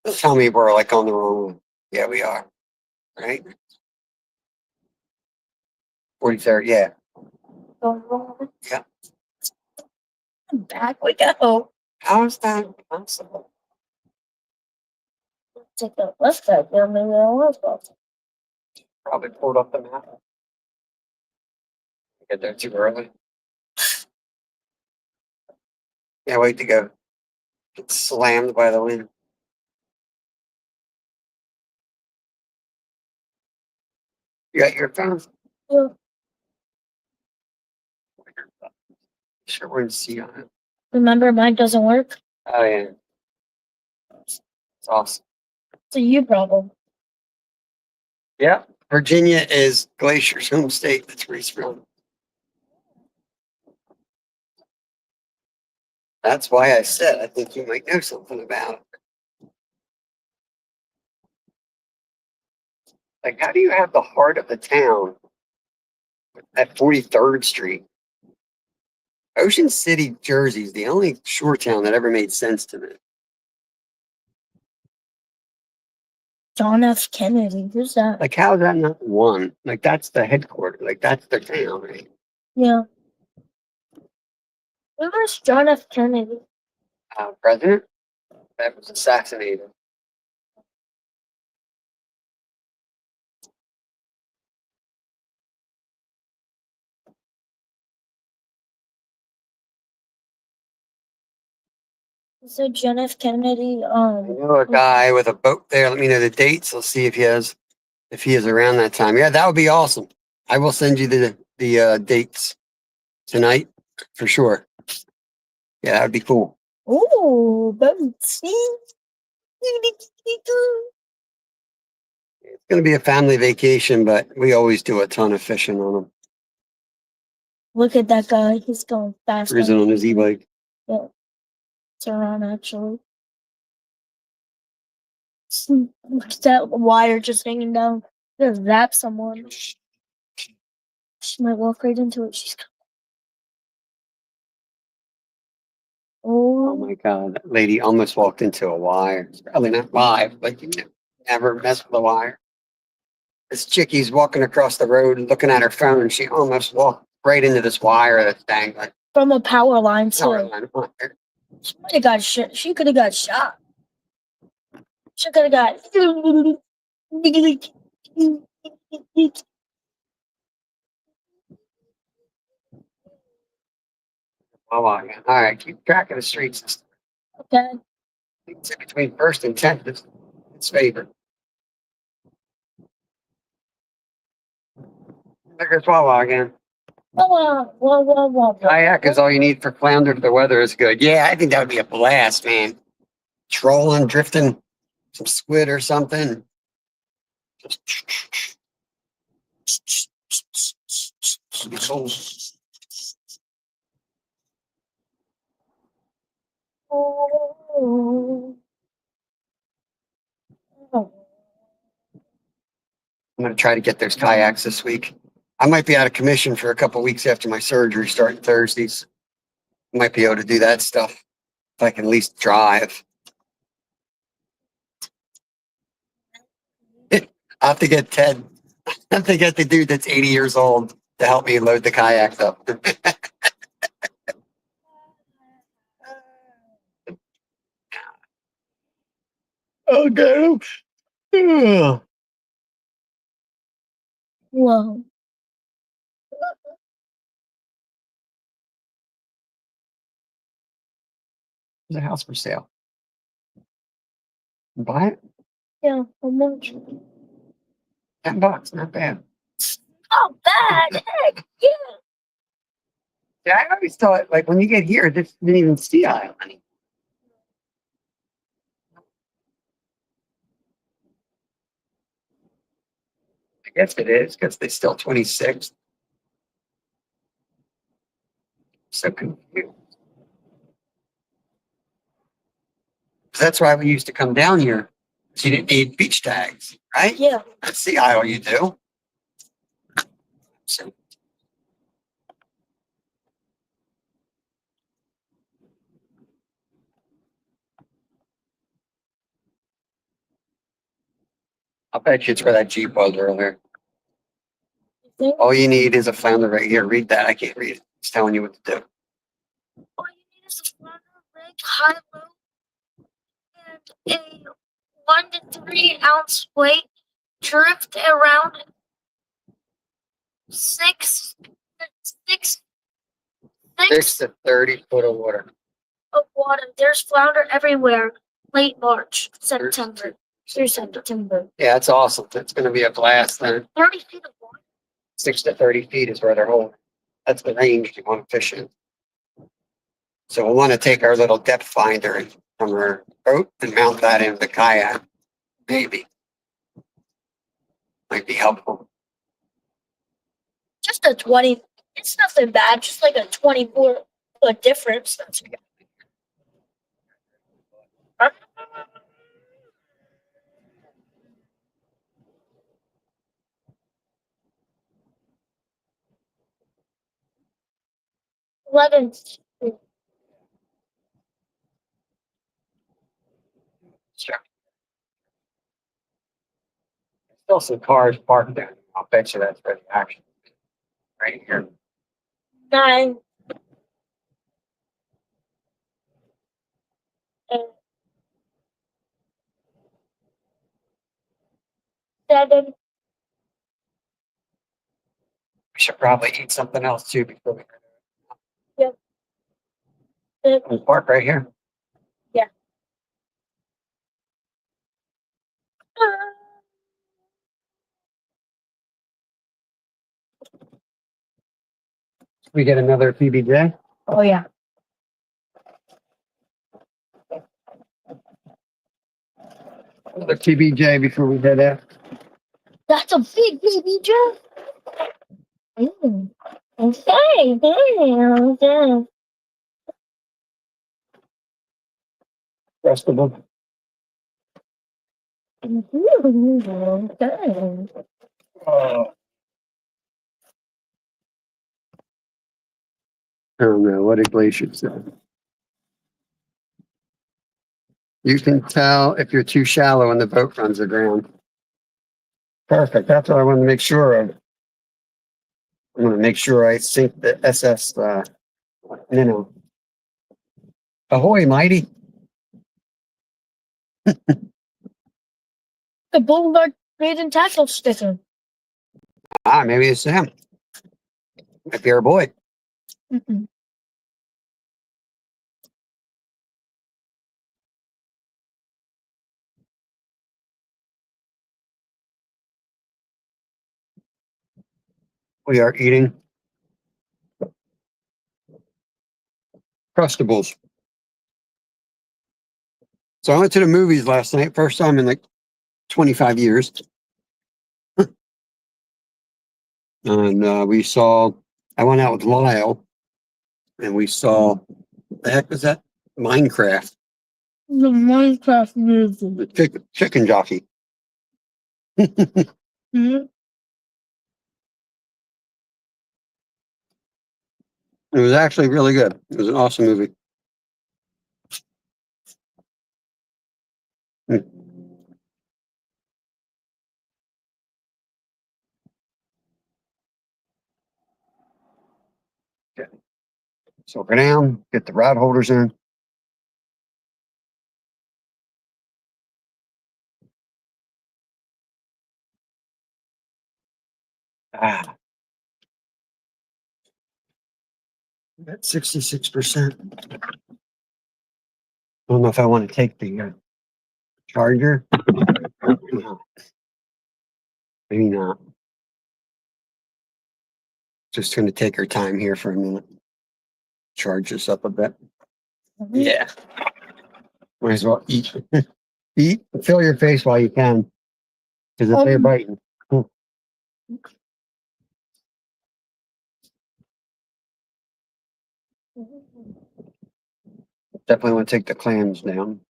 Don't tell me we're like on the wrong one. Yeah, we are. Right? 43rd, yeah. Yeah. Back we go. How is that possible? Take the left side. Yeah, maybe I was about to. Probably pulled up the map. Get there too early. Can't wait to go. Get slammed by the wind. You got your phone? Yeah. Sure, we're in C on it. Remember, mine doesn't work. Oh, yeah. It's awesome. It's a you problem. Yeah. Virginia is Glacier's home state. That's where he's from. That's why I said I think you might know something about it. Like, how do you have the heart of the town at 43rd Street? Ocean City, Jersey is the only shore town that ever made sense to me. John F. Kennedy. Who's that? Like, how is that not one? Like, that's the headquarters. Like, that's the town, right? Yeah. Where's John F. Kennedy? President that was assassinated. So John F. Kennedy. I know a guy with a boat there. Let me know the dates. I'll see if he is around that time. Yeah, that would be awesome. I will send you the dates tonight for sure. Yeah, that would be cool. Ooh, boats. It's going to be a family vacation, but we always do a ton of fishing on them. Look at that guy. He's going fast. Cruising on his e-bike. Yeah. It's around actually. Look at that wire just hanging down. Gonna zap someone. She might walk right into it. She's Oh oh, my God, that lady almost walked into a wire. It's probably not live, but you never mess with a wire. This chickie's walking across the road and looking at her phone. She almost walked right into this wire that's dangling. from a power line too. Power line wire. She might have got shot. She could have got shot. She could have got. Oh, all right, keep track of the streets. Okay. It's in between first and 10th. It's favorite. There goes Wawa again. Whoa. Kayak is all you need for flounder if the weather is good. Yeah, I think that would be a blast, man. Trolling, drifting, some squid or something. Just I'm going to try to get those kayaks this week. I might be out of commission for a couple weeks after my surgery starting Thursdays. Might be able to do that stuff if I can at least drive. I have to get Ted. I have to get the dude that's 80 years old to help me load the kayaks up. Okay. Ugh. Whoa. There's a house for sale. Buy it. Yeah, how much? $10, not bad. Not bad. Heck, yeah. Yeah, I always thought like when you get here, this didn't even see aisle. I guess it is because they still 26. So confused. That's why we used to come down here. So you didn't need beach tags, right? Yeah. That's the aisle you do. So I'll bet you it's where that Jeep was earlier. Think All you need is a flounder right here. Read that. I can't read it. It's telling you what to do. all you need is a flounder rig, high low, and a 1 to 3 ounce weight. Drift around 6 6 to 30 foot of water. of water. There's flounder everywhere. Late March, September through September. Yeah, that's awesome. It's going to be a blast then. 30 feet of water. 6 to 30 feet is where they're holding. That's the range you want to fish in. So we'll want to take our little depth finder from our boat and mount that in the kayak. Maybe. Might be helpful. Just a 20. It's nothing bad. Just like a 24-foot difference. That's 11. Sure. Still some cars parked there. I'll bet you that's where the action is. Right here. 9. 8. 7. We should probably eat something else too before we Yep. Six. We'll park right here. We get another PBJ. Oh yeah. Another PBJ before we head out. That's a big baby jump. Okay. Okay. Rest of them. Okay. Oh. I don't know. What did Glacier say? You can tell if you're too shallow and the boat runs aground. Perfect. That's what I want to make sure of. I want to make sure I sink the SS, Ahoy, mighty. The Boulevard Grade and Tackle sticker. Ah, maybe it's him. Might be our boy. Mm-mm. We are eating Crustables. So I went to the movies last night, first time in like 25 years. And I went out with Lyle and we saw, the heck was that? Minecraft, The Minecraft movie. the chicken jockey. Mhm. It was actually really good. It was an awesome movie. Mm. Okay. So go down, get the rod holders in. Ah, at 66%. I don't know if I want to take the charger. Maybe not. Just going to take our time here for a minute. Charge this up a bit. Yeah. Might as well eat. Eat, fill your face while you can. Because if they're biting. Definitely want to take the clams down.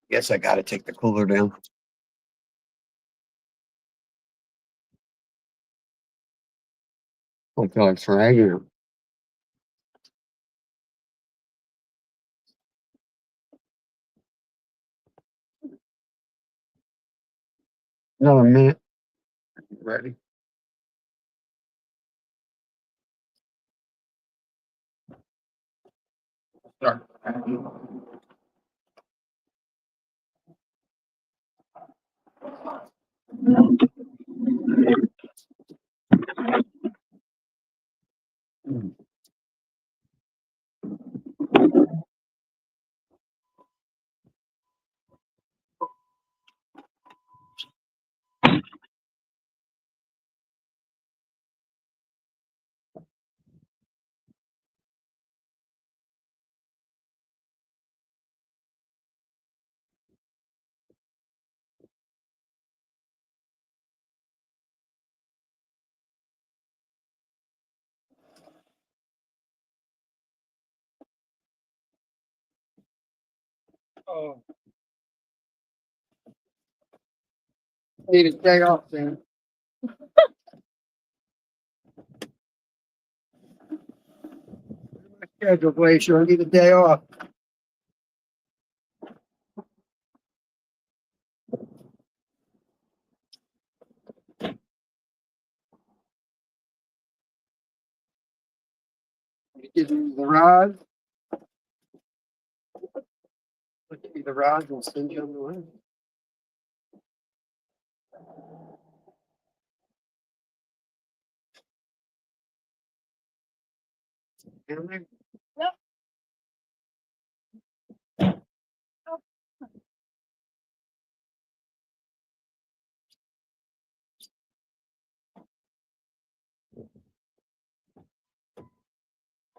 Guess I got to take the cooler down. I feel like dragging it. Another minute. Ready? Start. Oh, need a day off, Sam. My schedule, Glacier. I need a day off. Give you the rod. Give you the rod and send you on the way. Down there?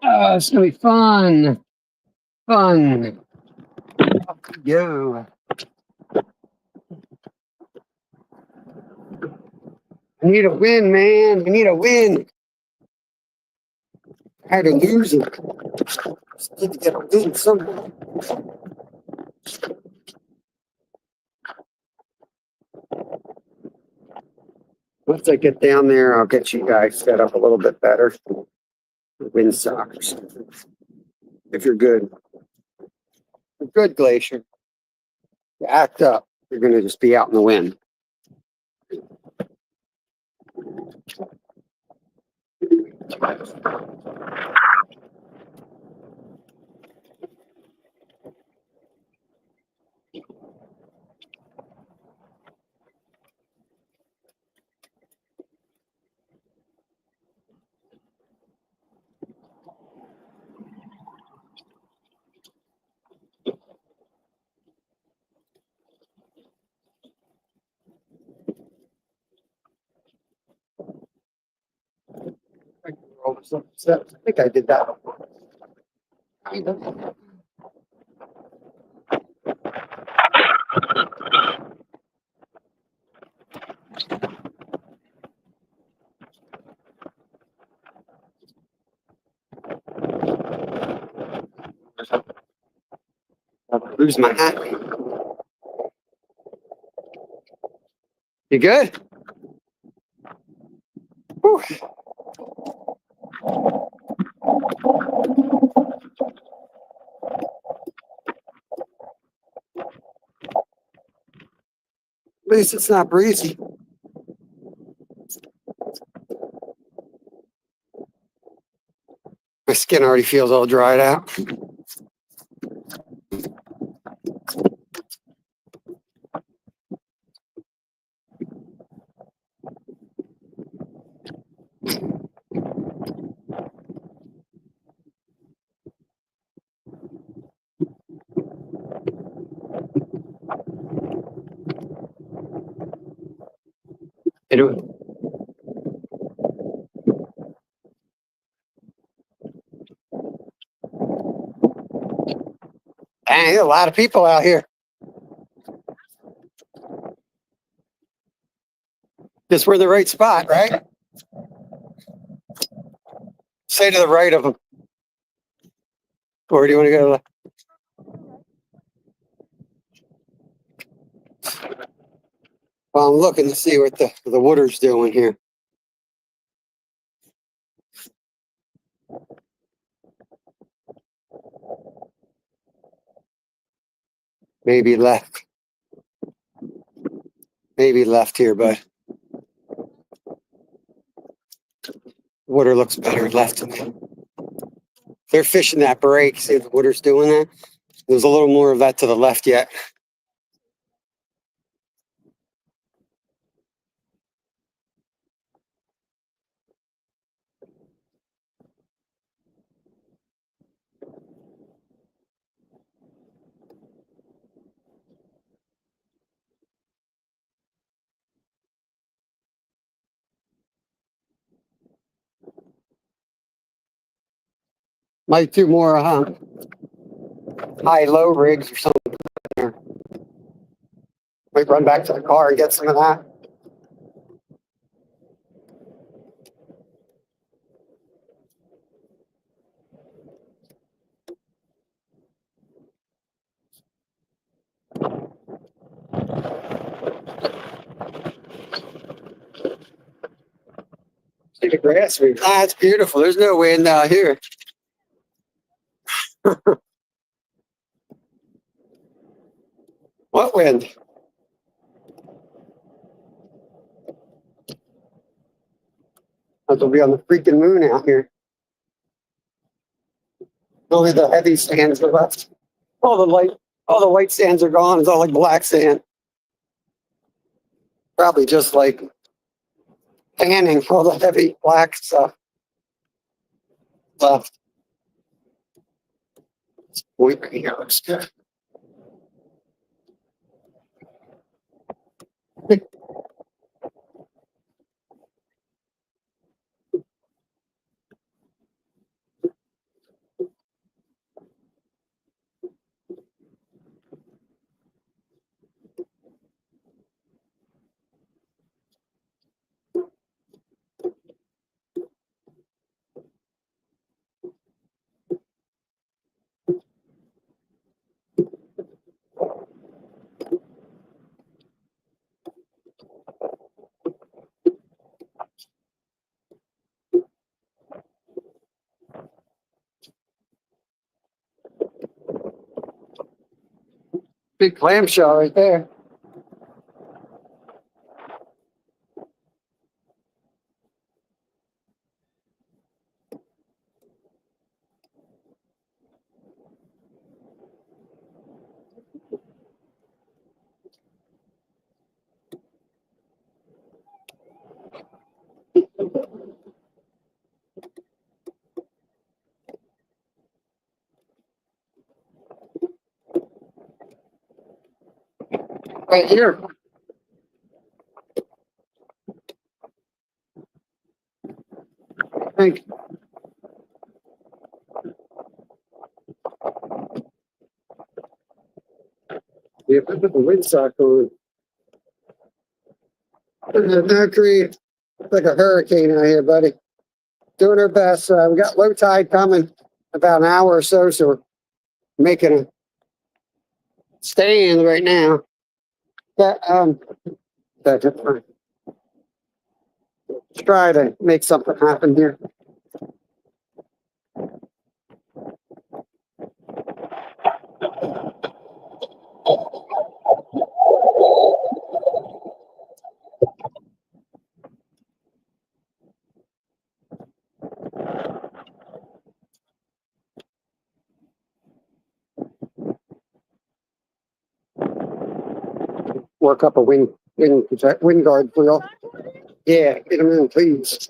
Oh, it's gonna be fun. Fun. Off we go. I need a win, man. I need a win. I had to lose it. Just need to get a win somehow. Once I get down there, I'll get you guys set up a little bit better. Win sock or something. If you're good. You're good, Glacier. You act up. You're gonna just be out in the wind. So I think I did that. Lose my hat. You good? Whew. At least it's not breezy. My skin already feels all dried out. Anyway. Dang, a lot of people out here. This we're the right spot, right? Say to the right of them. Or do you want to go to the... Well, I'm looking to see what the Woodard's doing here. Maybe left. Maybe left here, but Woodard looks better left to me. They're fishing that break. See if the Woodard's doing that? There's a little more of that to the left yet. Might do more high-low rigs or something there. Might run back to the car and get some of that. See the grass rig. Ah, it's beautiful. There's no wind out here. What wind? I'll be on the freaking moon out here. Only the heavy sands are left. All the white sands are gone. It's all like black sand. Probably just like tanning all the heavy black stuff left. This point right here looks good. Big clamshell right there. Right here. I think Yeah, put the windsock on. Mercury, it's like a hurricane out here, buddy. Doing our best. We got low tide coming about an hour or so, so we're making a stand right now. But let's try to make something happen here. Work up a wind guard for y'all. Yeah, get them in, please.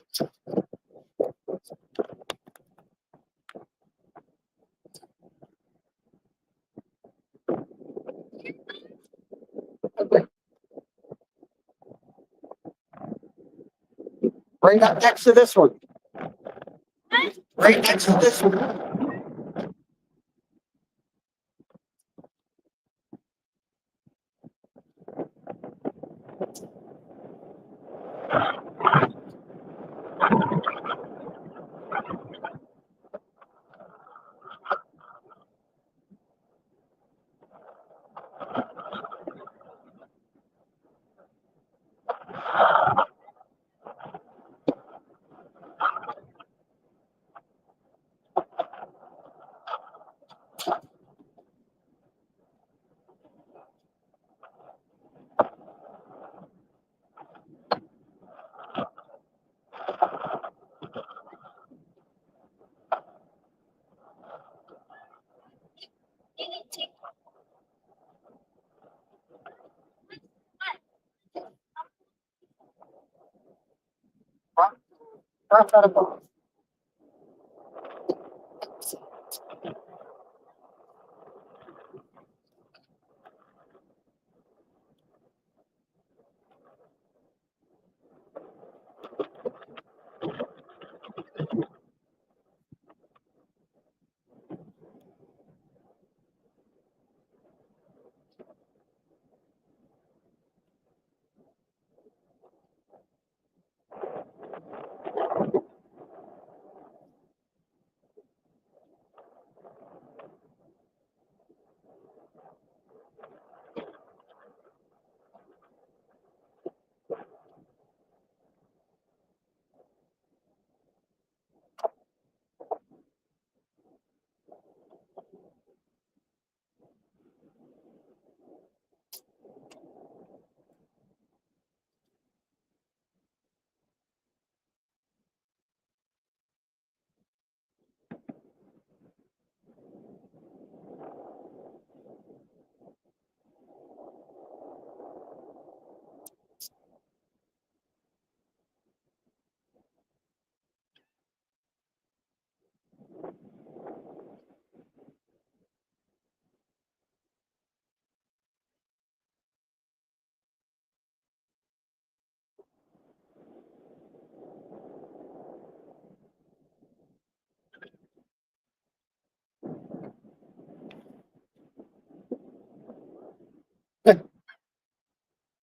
Right up next to this one. Right next to this one.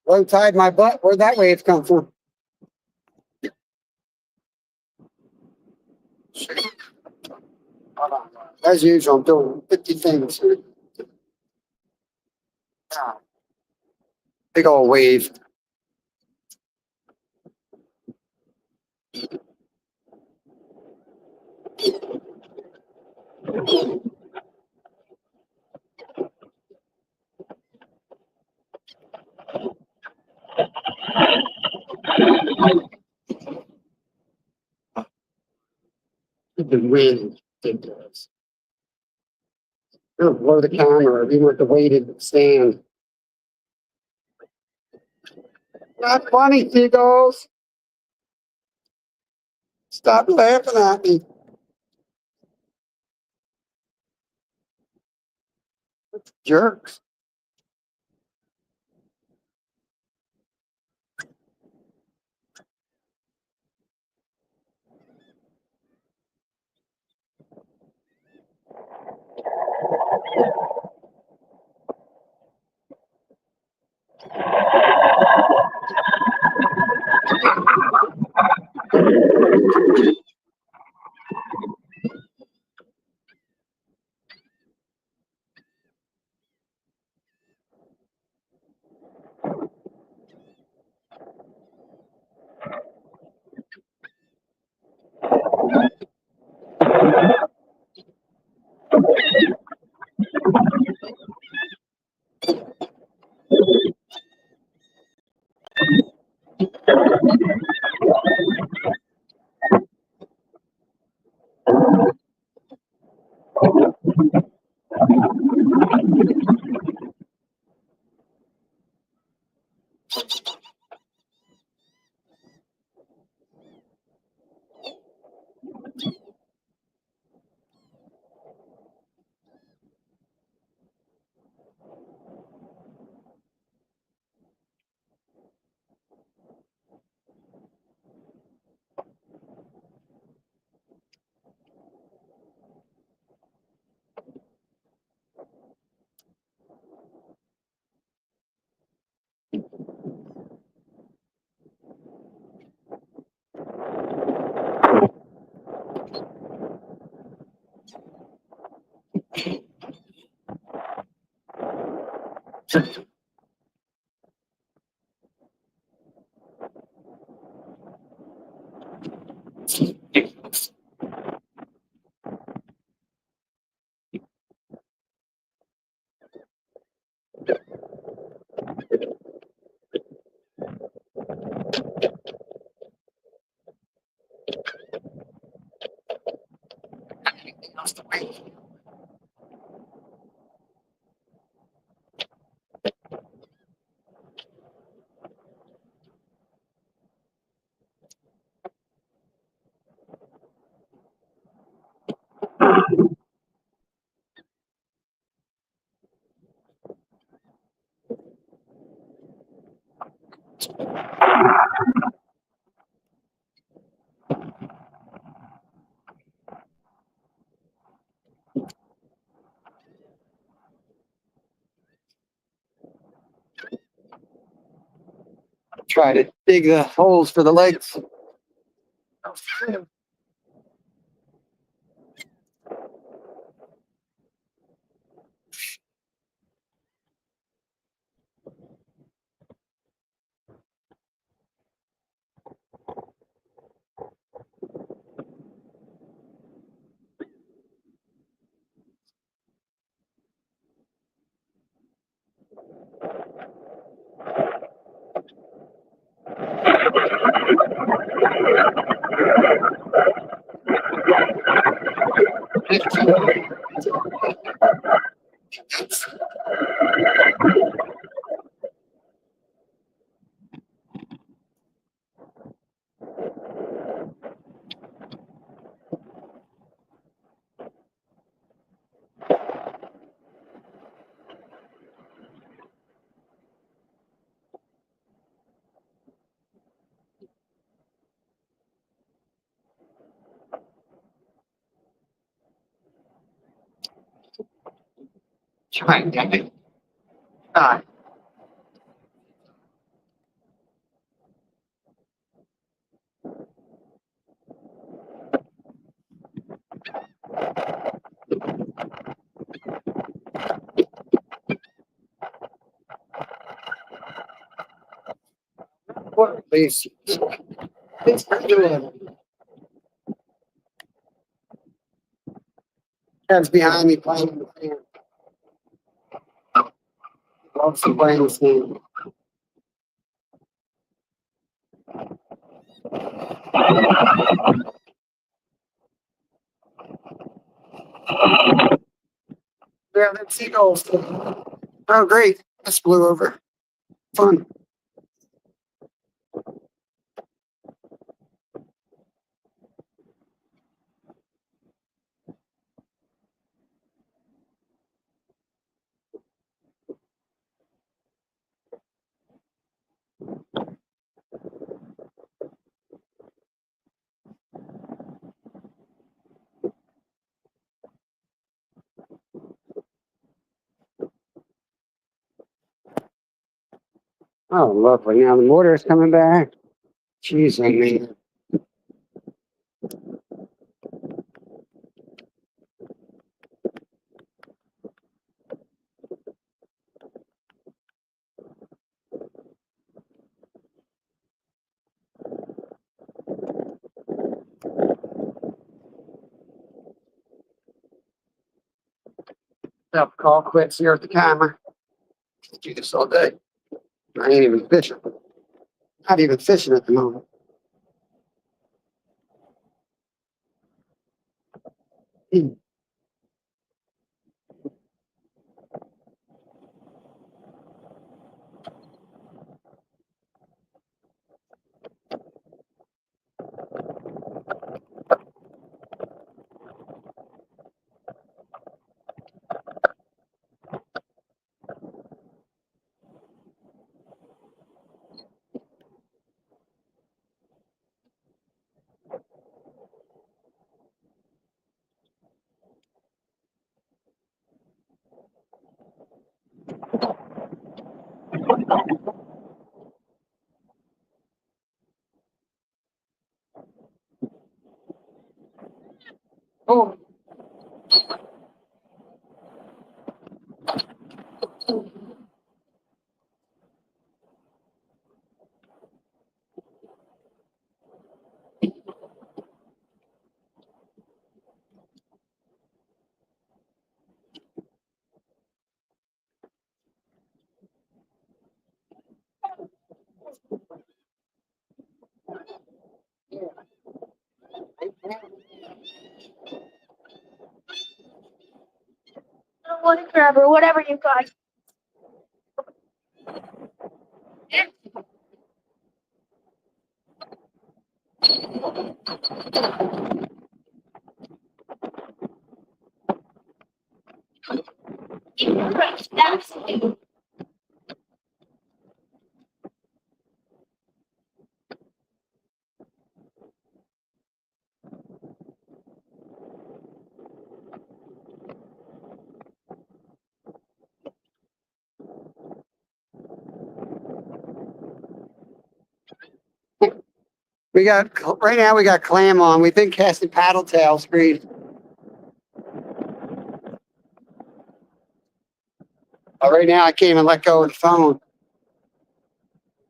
Low tide my butt. Where'd that wave come from? As usual, I'm doing 50 things. Big old wave. The wind. Ridiculous. It'll blow the camera even with the weighted stand. Not funny, seagulls. Stop laughing at me. Jerks. Try to dig the holes for the legs. Try and get it. What please? It's good. That's behind me playing with the fan. Loves to play with me. Yeah, them seagulls. Oh, great. This blew over. Fun. Oh, lovely. Now the mortar is coming back. Jeez, I mean. Stop call quits here at the camera. Do this all day. I ain't even fishing. Not even fishing at the moment. Oh, Golden crab or whatever you got. We got, right now we got clam on. We've been casting paddle tail screen. Right now I can't even let go of the phone.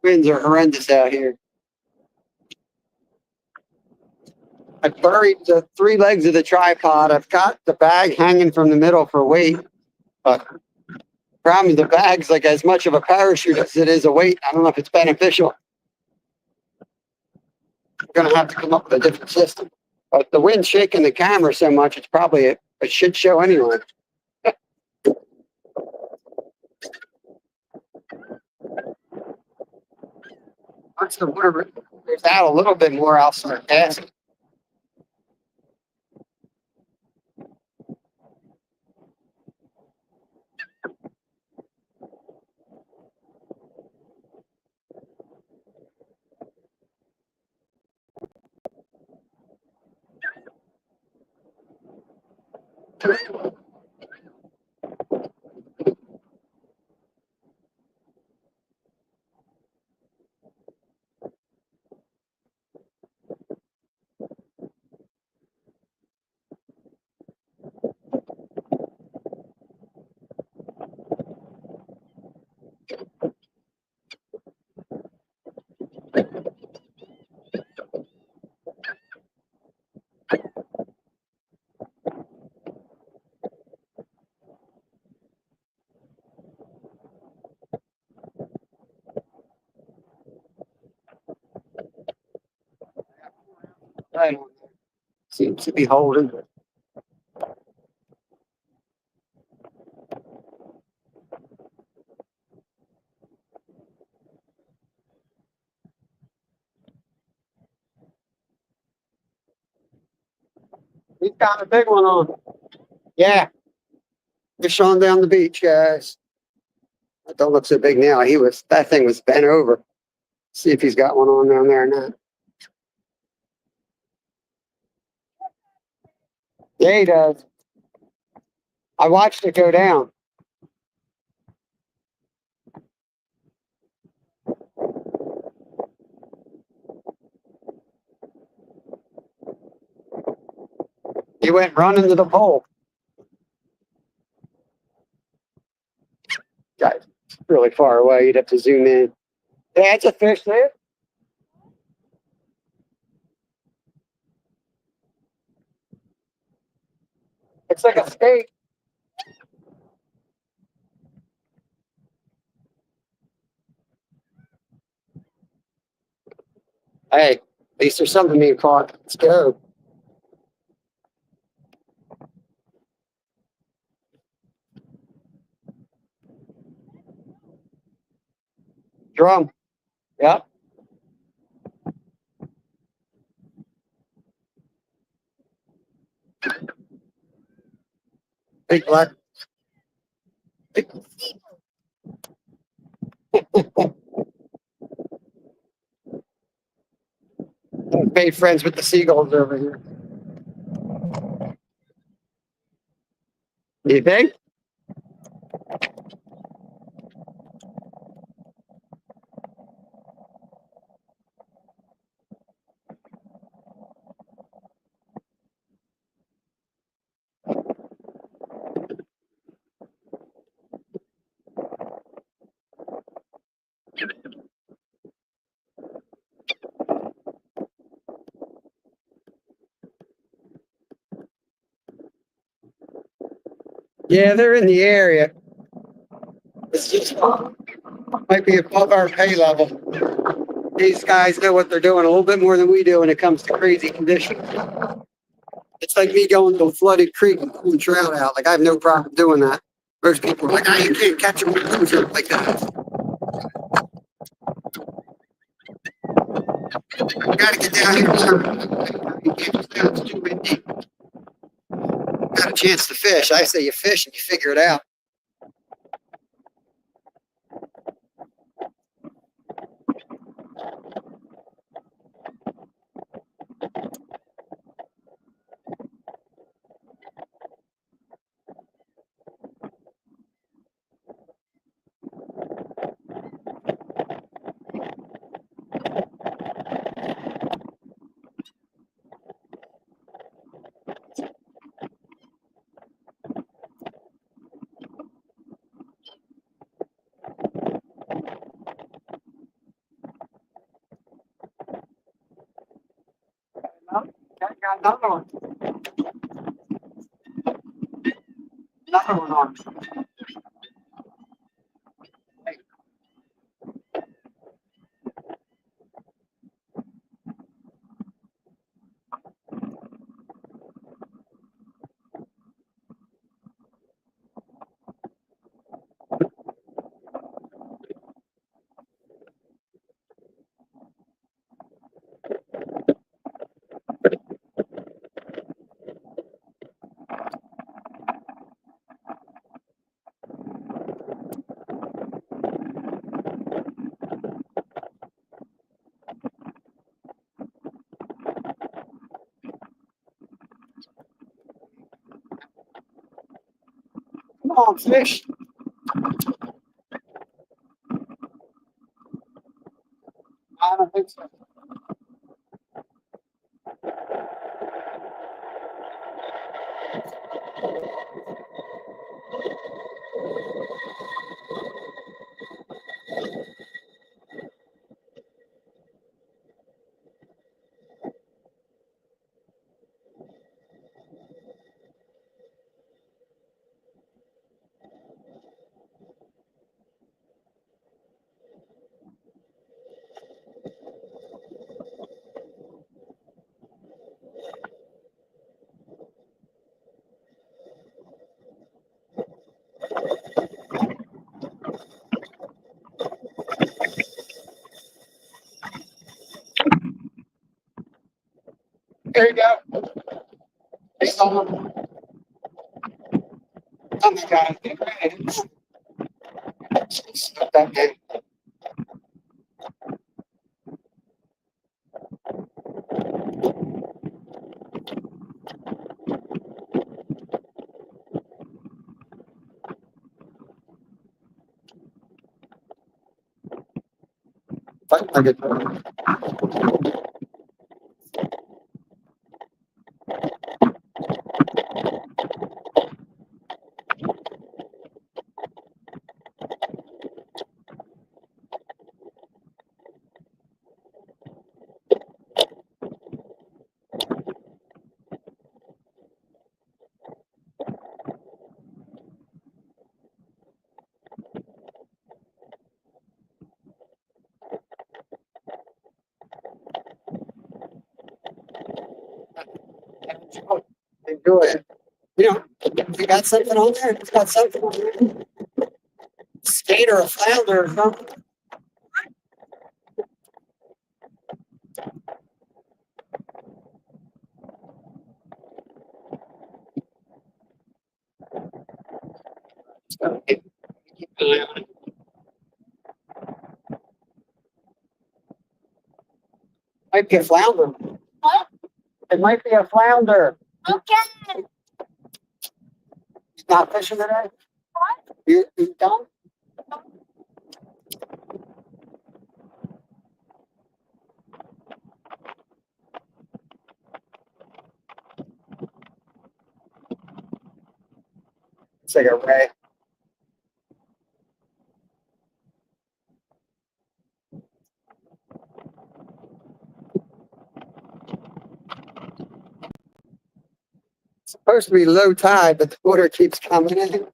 Winds are horrendous out here. I buried the 3 legs of the tripod. I've got the bag hanging from the middle for weight. But problem is the bag's like as much of a parachute as it is a weight. I don't know if it's beneficial. We're gonna have to come up with a different system. But the wind's shaking the camera so much, it's probably a shit show anyway. Once the water goes out a little bit more, I'll start casting. Right on there. Seems to be holding. He's got a big one on. Yeah. Fish on down the beach, guys. That don't look so big now. That thing was bent over. See if he's got one on down there or not. Yeah, he does. I watched it go down. He went running to the pole. Guys, it's really far away. You'd have to zoom in. Yeah, it's a fish there. It's like a skate. Hey, at least there's something being caught. Let's go. Drum. Yep. Big black. Big. I've made friends with the seagulls over here. You think? Yeah, they're in the area. It's just might be above our pay level. These guys know what they're doing a little bit more than we do when it comes to crazy conditions. It's like me going to a flooded creek and pulling trout out. Like I have no problem doing that. Most people are like, "Ah, you can't catch them like that." You gotta get down here. You can't just do it, it's too windy. Got a chance to fish. I say you fish and you figure it out. Got another one. Another one on. Come on, fish. I don't think so. There you go. He's on. Oh my God. That game. Fight like it. Enjoy it. You know, if you got something on there, it's got something on there. Skate or a flounder or something. So keep an eye on it. Might be a flounder. What? It might be a flounder. Okay. He's not fishing today? What? You don't? It's like a ray. It's supposed to be low tide, but the water keeps coming in. The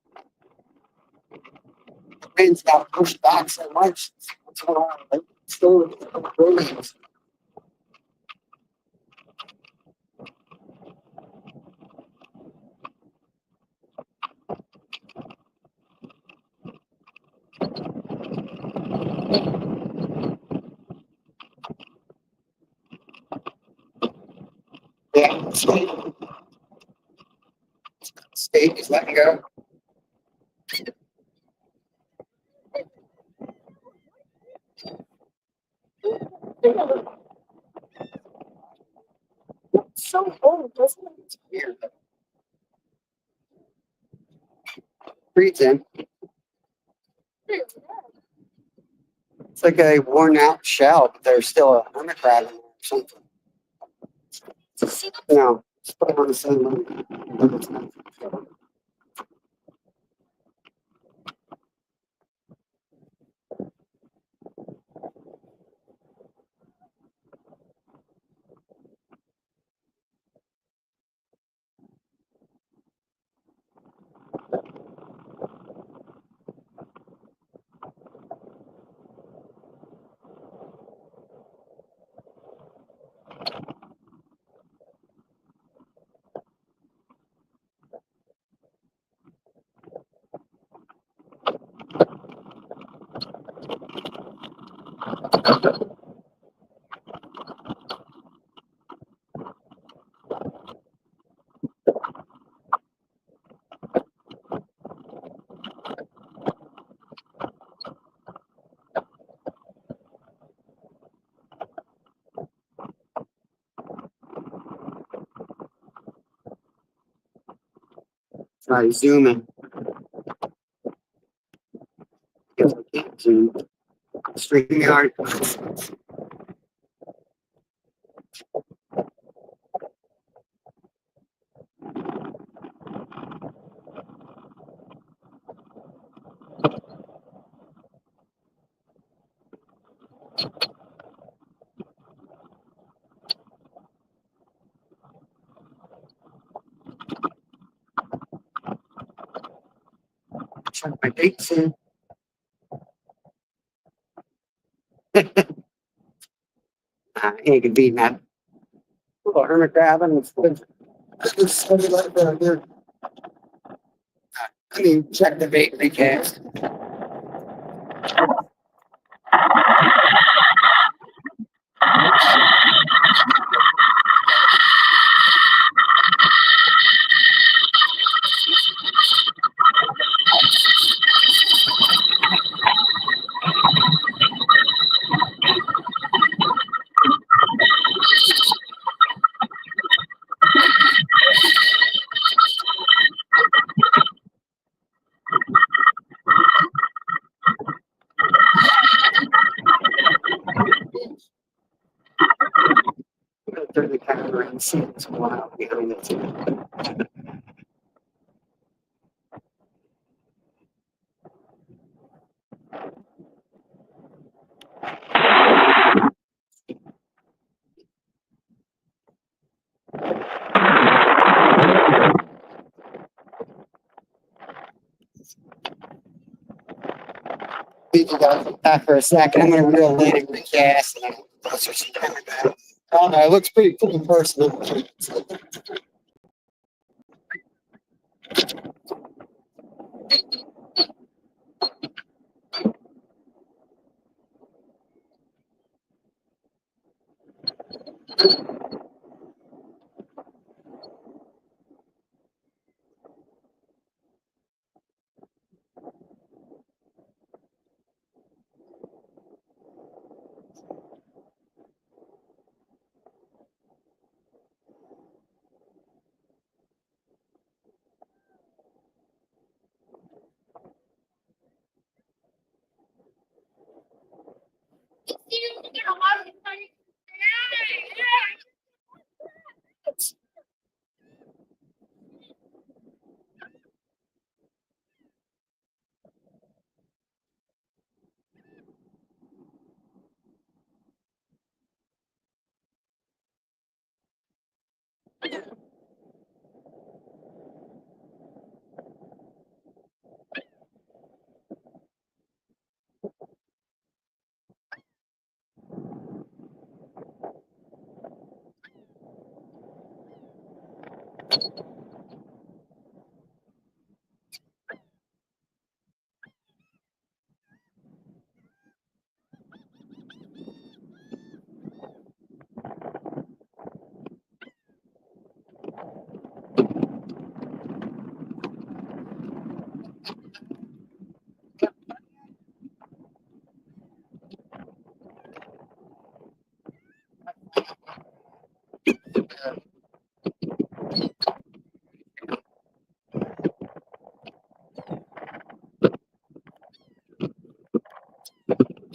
wind's got pushed back so much. What's going on? Like, still rolling. State is letting go. So old, doesn't it? It's weird. Breathe in. It's like a worn out shell, but there's still a hermit crab in there or something. No, it's put on the same one. Try zooming. Guess I can't zoom. StreamYard. Check my dates in. Ain't gonna beat that. Little hermit crab and it's good. I mean, check the bait recast. I'm gonna turn the camera and see what's going on behind it. Leave you guys back for a second. I'm gonna reel in and recast. And I don't know. It looks pretty cool in person.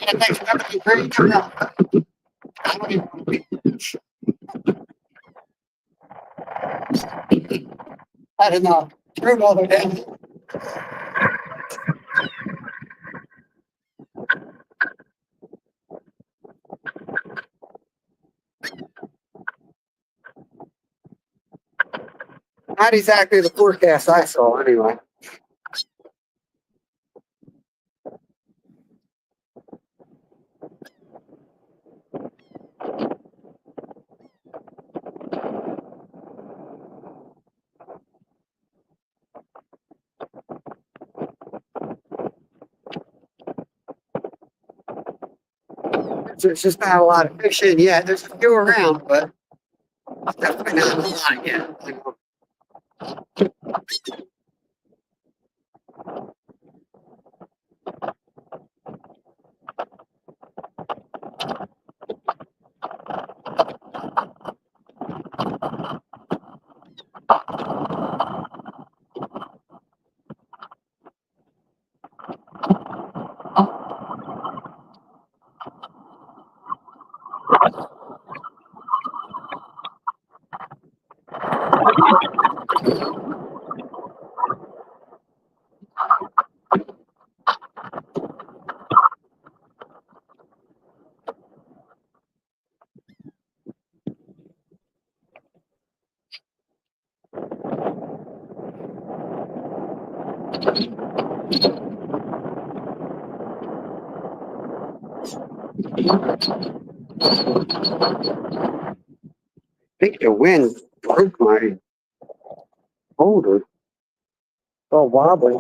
Yeah, thanks for everything. Great turnout. I don't even, I didn't know. Turn all the way down. Not exactly the forecast I saw, anyway. There's just not a lot of fish in yet. There's a few around, but definitely not a lot yet. I think the wind broke my holder. Oh, wobbly.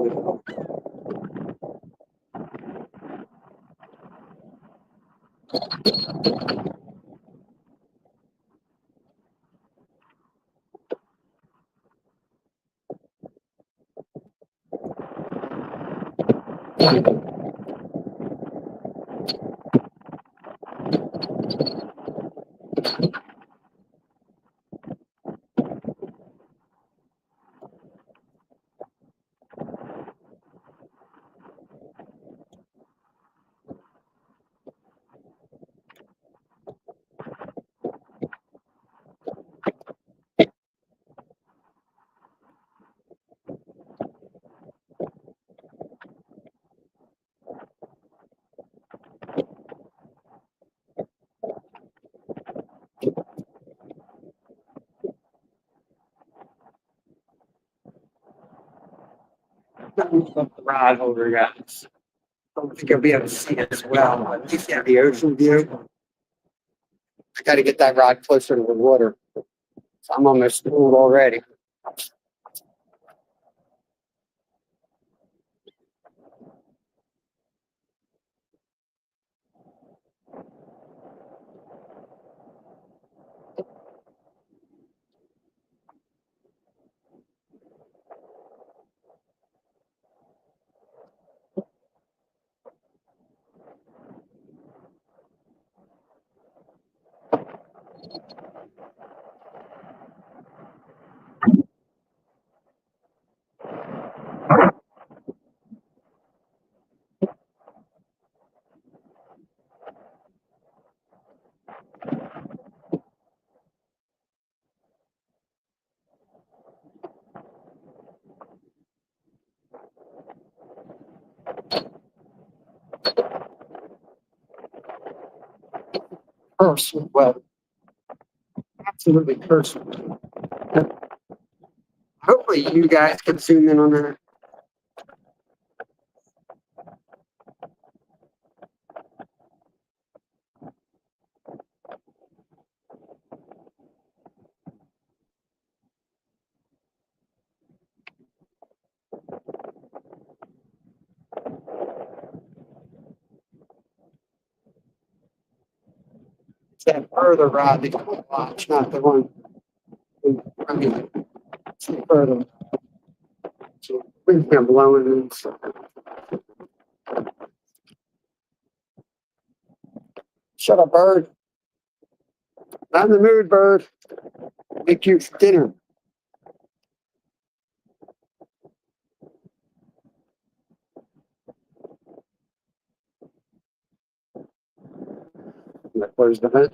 The rod holder, guys. I don't think you'll be able to see it as well, but at least you have the ocean view. I got to get that rod closer to the water. So I'm almost spooled already. Curse, well, absolutely curse. Hopefully you guys can zoom in on that. It's that further rod that you want to watch, not the one. I mean, it's further. So, wind's been blowing and stuff. Shut up, bird. Not in the mood, bird. Make you dinner. I closed the vent.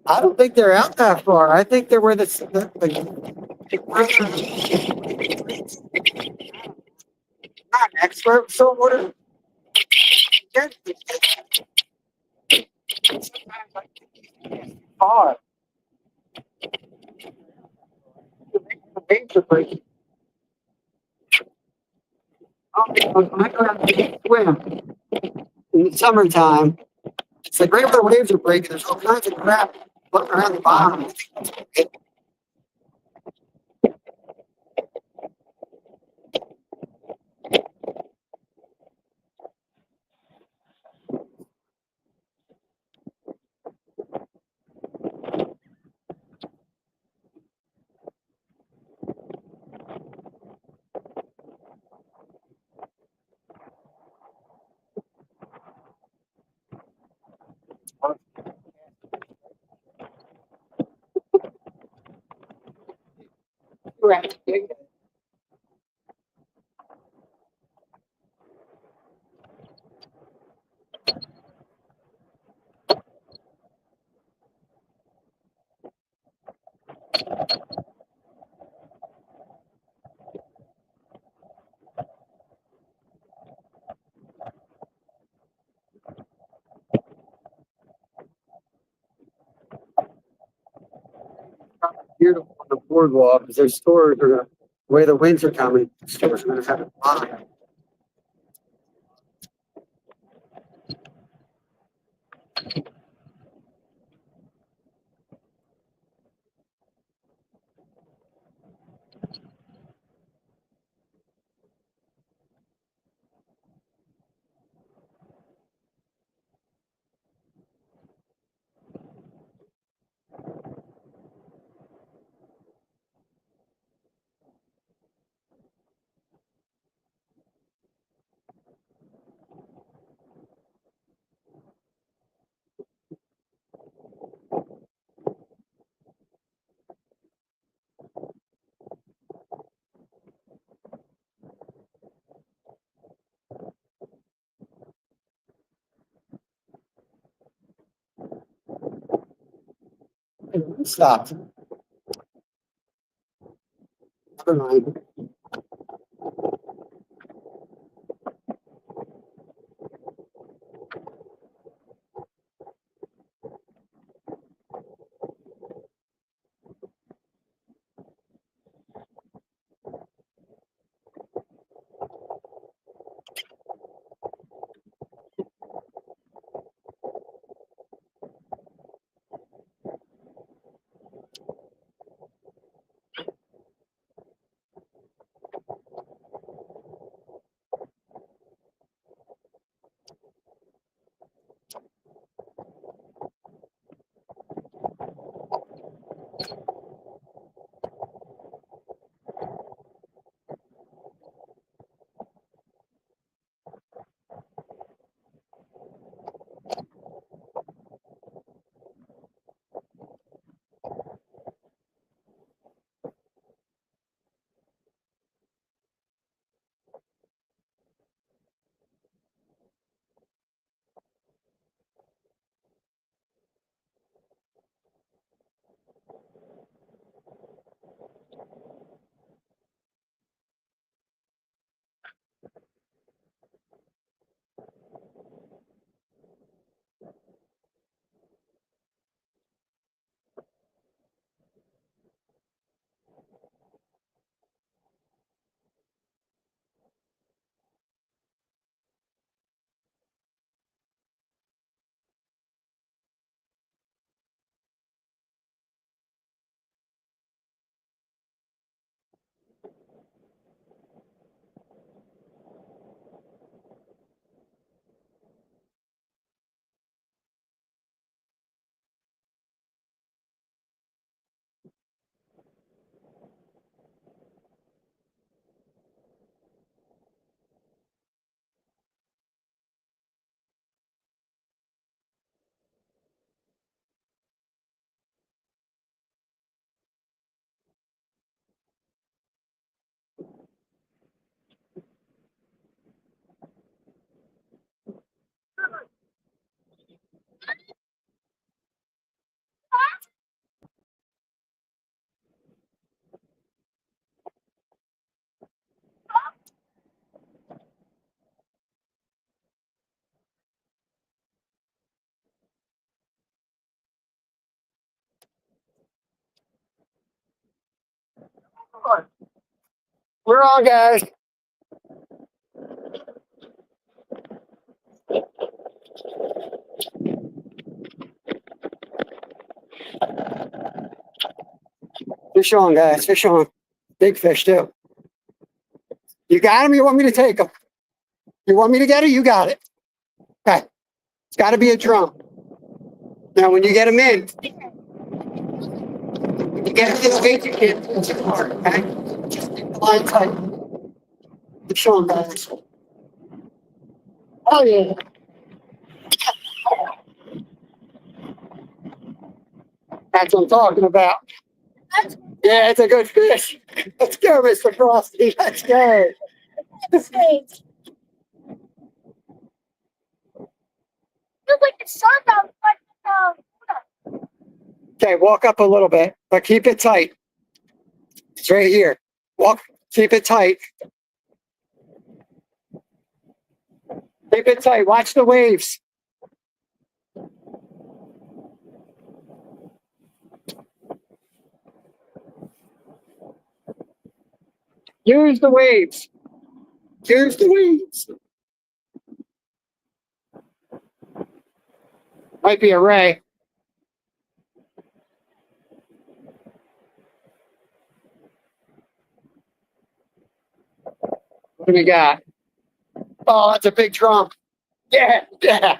I don't think they're out that far. I think they're where not an expert saltwater. Far. The waves are breaking. When I go out and swim in the summertime, it's like right where the waves are breaking. There's all kinds of crap floating around the bottom. Right. Beautiful on the boardwalk because there's stores are gonna, the way the winds are coming, stores are gonna have a lot. Stopped. Never mind. We're on, guys. Fish on, guys. Fish on. Big fish, too. You got him? You want me to take him? You want me to get it? You got it. Okay. It's got to be a drum. Now, when you get him in, you get him in the bait, you can't pull it apart, okay? Just keep the line tight. Fish on, guys. Oh, yeah. That's what I'm talking about. Yeah, it's a good fish. Let's go, Mr. Frosty. Let's go. Feels like the sun out, but Okay, walk up a little bit, but keep it tight. It's right here. Walk, keep it tight. Keep it tight. Watch the waves. Use the waves. Use the waves. Might be a ray. What do we got? Oh, that's a big drum. Yeah, yeah.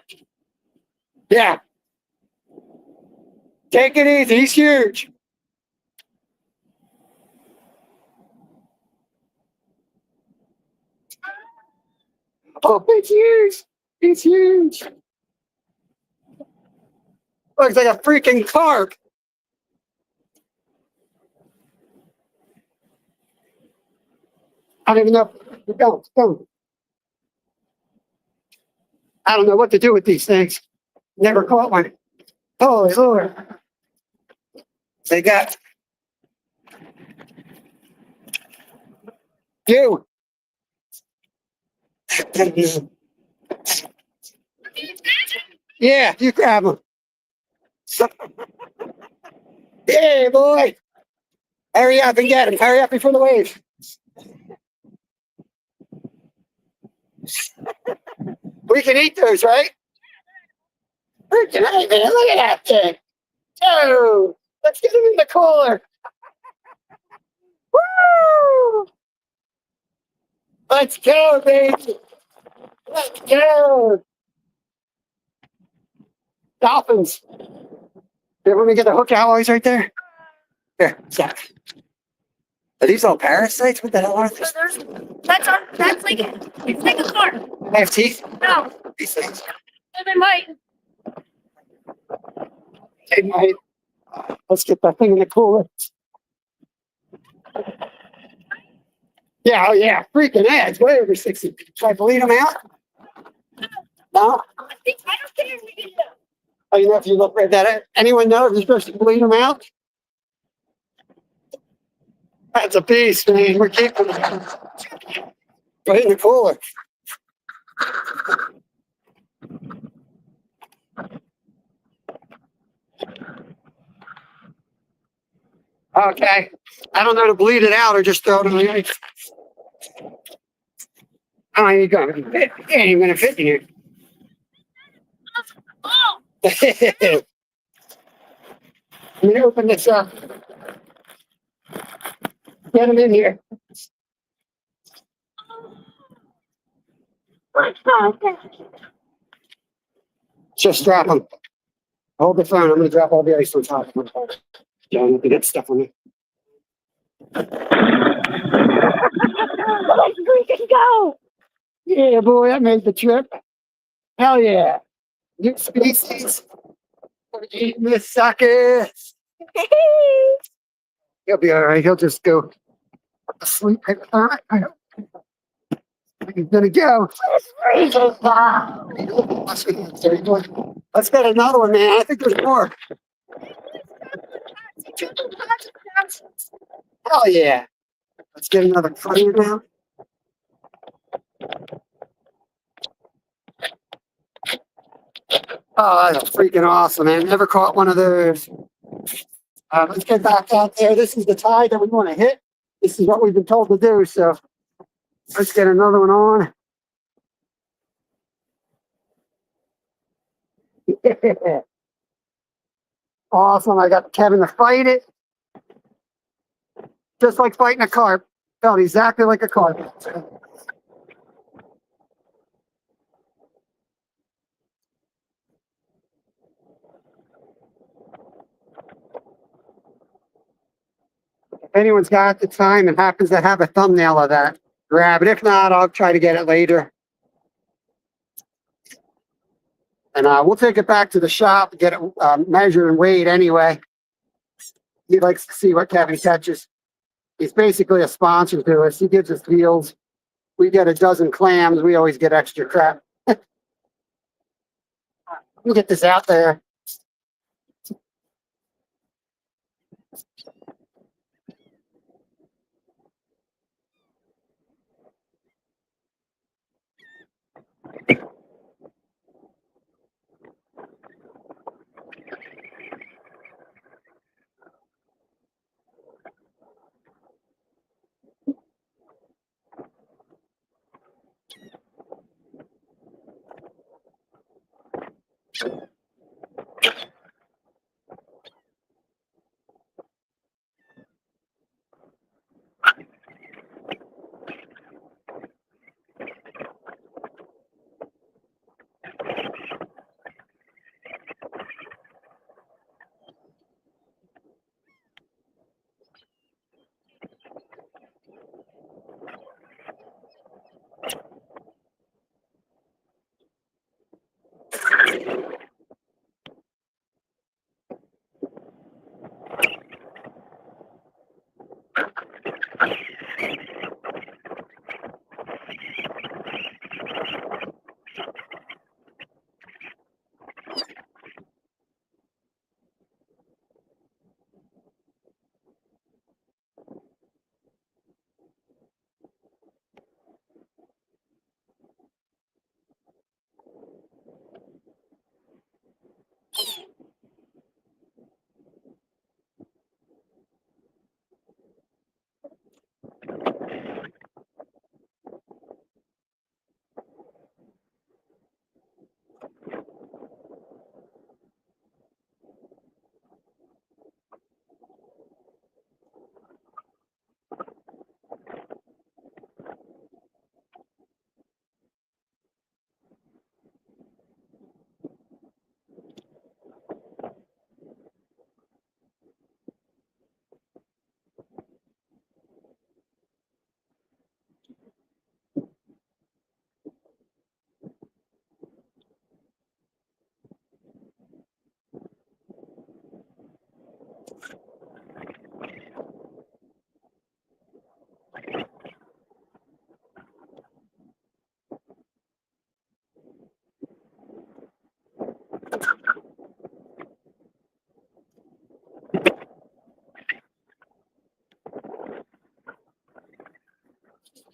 Yeah. Take it easy. He's huge. Oh, it's huge. He's huge. Looks like a freaking carp. I don't even know. Go. I don't know what to do with these things. Never caught one. Holy Lord. They got you. Yeah, you grab them. Yeah, boy. Hurry up and get him. Hurry up before the waves. We can eat those, right? Freaking hey, man. Look at that thing. Oh, let's get him in the cooler. Woo! Let's go, baby. Let's go. Dolphins. Here, let me get the hook alloys right there. Here, stop. Are these all parasites? What the hell are so these? that's like it's like a carp. They have teeth? No, These things. so they might. They might. Let's get that thing in the cooler. Yeah, oh yeah, freaking ads, way over 60. Should I bleed them out? No? I don't care if we get it. Oh, you know, if you look right at it, anyone know if you're supposed to bleed them out? That's a beast, man. We're keeping them. Put it in the cooler. Okay. I don't know to bleed it out or just throw it in the ice. Oh, you gonna fit. It ain't even gonna fit in here. Oh, Let me open this up. Get him in here. okay. Just drop them. Hold the phone. I'm gonna drop all the ice on top of them. Don't have to get stuff on me. Let's freaking go. Yeah, boy, that made the trip. Hell yeah. New species. We're eating this suckers. He'll be all right. He'll just go asleep. All right. I hope. He's gonna go. Let's get another one, man. I think there's more. Hell yeah. Let's get another clean now. Oh, that's freaking awesome, man. Never caught one of those. Let's get back out there. This is the tide that we want to hit. This is what we've been told to do, so let's get another one on. Awesome. I got Kevin to fight it. Just like fighting a carp. Felt exactly like a carp. If anyone's got the time and happens to have a thumbnail of that, grab it. If not, I'll try to get it later. And we'll take it back to the shop, get it measured and weighed anyway. He likes to see what Kevin catches. He's basically a sponsor to us. He gives us deals. We get a dozen clams. We always get extra crap. We'll get this out there.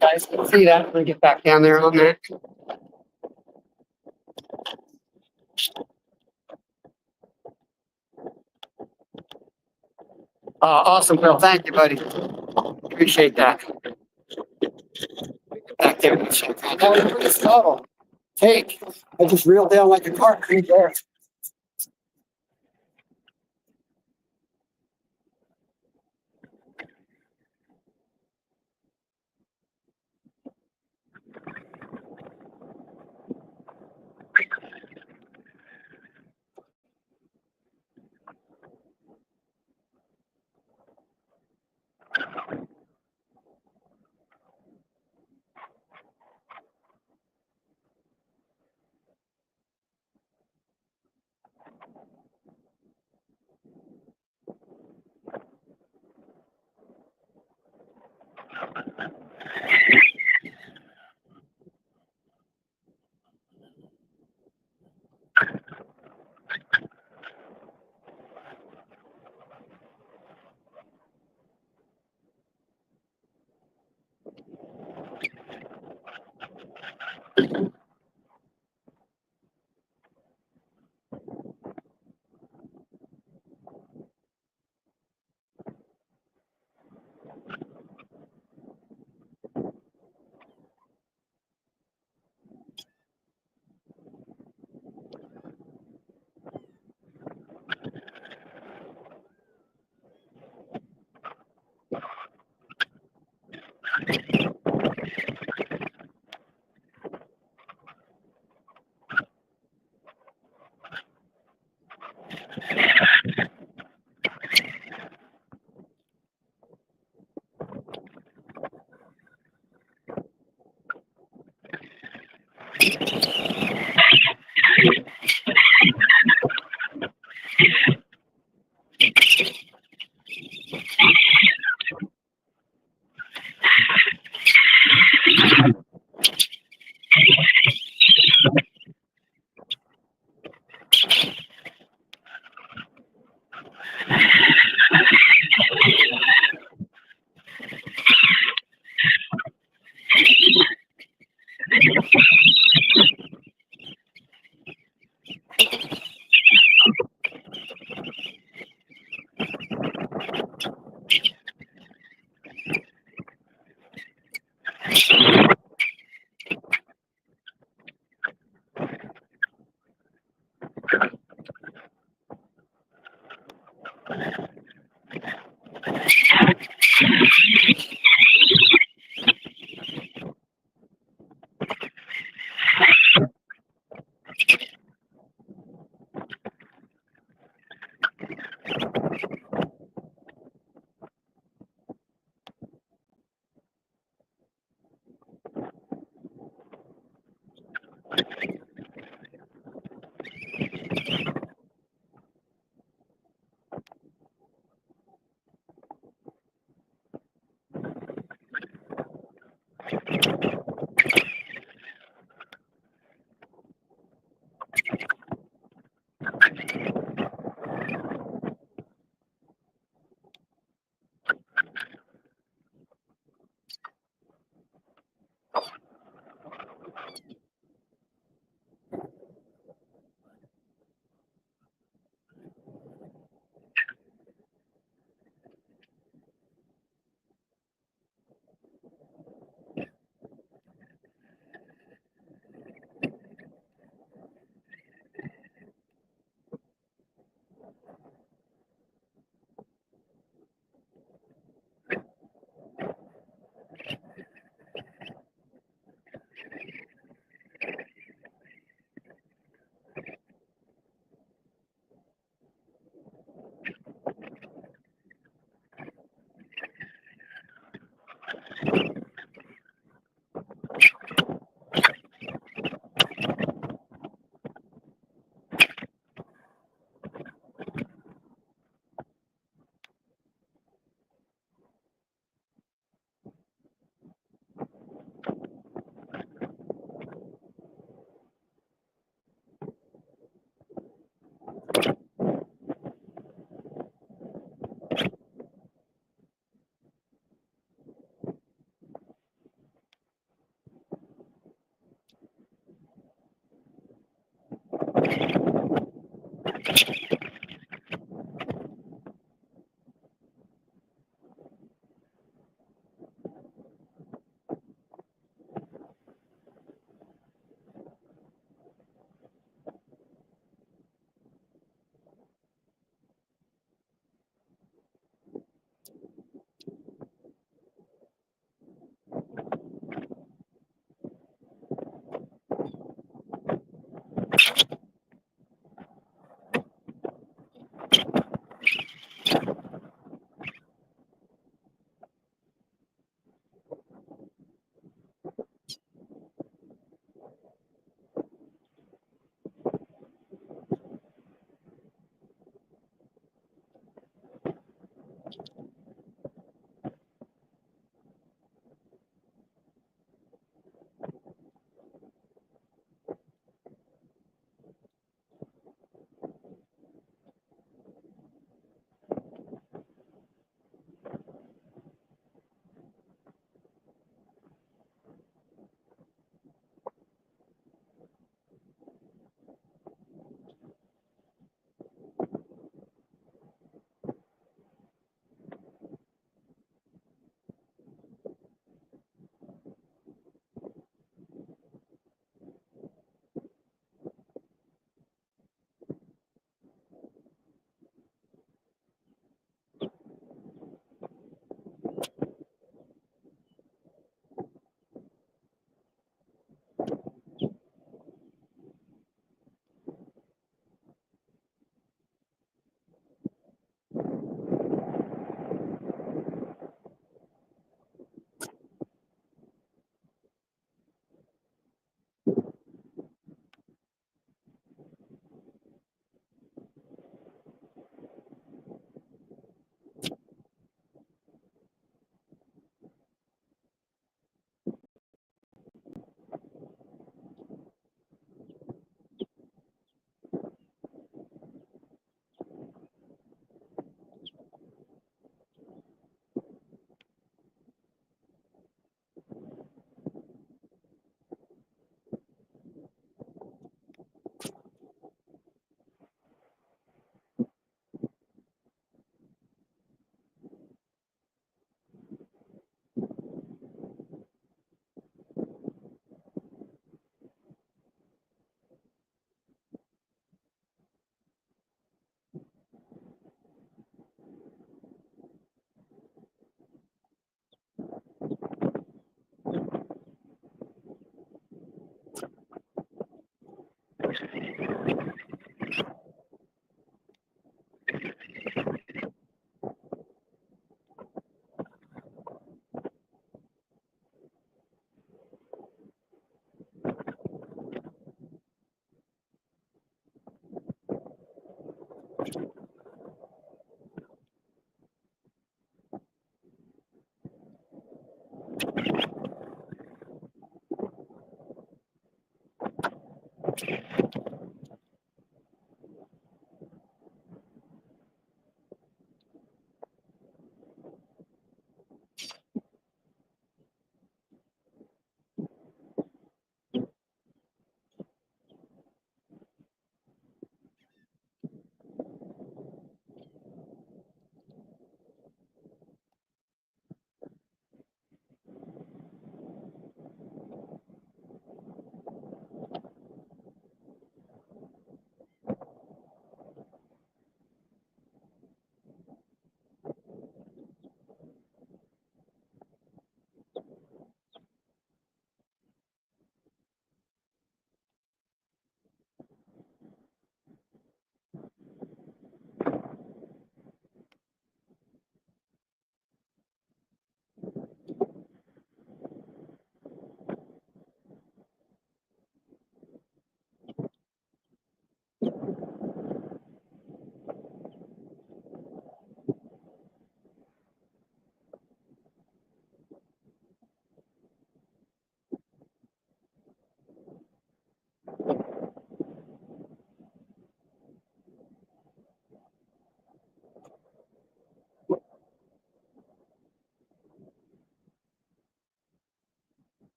Guys can see that. I'm gonna get back down there on that. Awesome, Bill. Thank you, buddy. Appreciate that. Back there. That was pretty subtle. Take. I just reeled down like a carp right there.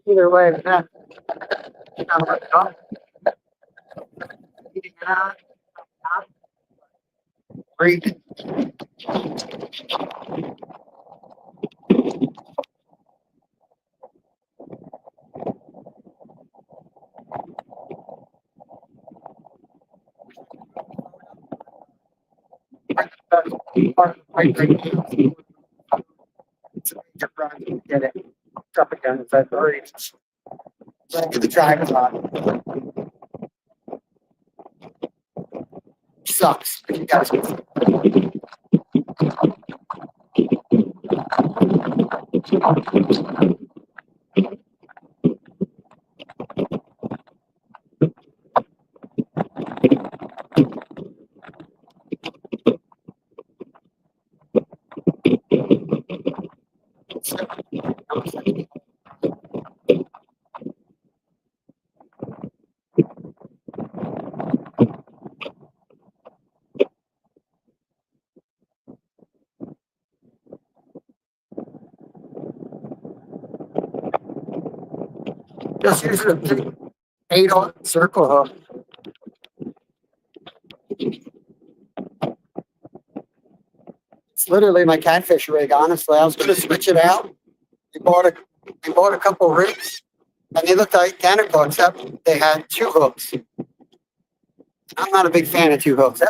Either way, that great. Get it. Up again. It's at 30. Get the driver's on. Sucks. You guys. Just use the 8 on circle hook. literally my catfish rig. Honestly, I was going to switch it out. We bought a couple rigs, and they looked identical except they had two hooks. I'm not a big fan of two hooks.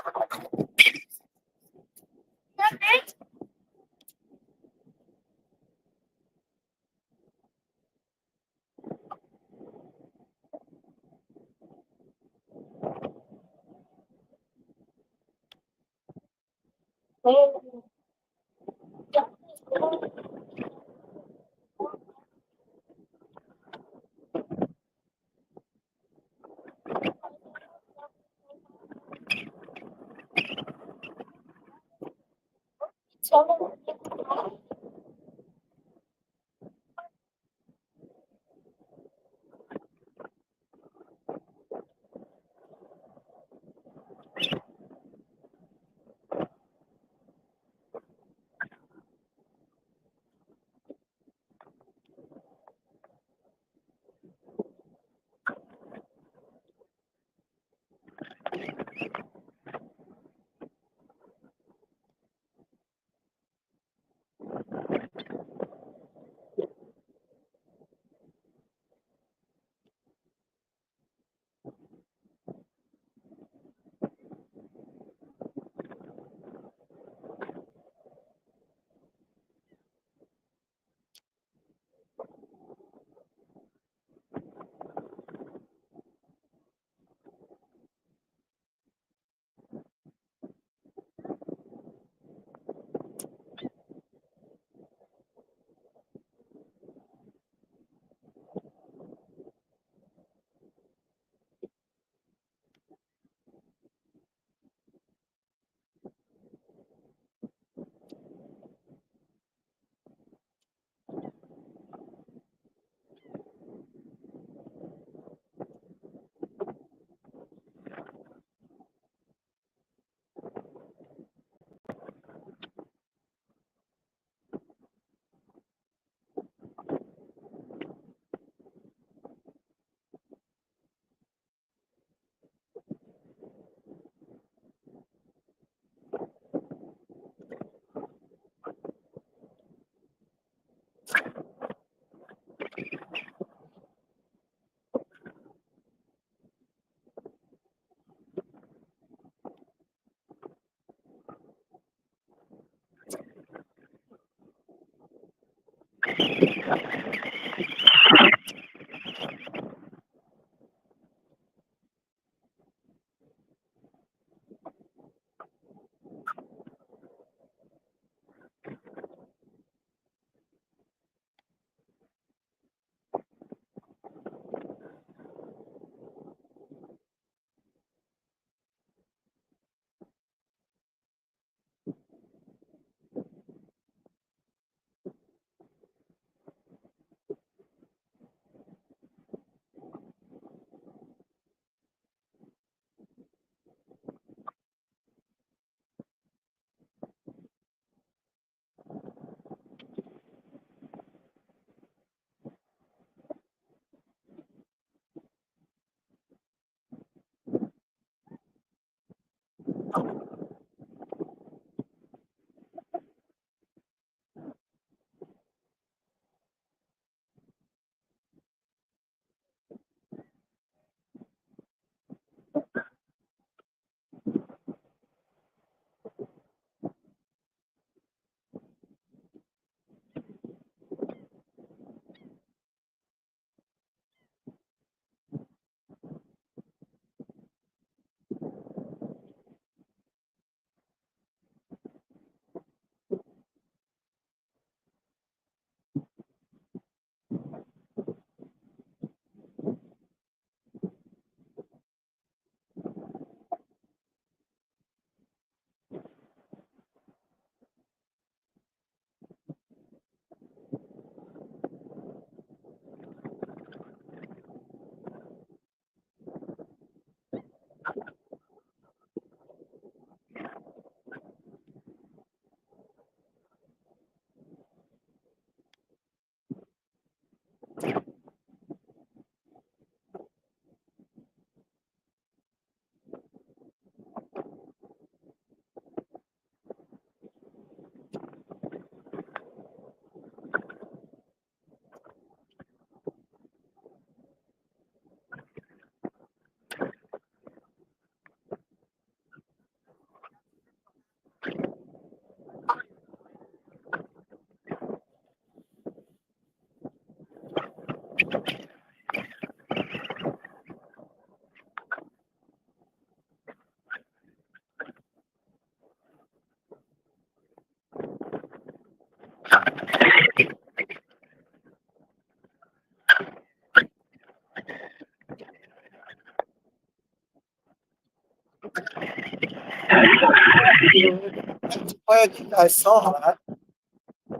Glad you guys saw that. I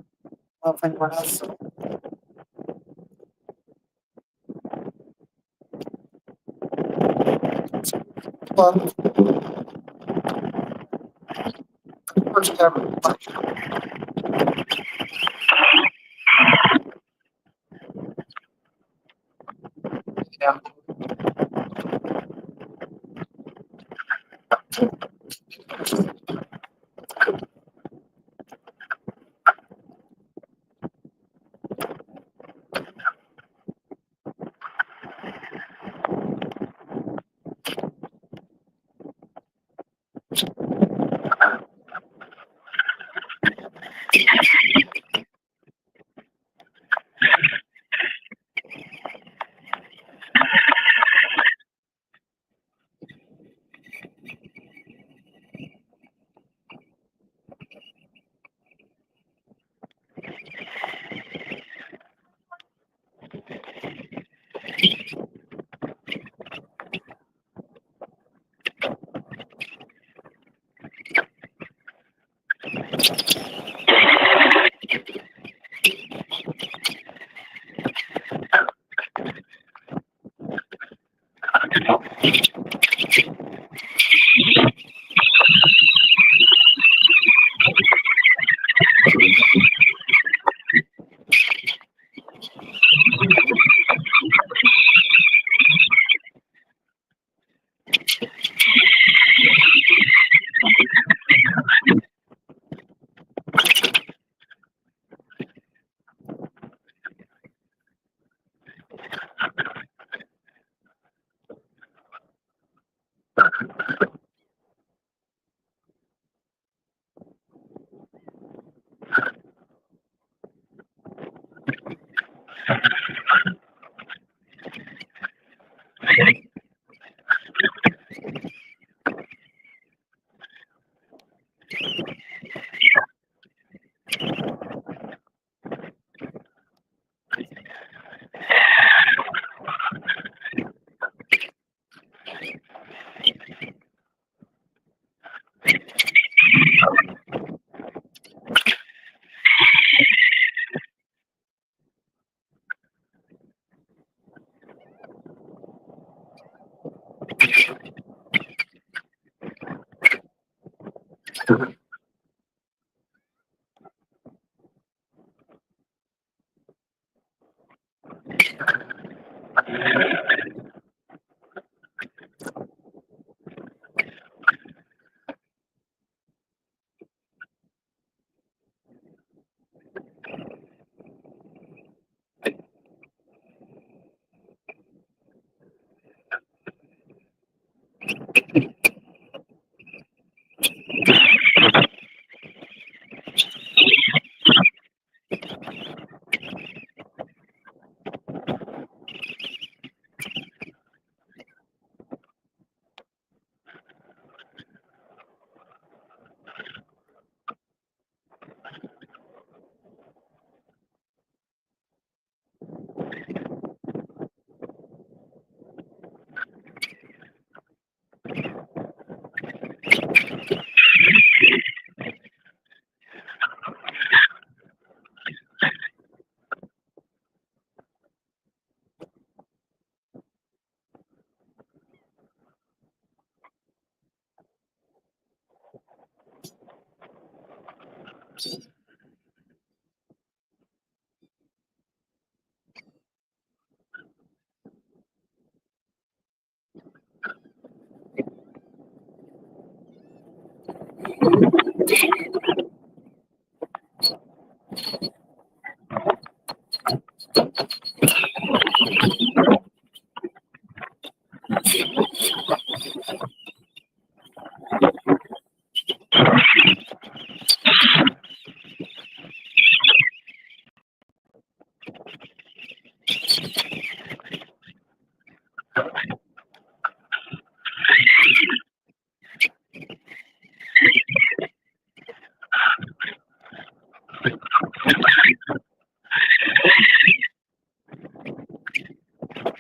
don't think anyone else saw. But first ever. Yeah.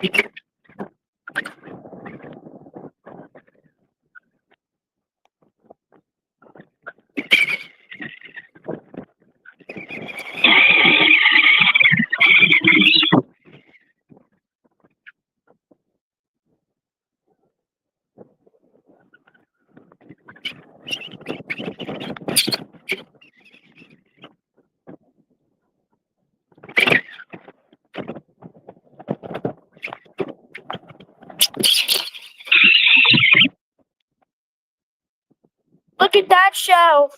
Look at that show.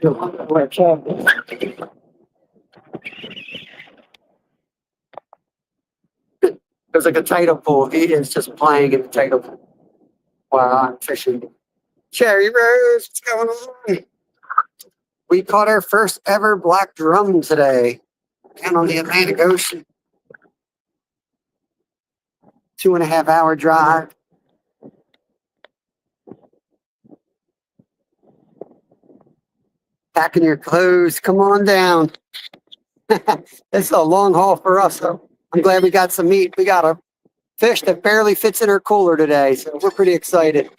There's like a tidal pool. He is just playing in the tidal pool while I'm fishing. Cherry Rose, what's going on? We caught our first ever black drum today down on the Atlantic Ocean. 2.5 hour drive. Packing your clothes. Come on down. It's a long haul for us, though. I'm glad we got some meat. We got a fish that barely fits in our cooler today, so we're pretty excited.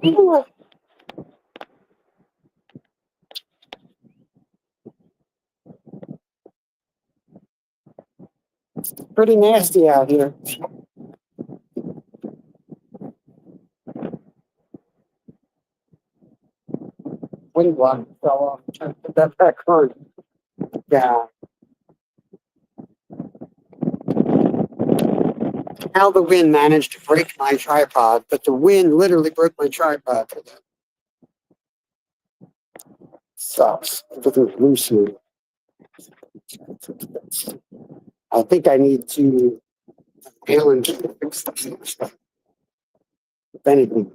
Ooh. Pretty nasty out here. Wind block fell off. Trying to put that back on. Yeah. How the wind managed to break my tripod, but the wind literally broke my tripod. Sucks. Everything's loose here. I think I need to Alan fix this stuff. If anything.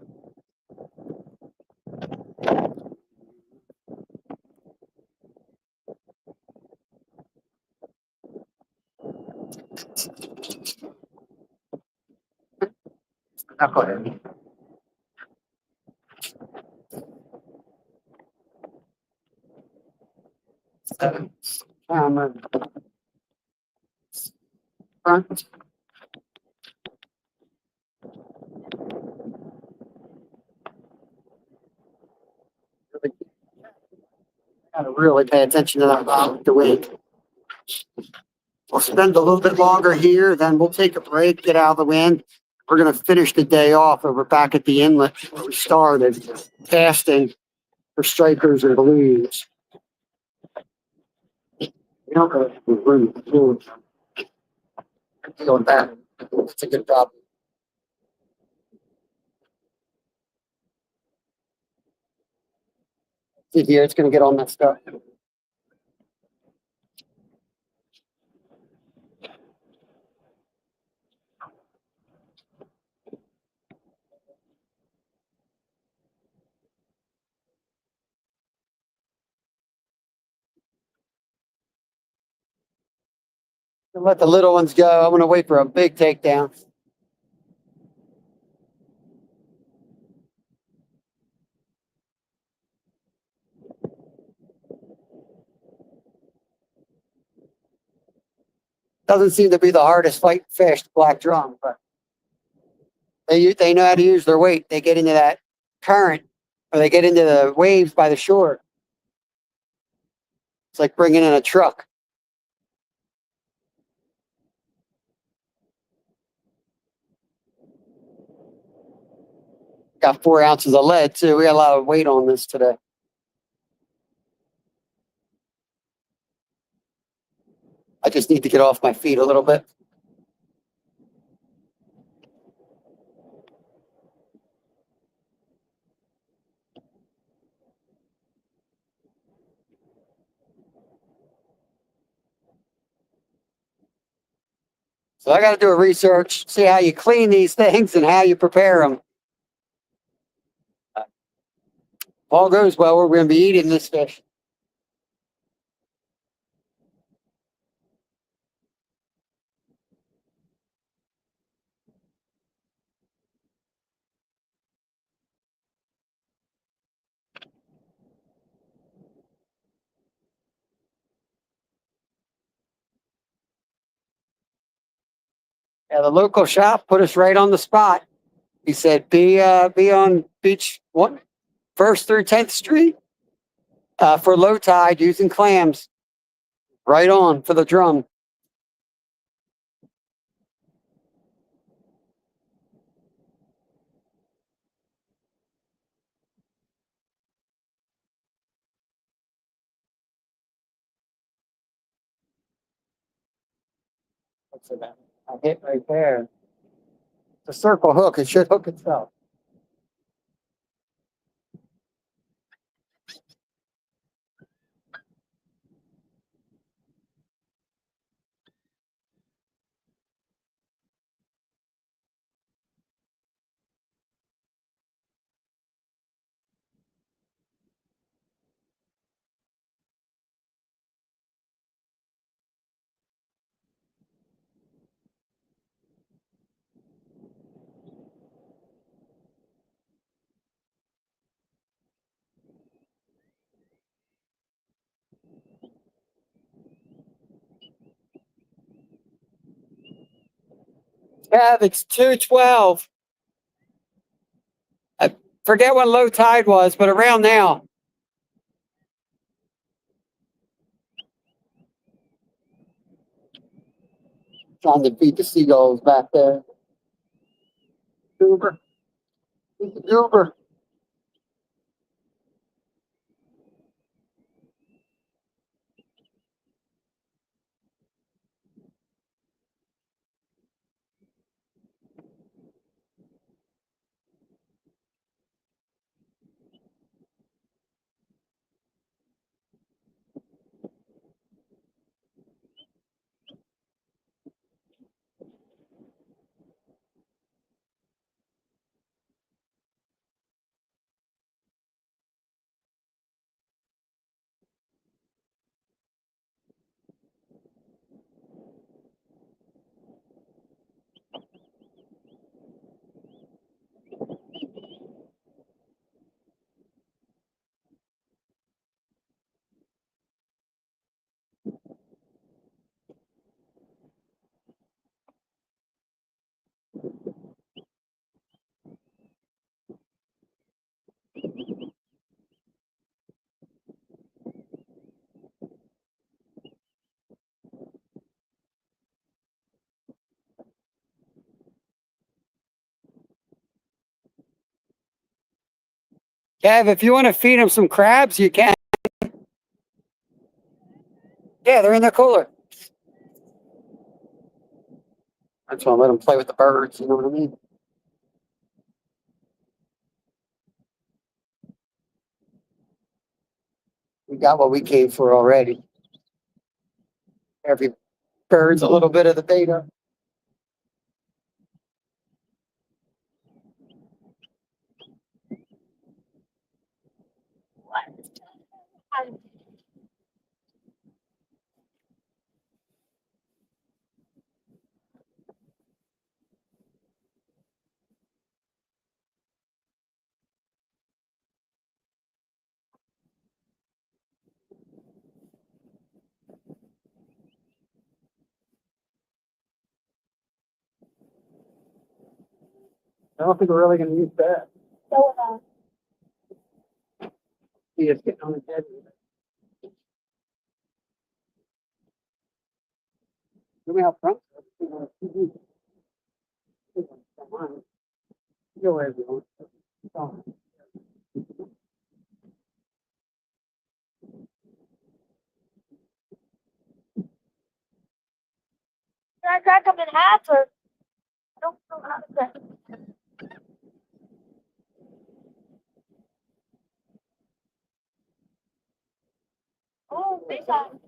Okay. Camera front. Gotta really pay attention to that with the wind. We'll spend a little bit longer here, then we'll take a break, get out of the wind. We're gonna finish the day off over back at the inlet where we started, casting for strikers and balloons. We don't really have room to do it. Deal with that. It's a good problem. See here, it's gonna get all messed up. Let the little ones go. I'm gonna wait for a big takedown. Doesn't seem to be the hardest fight fish, black drum, but they know how to use their weight. They get into that current, or they get into the waves by the shore. It's like bringing in a truck. Got 4 ounces of lead too. We got a lot of weight on this today. I just need to get off my feet a little bit. So I got to do a research, see how you clean these things and how you prepare them. All goes well, we're going to be eating this fish. Yeah, the local shop put us right on the spot. He said, be on beach 1st through 10th Street for low tide using clams. Right on for the drum. What's that? I hit right there. It's a circle hook. It should hook itself. Yeah, it's 2:12. I forget when low tide was, but around now. Trying to beat the seagulls back there. Uber. Uber. Kev, if you want to feed them some crabs, you can. Yeah, they're in the cooler. I just want to let them play with the birds. You know what I mean? We got what we came for already. Every bird's a little bit of the beta. I don't think we're really gonna use that. So, He is getting on his head. Let me out front. Go wherever you want. Oh. can I crack them in half or I don't know how to crack. Oh, big time.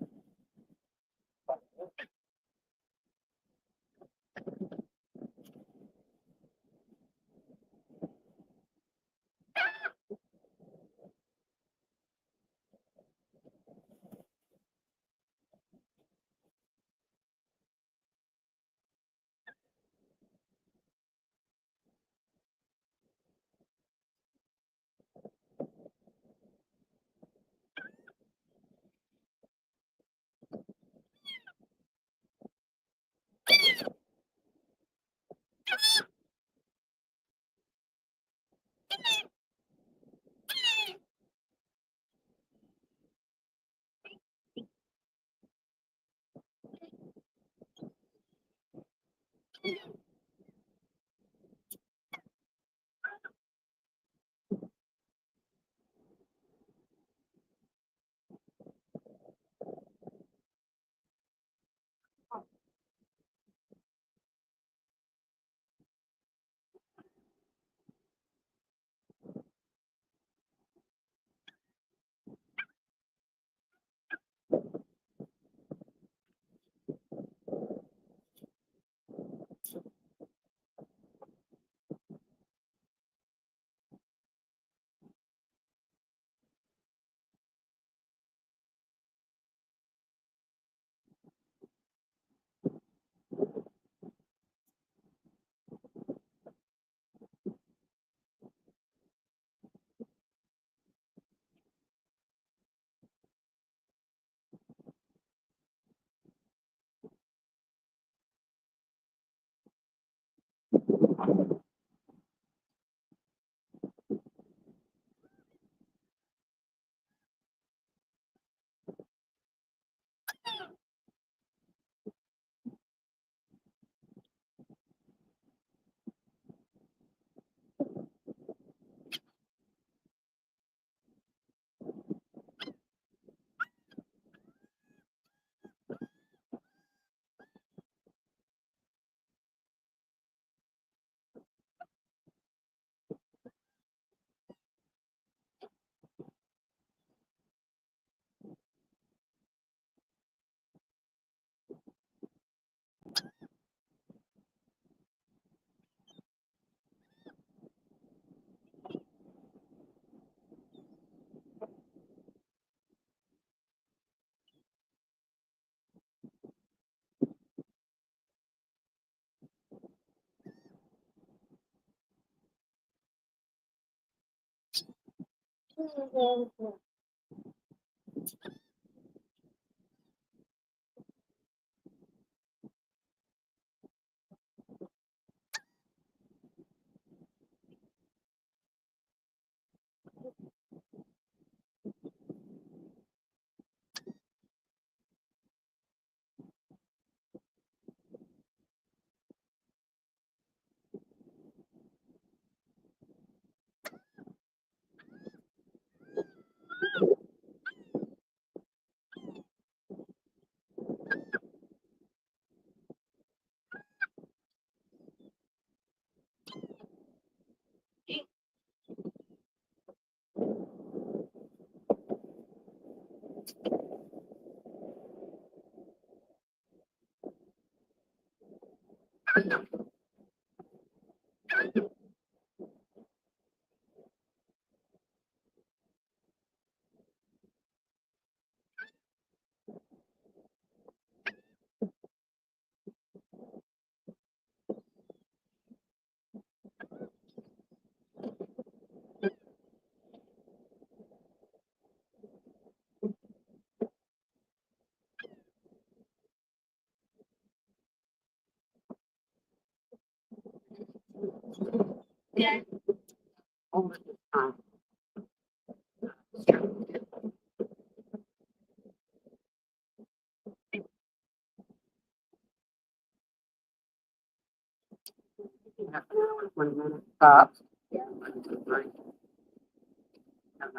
Stop.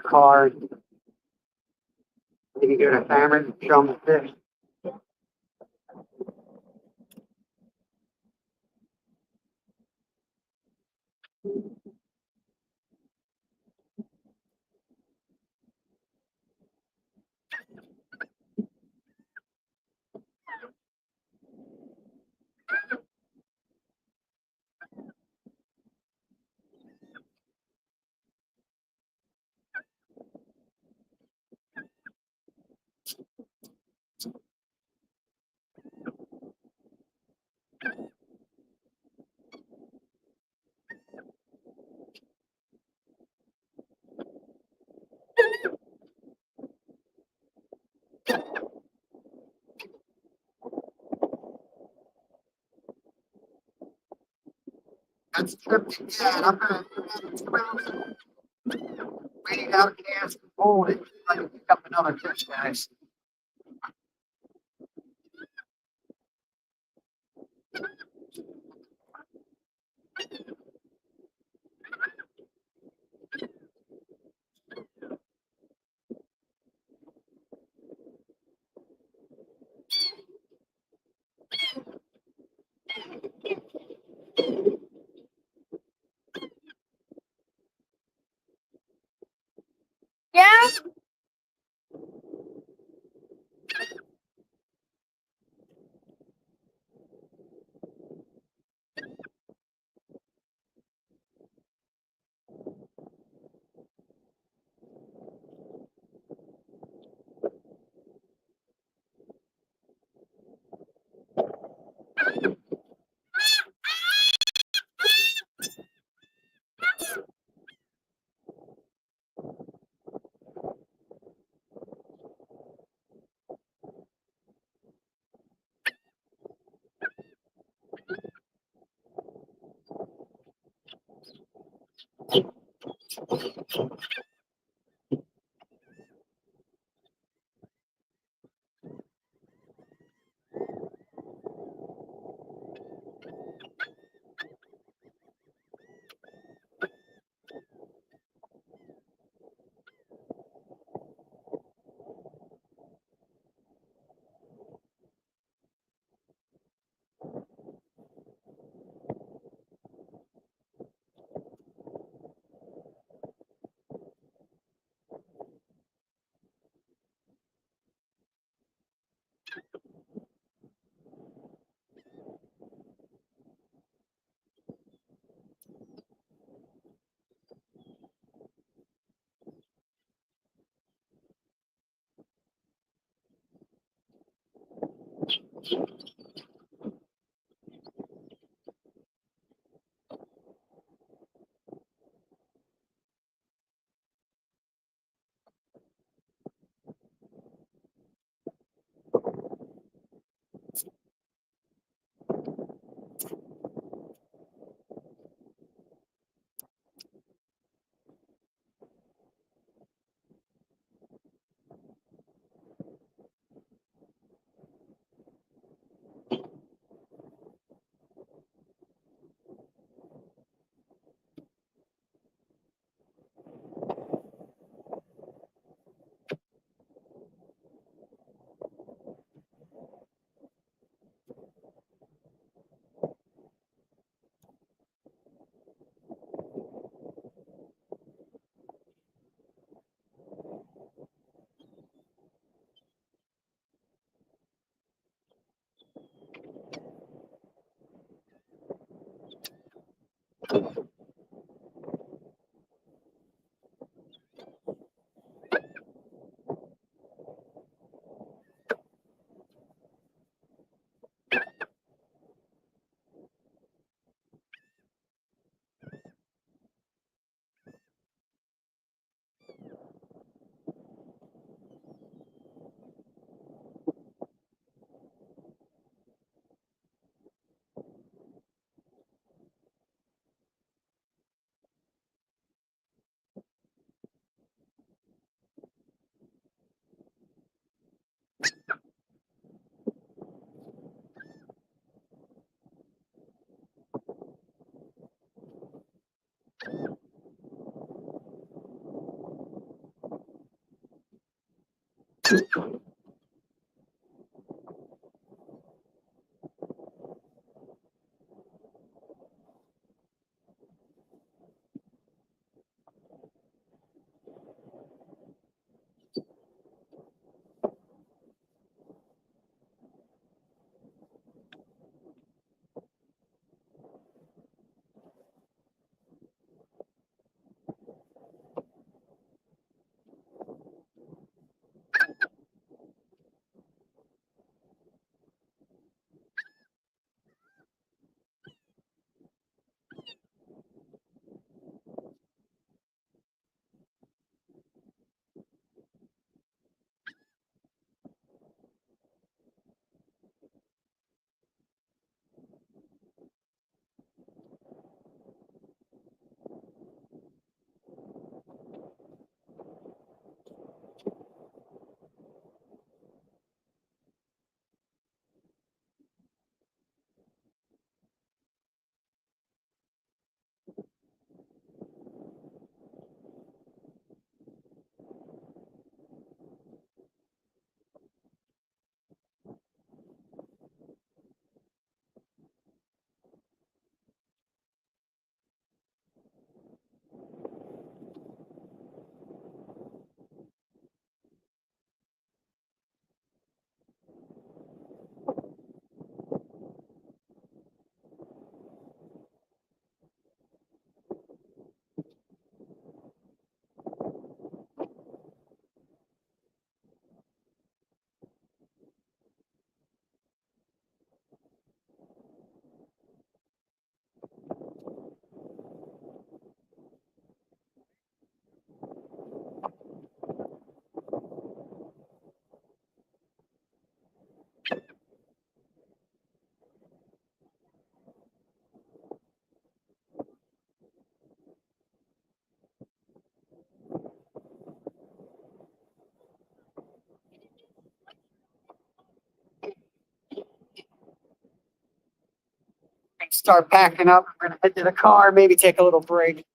Car. You can go to Cameron and show them the fish. That's tripping. Yeah, I'm gonna wait out gas and hold it. I can pick up another fish, guys. Yeah. Start packing up. We're gonna head to the car, maybe take a little break.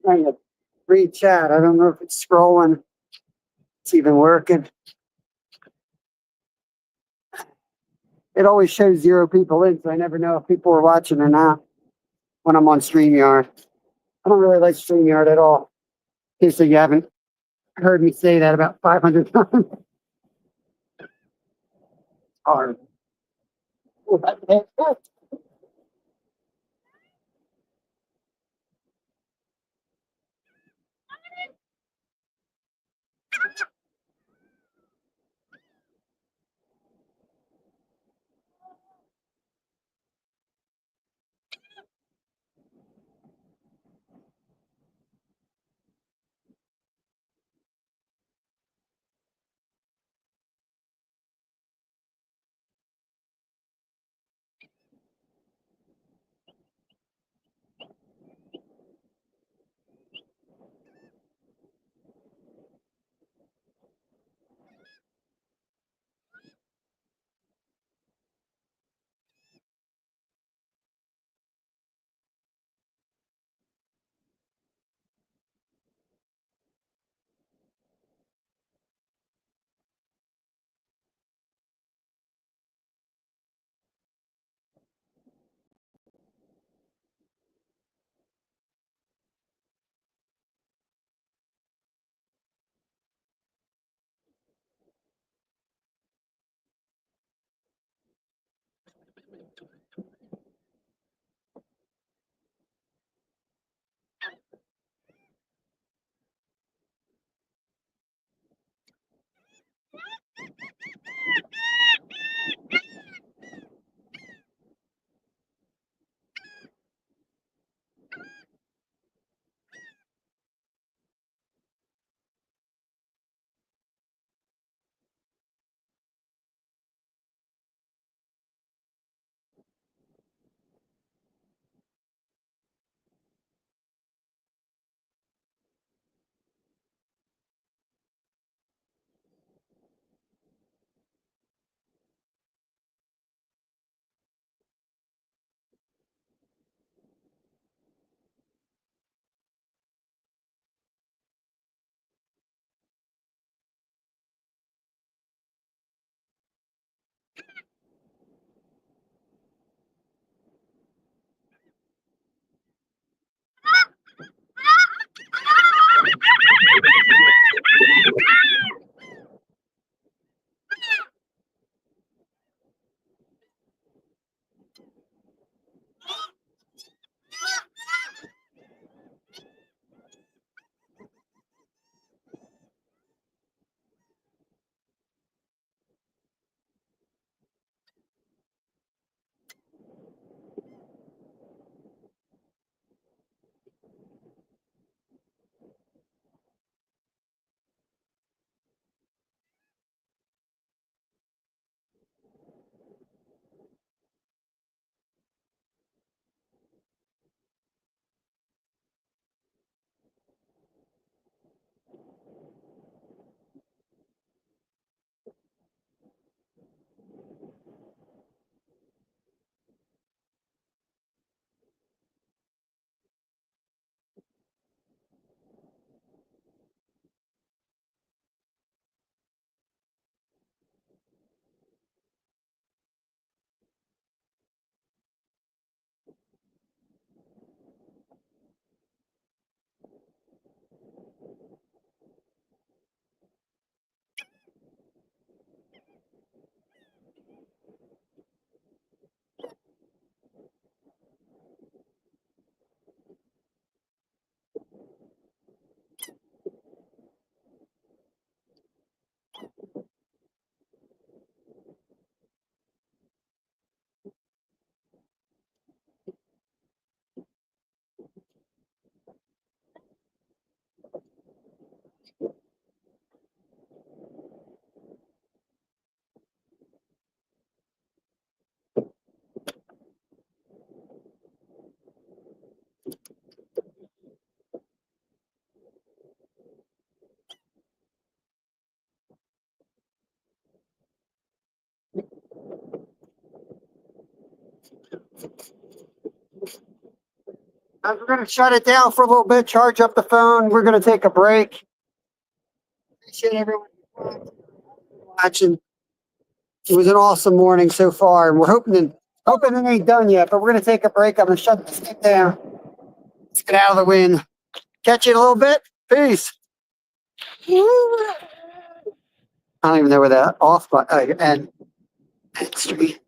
Trying to read chat. I don't know if it's scrolling. It's even working. It always shows 0 people in, so I never know if people are watching or not when I'm on StreamYard. I don't really like StreamYard at all. In case you haven't heard me say that about 500 times. Hard. We're going to shut it down for a little bit, charge up the phone. We're going to take a break. Appreciate everyone watching. It was an awesome morning so far, and we're hoping it ain't done yet, but we're going to take a break. I'm going to shut this thing down. Let's get out of the wind. Catch you in a little bit. Peace. I don't even know where that off button and street.